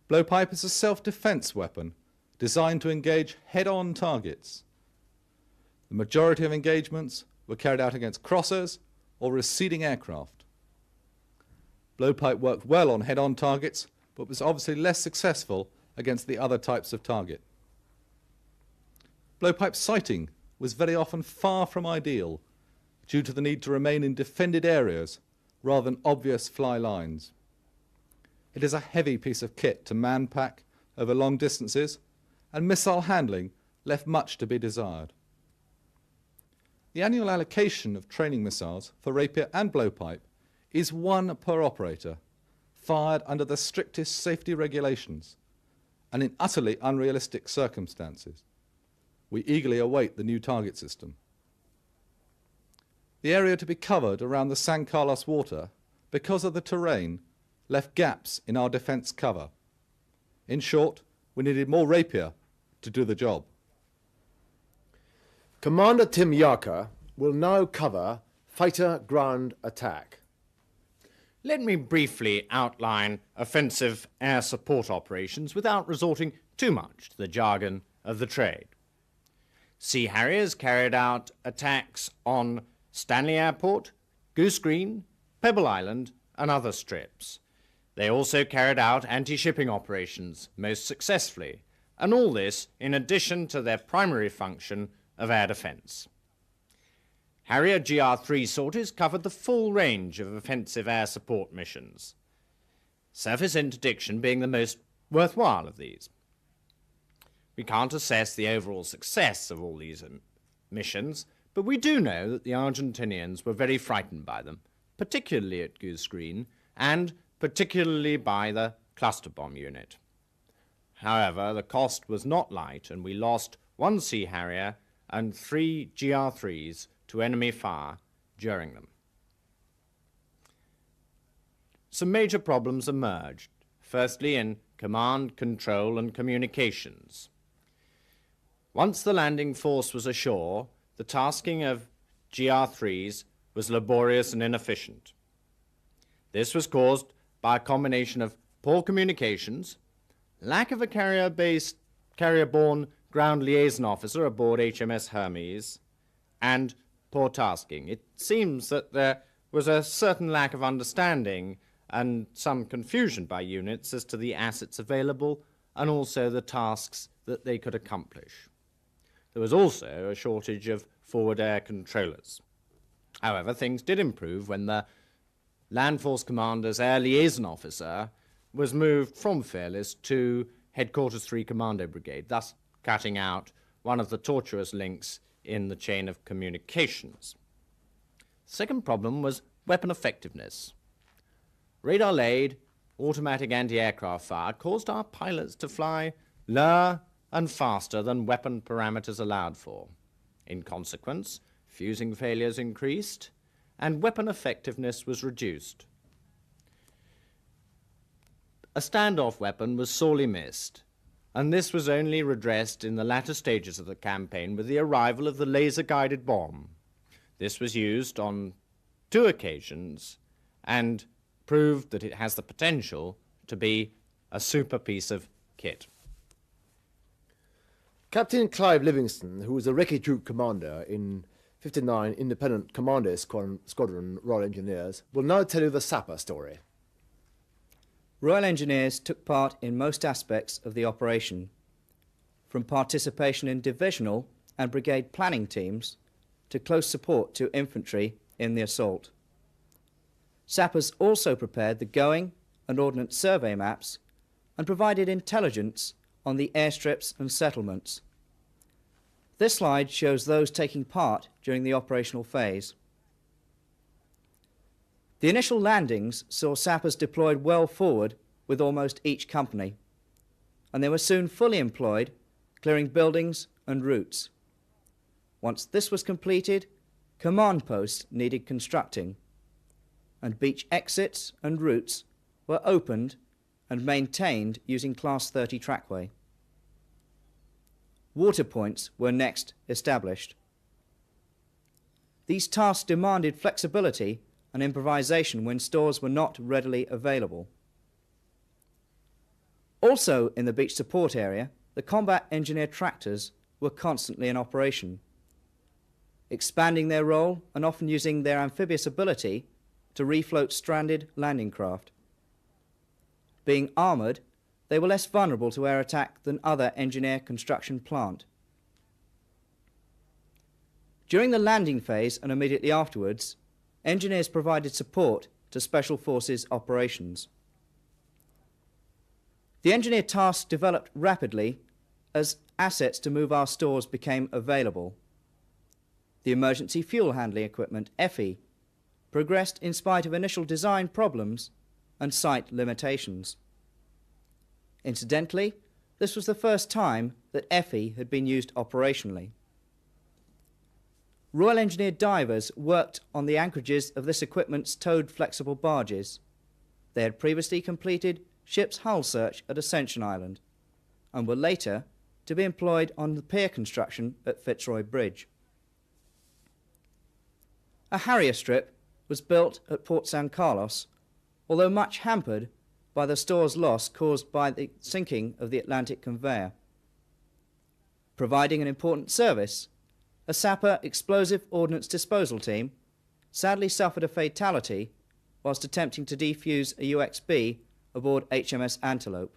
Blowpipe is a self-defense weapon designed to engage head-on targets. The majority of engagements were carried out against crossers or receding aircraft. Blowpipe worked well on head-on targets, but was obviously less successful against the other types of target. Blowpipe sighting was very often far from ideal due to the need to remain in defended areas rather than obvious fly lines. It is a heavy piece of kit to man-pack over long distances, and missile handling left much to be desired. The annual allocation of training missiles for Rapier and Blowpipe is 1 per operator, fired under the strictest safety regulations and in utterly unrealistic circumstances. We eagerly await the new target system. The area to be covered around the San Carlos water, because of the terrain, left gaps in our defence cover. In short, we needed more Rapier to do the job.
Commander Tim Yarker will now cover fighter ground attack.
Let me briefly outline offensive air support operations without resorting too much to the jargon of the trade. Sea Harriers carried out attacks on Stanley Airport, Goose Green, Pebble Island, and other strips. They also carried out anti-shipping operations most successfully, and all this in addition to their primary function of air defence. Harrier GR3 sorties covered the full range of offensive air support missions, surface interdiction being the most worthwhile of these. We can't assess the overall success of all these missions, but we do know that the Argentinians were very frightened by them, particularly at Goose Green, and particularly by the cluster bomb unit. However, the cost was not light, and we lost 1 Sea Harrier and 3 GR3s to enemy fire during them. Some major problems emerged, firstly in command, control, and communications. Once the landing force was ashore, the tasking of GR3s was laborious and inefficient. This was caused by a combination of poor communications, lack of a carrier-borne ground liaison officer aboard HMS Hermes, and poor tasking. It seems that there was a certain lack of understanding and some confusion by units as to the assets available and also the tasks that they could accomplish. There was also a shortage of forward air controllers. However, things did improve when the Land Force Commander's air liaison officer was moved from Fearless to Headquarters 3 Commando Brigade, thus cutting out one of the tortuous links in the chain of communications. The second problem was weapon effectiveness. Radar-laid automatic anti-aircraft fire caused our pilots to fly lower and faster than weapon parameters allowed for. In consequence, fusing failures increased and weapon effectiveness was reduced. A standoff weapon was sorely missed, and this was only redressed in the latter stages of the campaign with the arrival of the laser-guided bomb. This was used on 2 occasions and proved that it has the potential to be a super piece of kit.
Captain Clive Livingston, who was a Recce Troop commander in 59 Independent Commander Squadron Royal Engineers, will now tell you the Sapper story.
Royal Engineers took part in most aspects of the operation, from participation in divisional and brigade planning teams to close support to infantry in the assault. sappers also prepared the going and ordnance survey maps and provided intelligence on the airstrips and settlements. This slide shows those taking part during the operational phase. The initial landings saw sappers deployed well forward with almost each company, and they were soon fully employed clearing buildings and routes. Once this was completed, command posts needed constructing, and beach exits and routes were opened and maintained using Class 30 trackway. Water points were next established. These tasks demanded flexibility and improvisation when stores were not readily available. Also in the beach support area, the combat engineer tractors were constantly in operation, expanding their role and often using their amphibious ability to refloat stranded landing craft. Being armoured, they were less vulnerable to air attack than other engineer construction plant. During the landing phase and immediately afterwards, engineers provided support to Special Forces operations. The engineer tasks developed rapidly as assets to move our stores became available. The emergency fuel handling equipment, EFI, progressed in spite of initial design problems and site limitations. Incidentally, this was the first time that EFI had been used operationally. Royal Engineer divers worked on the anchorages of this equipment's towed flexible barges. They had previously completed ship's hull search at Ascension Island and were later to be employed on the pier construction at Fitzroy Bridge. A Harrier strip was built at Port San Carlos, although much hampered by the store's loss caused by the sinking of the Atlantic conveyor. Providing an important service, a sapper explosive ordnance disposal team sadly suffered a fatality whilst attempting to defuse a UXB aboard HMS Antelope.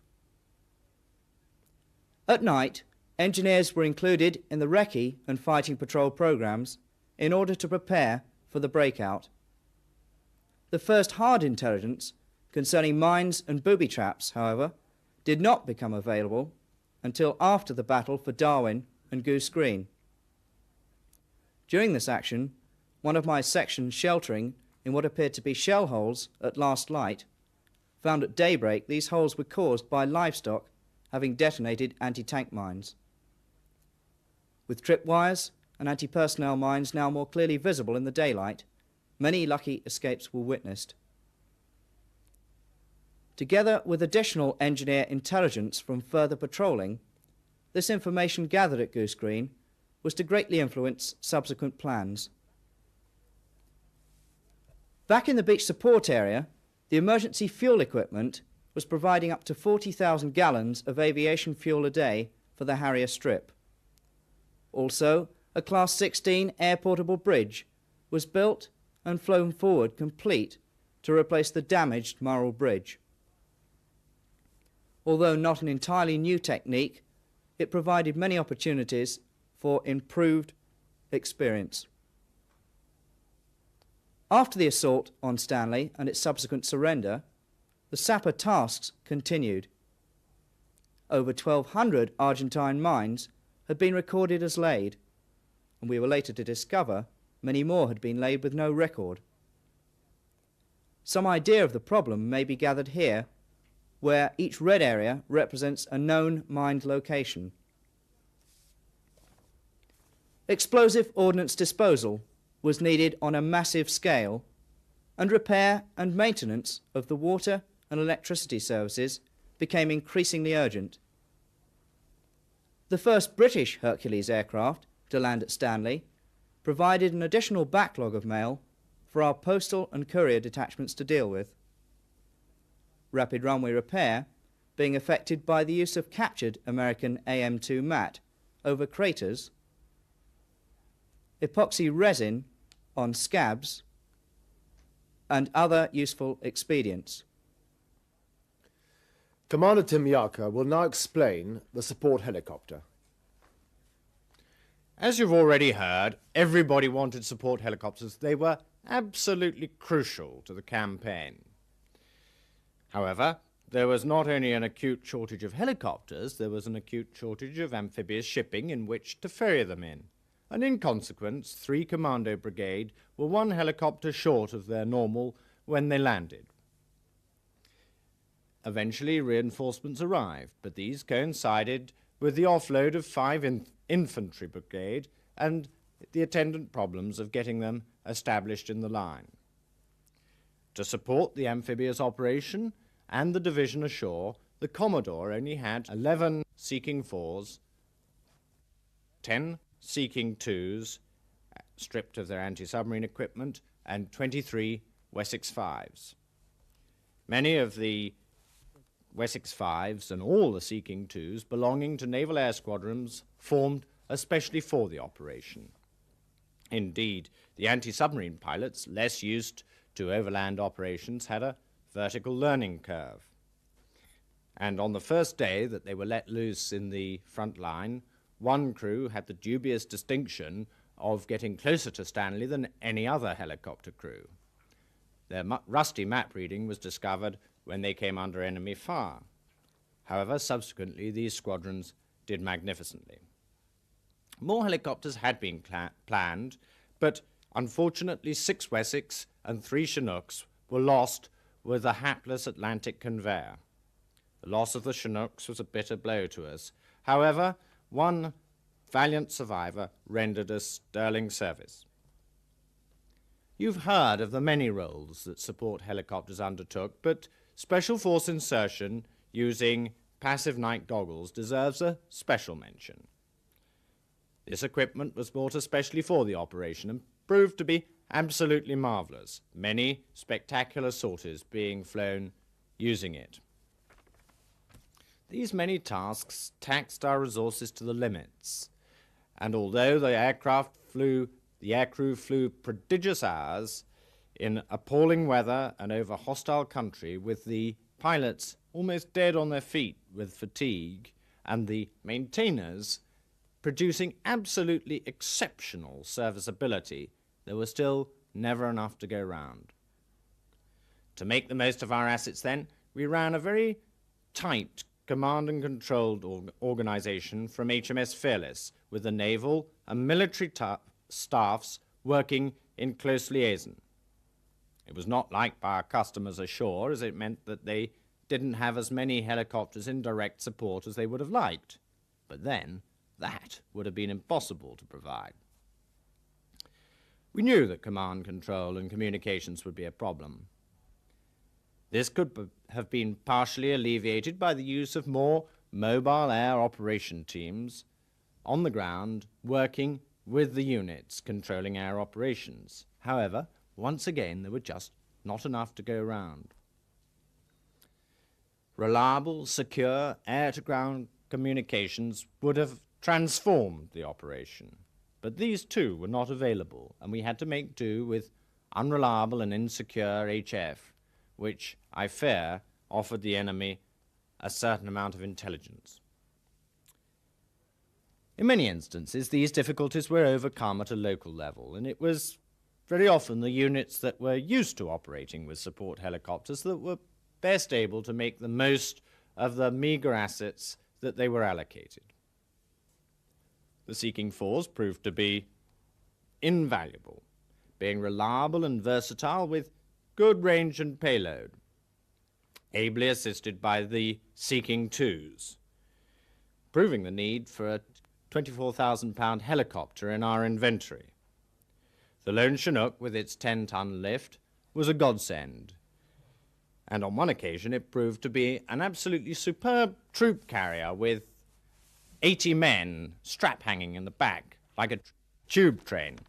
At night, engineers were included in the recce and fighting patrol programs in order to prepare for the breakout. The first hard intelligence concerning mines and booby traps, however, did not become available until after the battle for Darwin and Goose Green. During this action, one of my sections sheltering in what appeared to be shell holes at last light found at daybreak these holes were caused by livestock having detonated anti-tank mines. With tripwires and anti-personnel mines now more clearly visible in the daylight, many lucky escapes were witnessed. Together with additional engineer intelligence from further patrolling, this information gathered at Goose Green was to greatly influence subsequent plans. Back in the beach support area, the emergency fuel equipment was providing up to 40,000 gallons of aviation fuel a day for the Harrier strip. Also, a Class 16 air-portable bridge was built and flown forward complete to replace the damaged Murrell Bridge. Although not an entirely new technique, it provided many opportunities for improved experience. After the assault on Stanley and its subsequent surrender, the sapper tasks continued. Over 1,200 Argentine mines had been recorded as laid, and we were later to discover many more had been laid with no record. Some idea of the problem may be gathered here, where each red area represents a known mined location. Explosive ordnance disposal was needed on a massive scale, and repair and maintenance of the water and electricity services became increasingly urgent. The first British Hercules aircraft to land at Stanley provided an additional backlog of mail for our postal and courier detachments to deal with. Rapid runway repair being affected by the use of captured American AM-2 MAT over craters, epoxy resin on scabs, and other useful expedients.
Commander Tim Yarker will now explain the support helicopter.
As you've already heard, everybody wanted support helicopters. They were absolutely crucial to the campaign. However, there was not only an acute shortage of helicopters, there was an acute shortage of amphibious shipping in which to ferry them in, and in consequence 3 Commando Brigade were 1 helicopter short of their normal when they landed. Eventually reinforcements arrived, but these coincided with the offload of 5 Infantry Brigade and the attendant problems of getting them established in the line. To support the amphibious operation and the division ashore, the Commodore only had 11 Seeking 4s, 10 Seeking 2s, stripped of their anti-submarine equipment, and 23 Wessex 5s. Many of the Wessex 5s and all the Seeking 2s belonging to naval air squadrons formed especially for the operation. Indeed, the anti-submarine pilots, less used to overland operations, had a vertical learning curve. And on the first day that they were let loose in the front line, 1 crew had the dubious distinction of getting closer to Stanley than any other helicopter crew. Their rusty map reading was discovered when they came under enemy fire. However, subsequently, these squadrons did magnificently. More helicopters had been planned, but unfortunately 6 Wessex and 3 Chinooks were lost with a hapless Atlantic conveyor. The loss of the Chinooks was a bitter blow to us. However, 1 valiant survivor rendered us sterling service. You've heard of the many roles that support helicopters undertook, but Special Force insertion using passive night goggles deserves a special mention. This equipment was bought especially for the operation and proved to be absolutely marvellous, many spectacular sorties being flown using it. These many tasks taxed our resources to the limits, and although the aircrew flew prodigious hours in appalling weather and over hostile country, with the pilots almost dead on their feet with fatigue, and the maintainers producing absolutely exceptional serviceability, there was still never enough to go round. To make the most of our assets then, we ran a very tight command and controlled organization from HMS Fearless, with the naval and military staffs working in close liaison. It was not liked by our customers ashore, as it meant that they didn't have as many helicopters in direct support as they would have liked. But then, that would have been impossible to provide. We knew that command control and communications would be a problem. This could have been partially alleviated by the use of more mobile air operation teams on the ground working with the units controlling air operations. However, once again, there were just not enough to go round. Reliable, secure air-to-ground communications would have transformed the operation. But these too were not available, and we had to make do with unreliable and insecure HF, which, I fear, offered the enemy a certain amount of intelligence. In many instances, these difficulties were overcome at a local level, and it was very often the units that were used to operating with support helicopters that were best able to make the most of the meagre assets that they were allocated. The Seeking 4s proved to be invaluable, being reliable and versatile with good range and payload, ably assisted by the Seeking 2s, proving the need for a 24,000-pound helicopter in our inventory. The lone Chinook, with its 10-ton lift, was a godsend, and on one occasion it proved to be an absolutely superb troop carrier with 80 men strap-hanging in the back, like a tube train.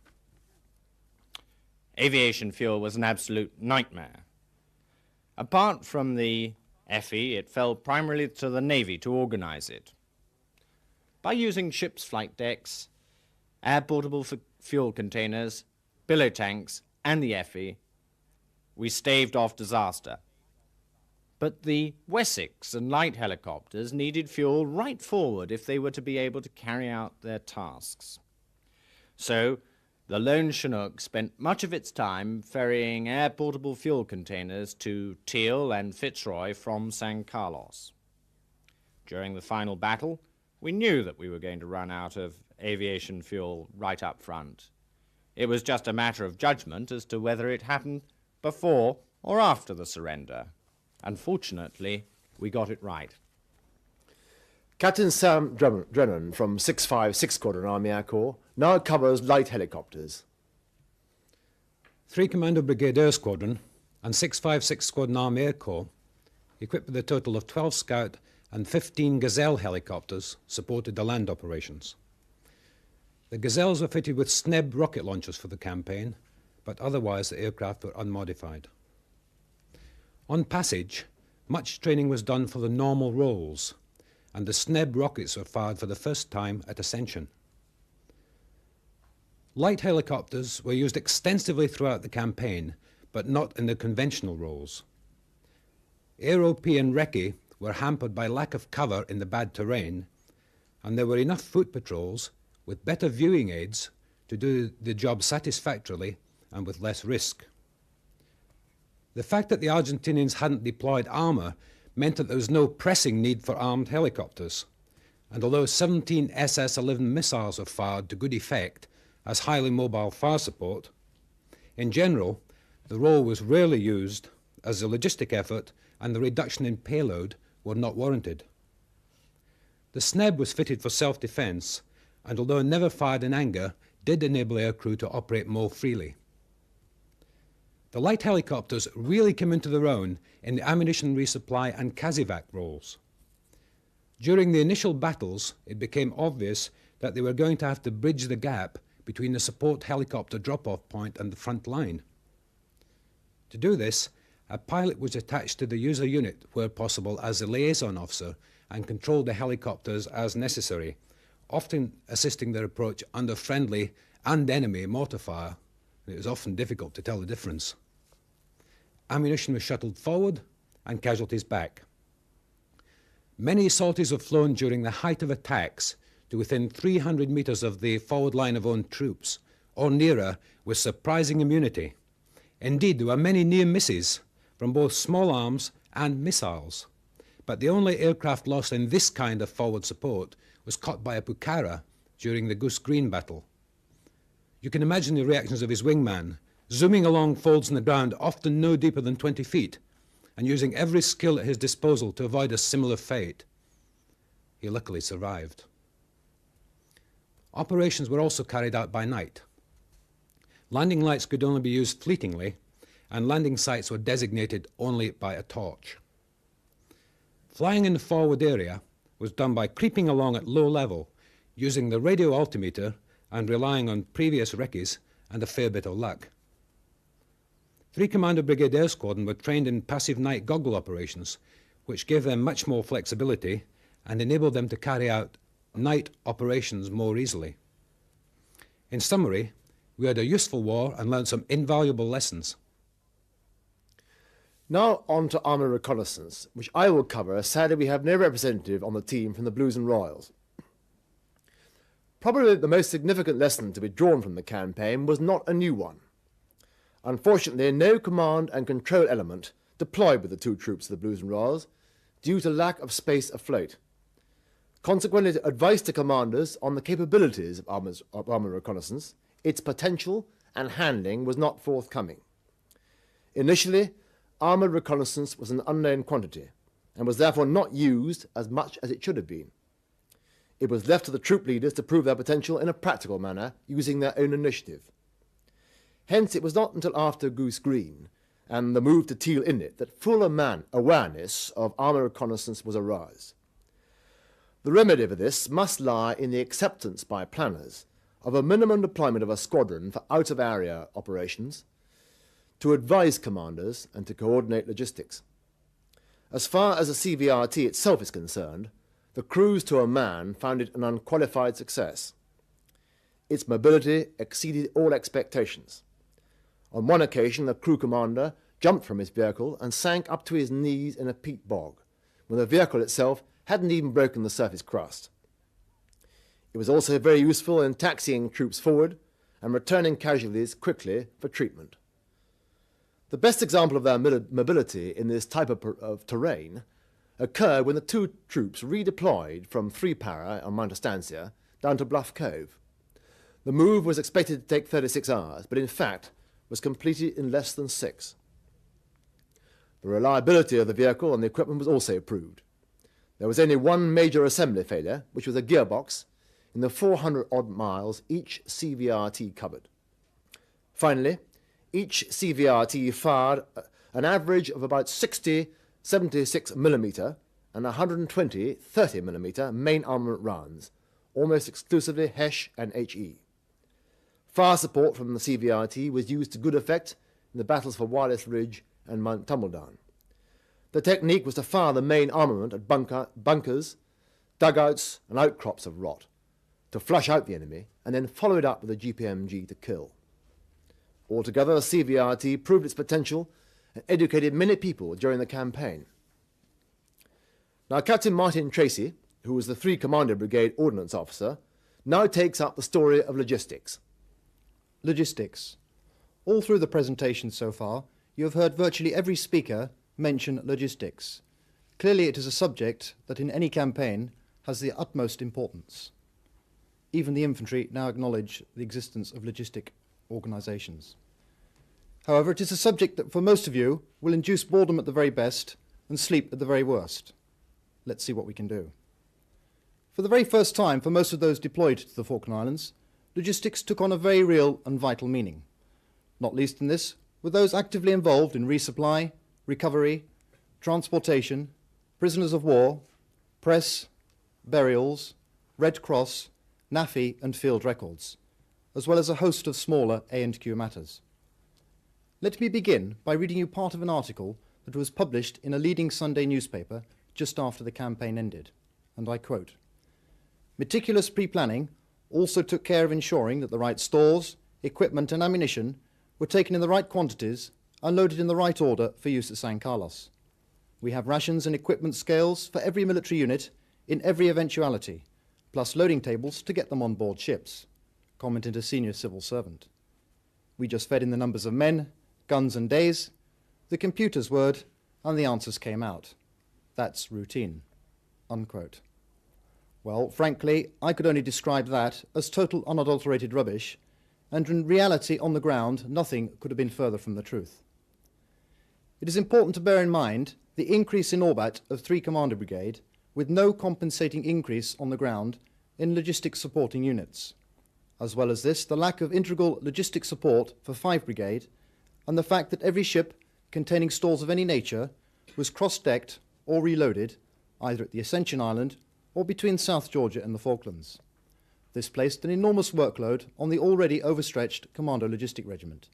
Aviation fuel was an absolute nightmare. Apart from the FE, it fell primarily to the Navy to organize it. By using ships' flight decks, air-portable fuel containers, billow tanks, and the FE, we staved off disaster. But the Wessex and light helicopters needed fuel right forward if they were to be able to carry out their tasks. So, The lone Chinook spent much of its time ferrying air-portable fuel containers to Teal and Fitzroy from San Carlos. During the final battle, we knew that we were going to run out of aviation fuel right up front. It was just a matter of judgment as to whether it happened before or after the surrender. Unfortunately, we got it right.
Captain Sam Drennan from 656 Squadron Army Air Corps now covers light helicopters.
3 Commando Brigade Air Squadron and 656 Squadron Army Air Corps, equipped with a total of 12 Scout and 15 Gazelle helicopters, supported the land operations. The Gazelles were fitted with SNEB rocket launchers for the campaign, but otherwise the aircraft were unmodified. On passage, much training was done for the normal rolls, and the SNEB rockets were fired for the first time at ascension. Light helicopters were used extensively throughout the campaign, but not in the conventional roles. AROP and Recce were hampered by lack of cover in the bad terrain, and there were enough foot patrols with better viewing aids to do the job satisfactorily and with less risk. The fact that the Argentinians hadn't deployed armour meant that there was no pressing need for armed helicopters, and although 17 SS-11 missiles were fired to good effect as highly mobile fire support, in general, the role was rarely used as the logistic effort and the reduction in payload were not warranted. The SNEB was fitted for self-defence, and although never fired in anger, did enable aircrew to operate more freely. The light helicopters really came into their own in the ammunition resupply and CASEVAC roles. During the initial battles, it became obvious that they were going to have to bridge the gap between the support helicopter drop-off point and the front line. To do this, a pilot was attached to the user unit where possible as a liaison officer and controlled the helicopters as necessary, often assisting their approach under friendly and enemy mortar fire. It was often difficult to tell the difference. Ammunition was shuttled forward and casualties back. Many sorties were flown during the height of attacks to within 300 meters of the forward line of own troops, or nearer, with surprising immunity. Indeed, there were many near misses from both small arms and missiles, but the only aircraft lost in this kind of forward support was caught by a Pucara during the Goose Green battle. You can imagine the reactions of his wingman, zooming along folds in the ground often no deeper than 20 feet, and using every skill at his disposal to avoid a similar fate. He luckily survived. Operations were also carried out by night. Landing lights could only be used fleetingly, and landing sites were designated only by a torch. Flying in the forward area was done by creeping along at low level, using the radio altimeter and relying on previous recce's and a fair bit of luck. 3 Commando Brigade Air Squadron were trained in passive night goggle operations, which gave them much more flexibility and enabled them to carry out night operations more easily. In summary, we had a useful war and learned some invaluable lessons.
Now on to armour reconnaissance, which I will cover, as sadly we have no representative on the team from the Blues and Royals. Probably the most significant lesson to be drawn from the campaign was not a new one. Unfortunately, no command and control element deployed with the two troops of the Blues and Royals due to lack of space afloat. Consequently, advice to commanders on the capabilities of armour reconnaissance, its potential and handling was not forthcoming. Initially, armour reconnaissance was an unknown quantity and was therefore not used as much as it should have been. It was left to the troop leaders to prove their potential in a practical manner using their own initiative. Hence, it was not until after Goose Green and the move to Teal Inlet that full awareness of armour reconnaissance was aroused. The remedy for this must lie in the acceptance by planners of a minimum deployment of a squadron for out-of-area operations, to advise commanders and to coordinate logistics. As far as the CVRT itself is concerned, the crews to a man found it an unqualified success. Its mobility exceeded all expectations. On one occasion, the crew commander jumped from his vehicle and sank up to his knees in a peat bog, when the vehicle itself hadn't even broken the surface crust. It was also very useful in taxiing troops forward and returning casualties quickly for treatment. The best example of their mobility in this type of terrain occurred when the two troops redeployed from 3 Para on Mount Estancia down to Bluff Cove. The move was expected to take 36 hours, but in fact was completed in less than 6. The reliability of the vehicle and the equipment was also proved. There was only one major assembly failure, which was a gearbox, in the 400-odd miles each CVRT covered. Finally, each CVRT fired an average of about 60 76mm and 120 30mm main armament rounds, almost exclusively Hesh and HE. Fire support from the CVRT was used to good effect in the battles for Wireless Ridge and Mount Tumbledown. The technique was to fire the main armament at bunkers, dugouts and outcrops of rot, to flush out the enemy, and then follow it up with a GPMG to kill. Altogether, the CVRT proved its potential and educated many people during the campaign. Now, Captain Martin Tracy, who was the 3 Commander Brigade Ordnance Officer, now takes up the story of logistics.
Logistics. All through the presentation so far, you have heard virtually every speaker mention logistics. Clearly, it is a subject that in any campaign has the utmost importance. Even the infantry now acknowledge the existence of logistic organisations. However, it is a subject that for most of you will induce boredom at the very best and sleep at the very worst. Let's see what we can do. For the very first time for most of those deployed to the Falkland Islands, logistics took on a very real and vital meaning. Not least in this were those actively involved in resupply, recovery, transportation, prisoners of war, press, burials, Red Cross, NAFI and field records, as well as a host of smaller A&Q matters. Let me begin by reading you part of an article that was published in a leading Sunday newspaper just after the campaign ended, and I quote, "Meticulous pre-planning also took care of ensuring that the right stores, equipment and ammunition were taken in the right quantities and loaded in the right order for use at San Carlos. We have rations and equipment scales for every military unit in every eventuality, plus loading tables to get them on board ships," commented a senior civil servant. "We just fed in the numbers of men, guns and days, the computer's word, and the answers came out. That's routine." Unquote. Well, frankly, I could only describe that as total unadulterated rubbish, and in reality on the ground nothing could have been further from the truth. It is important to bear in mind the increase in ORBAT of 3 Commander Brigade with no compensating increase on the ground in logistics supporting units. As well as this, the lack of integral logistic support for 5 Brigade and the fact that every ship containing stores of any nature was cross-decked or reloaded either at the Ascension Island or between South Georgia and the Falklands. This placed an enormous workload on the already overstretched Commando Logistic Regiment.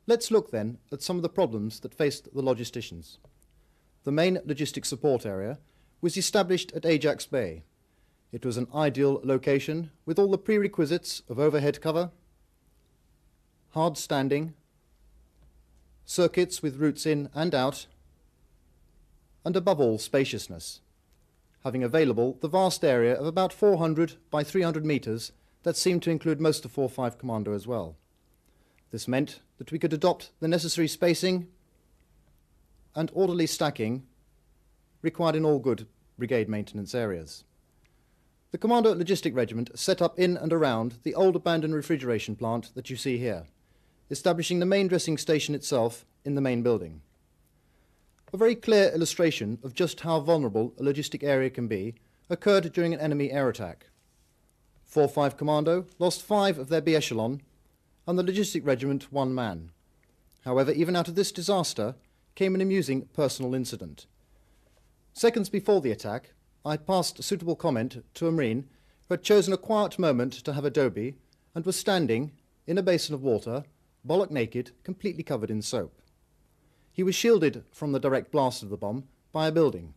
Let's look then at some of the problems that faced the logisticians. The main logistic support area was established at Ajax Bay. It was an ideal location with all the prerequisites of overhead cover, hard standing, circuits with routes in and out, and above all spaciousness, having available the vast area of about 400 by 300 metres that seemed to include most of 4-5 Commando as well. This meant that we could adopt the necessary spacing and orderly stacking required in all good brigade maintenance areas. The Commando Logistic Regiment set up in and around the old abandoned refrigeration plant that you see here, establishing the main dressing station itself in the main building. A very clear illustration of just how vulnerable a logistic area can be occurred during an enemy air attack. 4-5 Commando lost 5 of their B echelon and the Logistic Regiment 1 man. However, even out of this disaster came an amusing personal incident. Seconds before the attack, I passed a suitable comment to a Marine who had chosen a quiet moment to have a doby and was standing in a basin of water, bollock naked, completely covered in soap. He was shielded from the direct blast of the bomb by a building.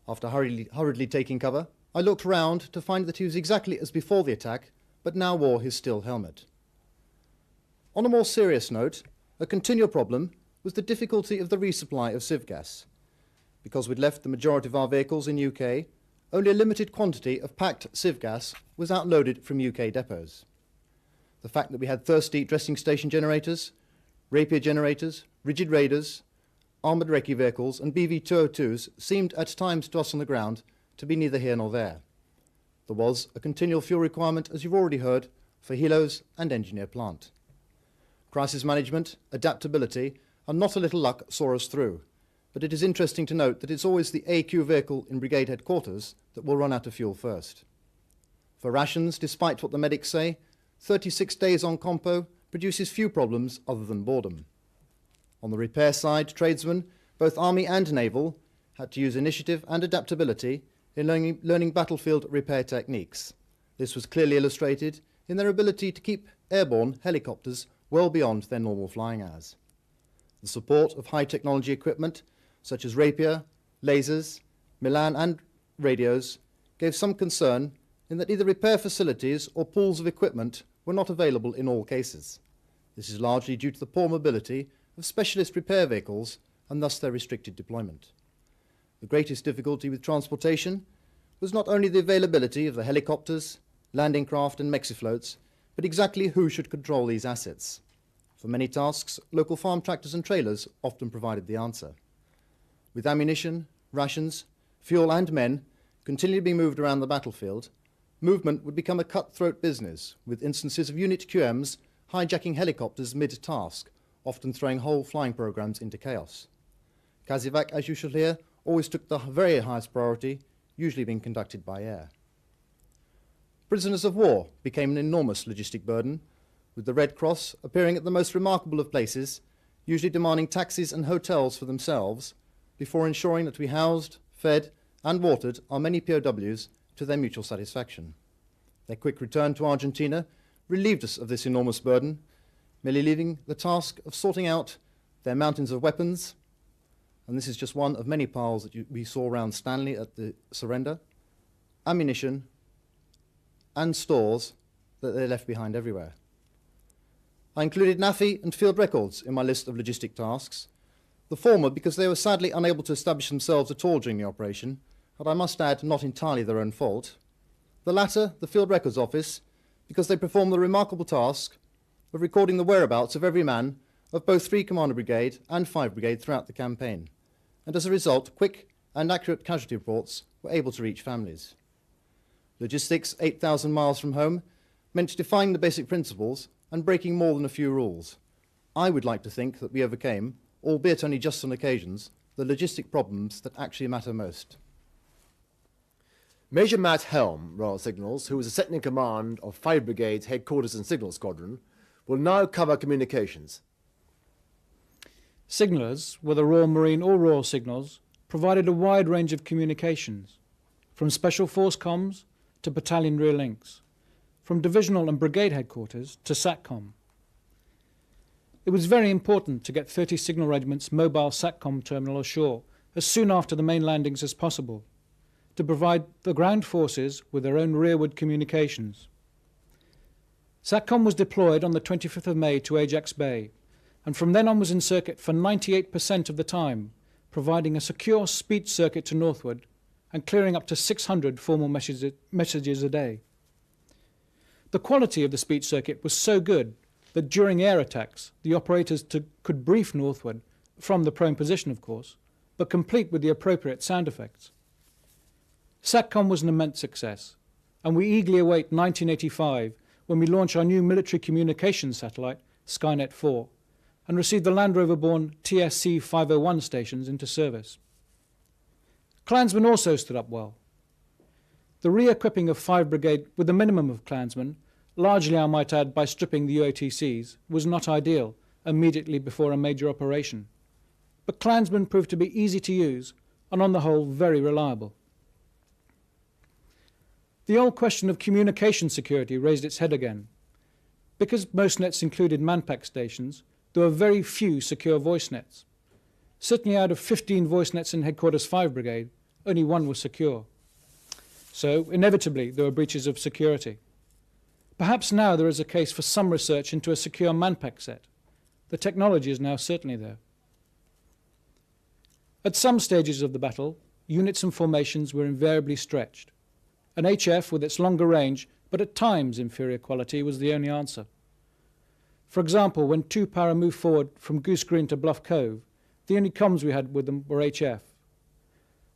After hurriedly taking cover, I looked round to find that he was exactly as before the attack, but now wore his steel helmet. On a more serious note, a continual problem was the difficulty of the resupply of civ gas. Because we'd left the majority of our vehicles in UK, only a limited quantity of packed civ gas was outloaded from UK depots. The fact that we had thirsty dressing station generators, rapier generators, rigid raiders, armoured recce vehicles and BV-202s seemed at times to us on the ground to be neither here nor there. There was a continual fuel requirement, as you've already heard, for helos and engineer plant. Crisis management, adaptability, and not a little luck saw us through, but it is interesting to note that it's always the AQ vehicle in brigade headquarters that will run out of fuel first. For rations, despite what the medics say, 36 days on compo produces few problems other than boredom. On the repair side, tradesmen, both Army and Naval, had to use initiative and adaptability in learning battlefield repair techniques. This was clearly illustrated in their ability to keep airborne helicopters well beyond their normal flying hours. The support of high technology equipment, such as rapier, lasers, Milan and radios, gave some concern in that either repair facilities or pools of equipment were not available in all cases. This is largely due to the poor mobility of specialist repair vehicles and thus their restricted deployment. The greatest difficulty with transportation was not only the availability of the helicopters, landing craft and mexifloats, but exactly who should control these assets. For many tasks, local farm tractors and trailers often provided the answer. With ammunition, rations, fuel and men continually being moved around the battlefield, movement would become a cutthroat business, with instances of unit QMs hijacking helicopters mid-task, often throwing whole flying programs into chaos. Kazivac, as you shall hear, always took the very highest priority, usually being conducted by air. Prisoners of war became an enormous logistic burden, with the Red Cross appearing at the most remarkable of places, usually demanding taxis and hotels for themselves, before ensuring that we housed, fed and watered our many POWs to their mutual satisfaction. Their quick return to Argentina relieved us of this enormous burden, merely leaving the task of sorting out their mountains of weapons, and this is just one of many piles that we saw around Stanley at the surrender, ammunition and stores that they left behind everywhere. I included NAFI and field records in my list of logistic tasks, the former because they were sadly unable to establish themselves at all during the operation, and I must add, not entirely their own fault. The latter, the Field Records Office, because they performed the remarkable task of recording the whereabouts of every man of both 3 Commander Brigade and 5 Brigade throughout the campaign, and as a result, quick and accurate casualty reports were able to reach families. Logistics 8,000 miles from home meant defying the basic principles and breaking more than a few rules. I would like to think that we overcame, albeit only just on occasions, the logistic problems that actually matter most.
Major Matt Helm, Royal Signals, who was a second in command of 5 Brigades Headquarters and Signal Squadron, will now cover communications.
Signallers, whether Royal Marine or Royal Signals, provided a wide range of communications, from Special Force comms to battalion rear links, from divisional and brigade headquarters to SATCOM. It was very important to get 30 Signal Regiment's mobile SATCOM terminal ashore as soon after the main landings as possible, to provide the ground forces with their own rearward communications. SATCOM was deployed on the 25th of May to Ajax Bay, and from then on was in circuit for 98% of the time, providing a secure speech circuit to northward and clearing up to 600 formal messages a day. The quality of the speech circuit was so good that during air attacks, the operators could brief northward, from the prone position of course, but complete with the appropriate sound effects. SATCOM was an immense success, and we eagerly await 1985 when we launch our new military communications satellite, Skynet 4, and receive the Land Rover-borne TSC 501 stations into service. Klansmen also stood up well. The re-equipping of 5 Brigade with a minimum of Klansmen, largely I might add by stripping the UATCs, was not ideal immediately before a major operation. But Klansmen proved to be easy to use and on the whole very reliable. The old question of communication security raised its head again. Because most nets included manpack stations, there were very few secure voice nets. Certainly out of 15 voice nets in Headquarters 5 Brigade, only 1 was secure. So, inevitably, there were breaches of security. Perhaps now there is a case for some research into a secure manpack set. The technology is now certainly there. At some stages of the battle, units and formations were invariably stretched. An HF with its longer range, but at times inferior quality, was the only answer. For example, when 2 Para moved forward from Goose Green to Bluff Cove, the only comms we had with them were HF.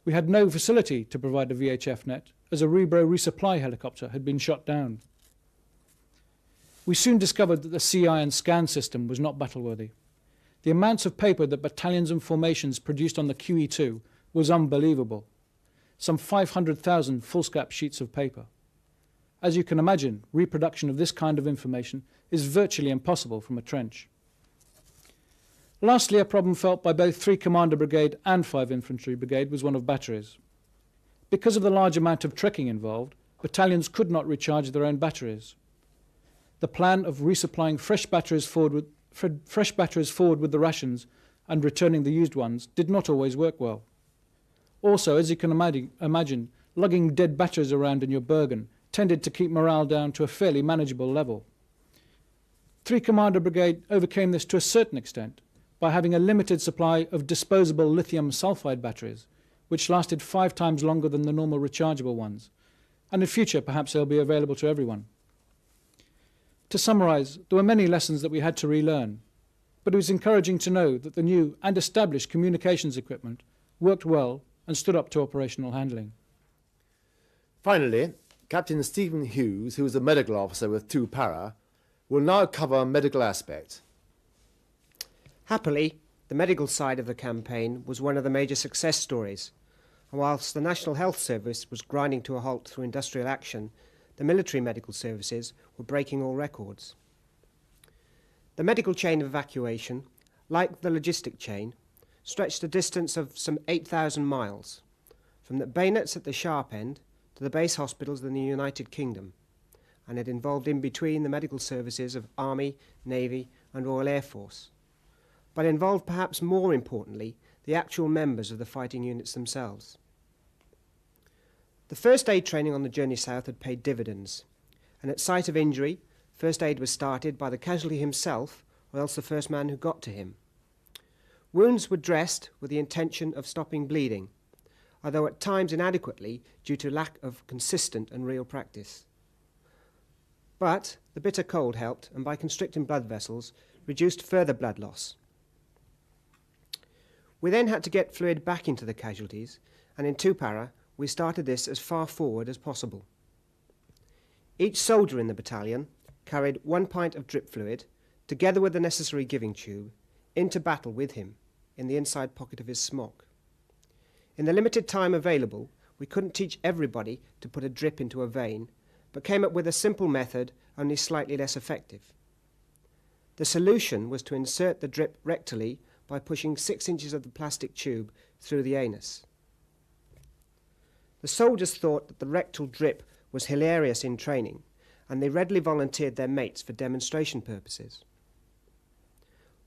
We had no facility to provide a VHF net, as a Rebro resupply helicopter had been shot down. We soon discovered that the CI and scan system was not battleworthy. The amounts of paper that battalions and formations produced on the QE2 was unbelievable. Some 500,000 foolscap sheets of paper. As you can imagine, reproduction of this kind of information is virtually impossible from a trench. Lastly, a problem felt by both 3 Commander Brigade and 5 Infantry Brigade was one of batteries. Because of the large amount of trekking involved, battalions could not recharge their own batteries. The plan of resupplying fresh batteries forward with the rations and returning the used ones did not always work well. Also, as you can imagine, lugging dead batteries around in your Bergen tended to keep morale down to a fairly manageable level. 3 Commander Brigade overcame this to a certain extent by having a limited supply of disposable lithium sulfide batteries, which lasted 5 times longer than the normal rechargeable ones, and in future perhaps they'll be available to everyone. To summarise, there were many lessons that we had to relearn, but it was encouraging to know that the new and established communications equipment worked well and stood up to operational handling.
Finally, Captain Stephen Hughes, who was a medical officer with 2 Para, will now cover medical aspect.
Happily, the medical side of the campaign was one of the major success stories, and whilst the National Health Service was grinding to a halt through industrial action, the military medical services were breaking all records. The medical chain of evacuation, like the logistic chain, stretched a distance of some 8,000 miles, from the bayonets at the sharp end to the base hospitals in the United Kingdom, and it involved in between the medical services of Army, Navy and Royal Air Force, but involved perhaps more importantly the actual members of the fighting units themselves. The first aid training on the journey south had paid dividends, and at sight of injury, first aid was started by the casualty himself or else the first man who got to him. Wounds were dressed with the intention of stopping bleeding, although at times inadequately due to lack of consistent and real practice. But the bitter cold helped, and by constricting blood vessels, reduced further blood loss. We then had to get fluid back into the casualties, and in 2 Para, we started this as far forward as possible. Each soldier in the battalion carried 1 pint of drip fluid, together with the necessary giving tube, into battle with him in the inside pocket of his smock. In the limited time available, we couldn't teach everybody to put a drip into a vein, but came up with a simple method, only slightly less effective. The solution was to insert the drip rectally by pushing 6 inches of the plastic tube through the anus. The soldiers thought that the rectal drip was hilarious in training, and they readily volunteered their mates for demonstration purposes.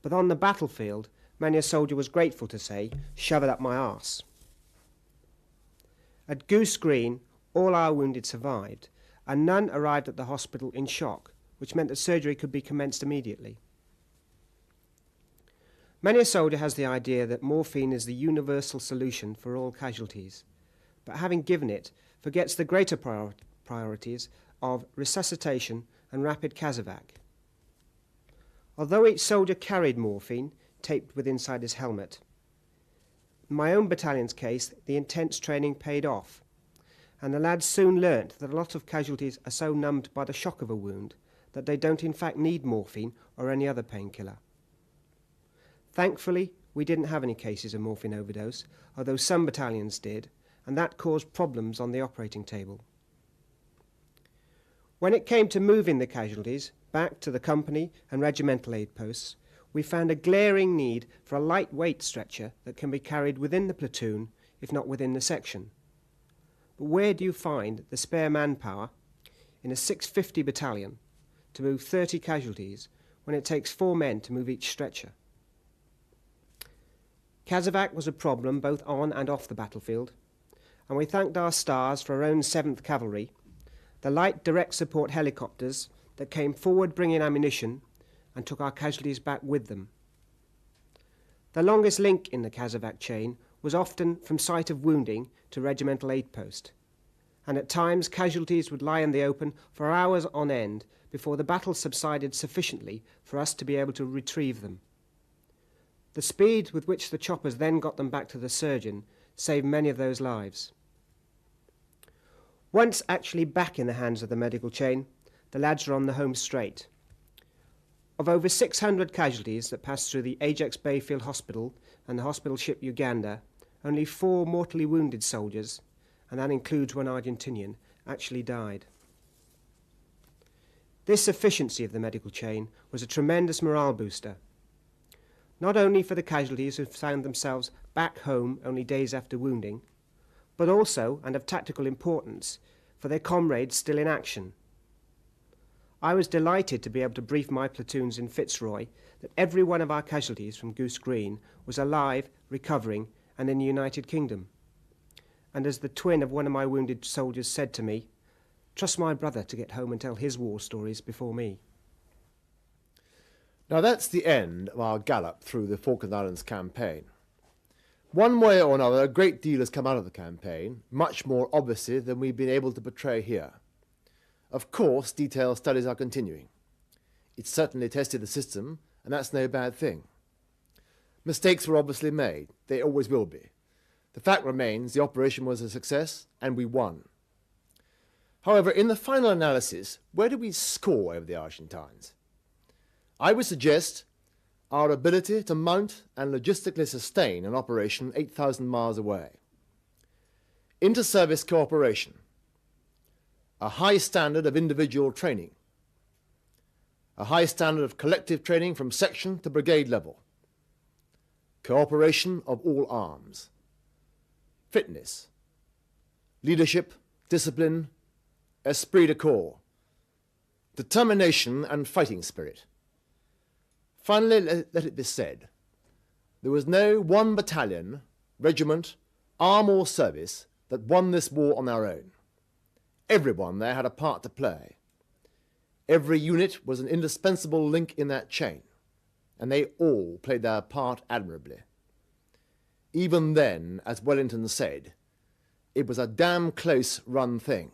But on the battlefield, many a soldier was grateful to say, "Shove it up my arse." At Goose Green, all our wounded survived, and none arrived at the hospital in shock, which meant that surgery could be commenced immediately. Many a soldier has the idea that morphine is the universal solution for all casualties, but having given it, forgets the greater priorities of resuscitation and rapid casevac. Although each soldier carried morphine taped with inside his helmet, in my own battalion's case, the intense training paid off, and the lads soon learnt that a lot of casualties are so numbed by the shock of a wound that they don't in fact need morphine or any other painkiller. Thankfully, we didn't have any cases of morphine overdose, although some battalions did, and that caused problems on the operating table. When it came to moving the casualties back to the company and regimental aid posts, we found a glaring need for a lightweight stretcher that can be carried within the platoon, if not within the section. But where do you find the spare manpower in a 650 battalion to move 30 casualties when it takes 4 men to move each stretcher? Casevac was a problem both on and off the battlefield, and we thanked our stars for our own 7th Cavalry, the light direct support helicopters that came forward bringing ammunition and took our casualties back with them. The longest link in the Casevac chain was often from site of wounding to regimental aid post, and at times casualties would lie in the open for hours on end before the battle subsided sufficiently for us to be able to retrieve them. The speed with which the choppers then got them back to the surgeon saved many of those lives. Once actually back in the hands of the medical chain, the lads were on the home straight. Of over 600 casualties that passed through the Ajax Bayfield Hospital and the hospital ship Uganda, only 4 mortally wounded soldiers, and that includes one Argentinian, actually died. This efficiency of the medical chain was a tremendous morale booster, not only for the casualties who found themselves back home only days after wounding, but also, and of tactical importance, for their comrades still in action. I was delighted to be able to brief my platoons in Fitzroy that every one of our casualties from Goose Green was alive, recovering, and in the United Kingdom. And as the twin of one of my wounded soldiers said to me, "Trust my brother to get home and tell his war stories before me."
Now that's the end of our gallop through the Falkland Islands campaign. One way or another, a great deal has come out of the campaign, much more obviously than we've been able to portray here. Of course, detailed studies are continuing. It certainly tested the system, and that's no bad thing. Mistakes were obviously made. They always will be. The fact remains the operation was a success, and we won. However, in the final analysis, where do we score over the Argentines? I would suggest our ability to mount and logistically sustain an operation 8,000 miles away. Inter-service cooperation. A high standard of individual training. A high standard of collective training from section to brigade level. Cooperation of all arms. Fitness. Leadership, discipline, esprit de corps. Determination and fighting spirit. Finally, let it be said, there was no one battalion, regiment, arm or service that won this war on their own. Everyone there had a part to play. Every unit was an indispensable link in that chain, and they all played their part admirably. Even then, as Wellington said, it was a damn close run thing.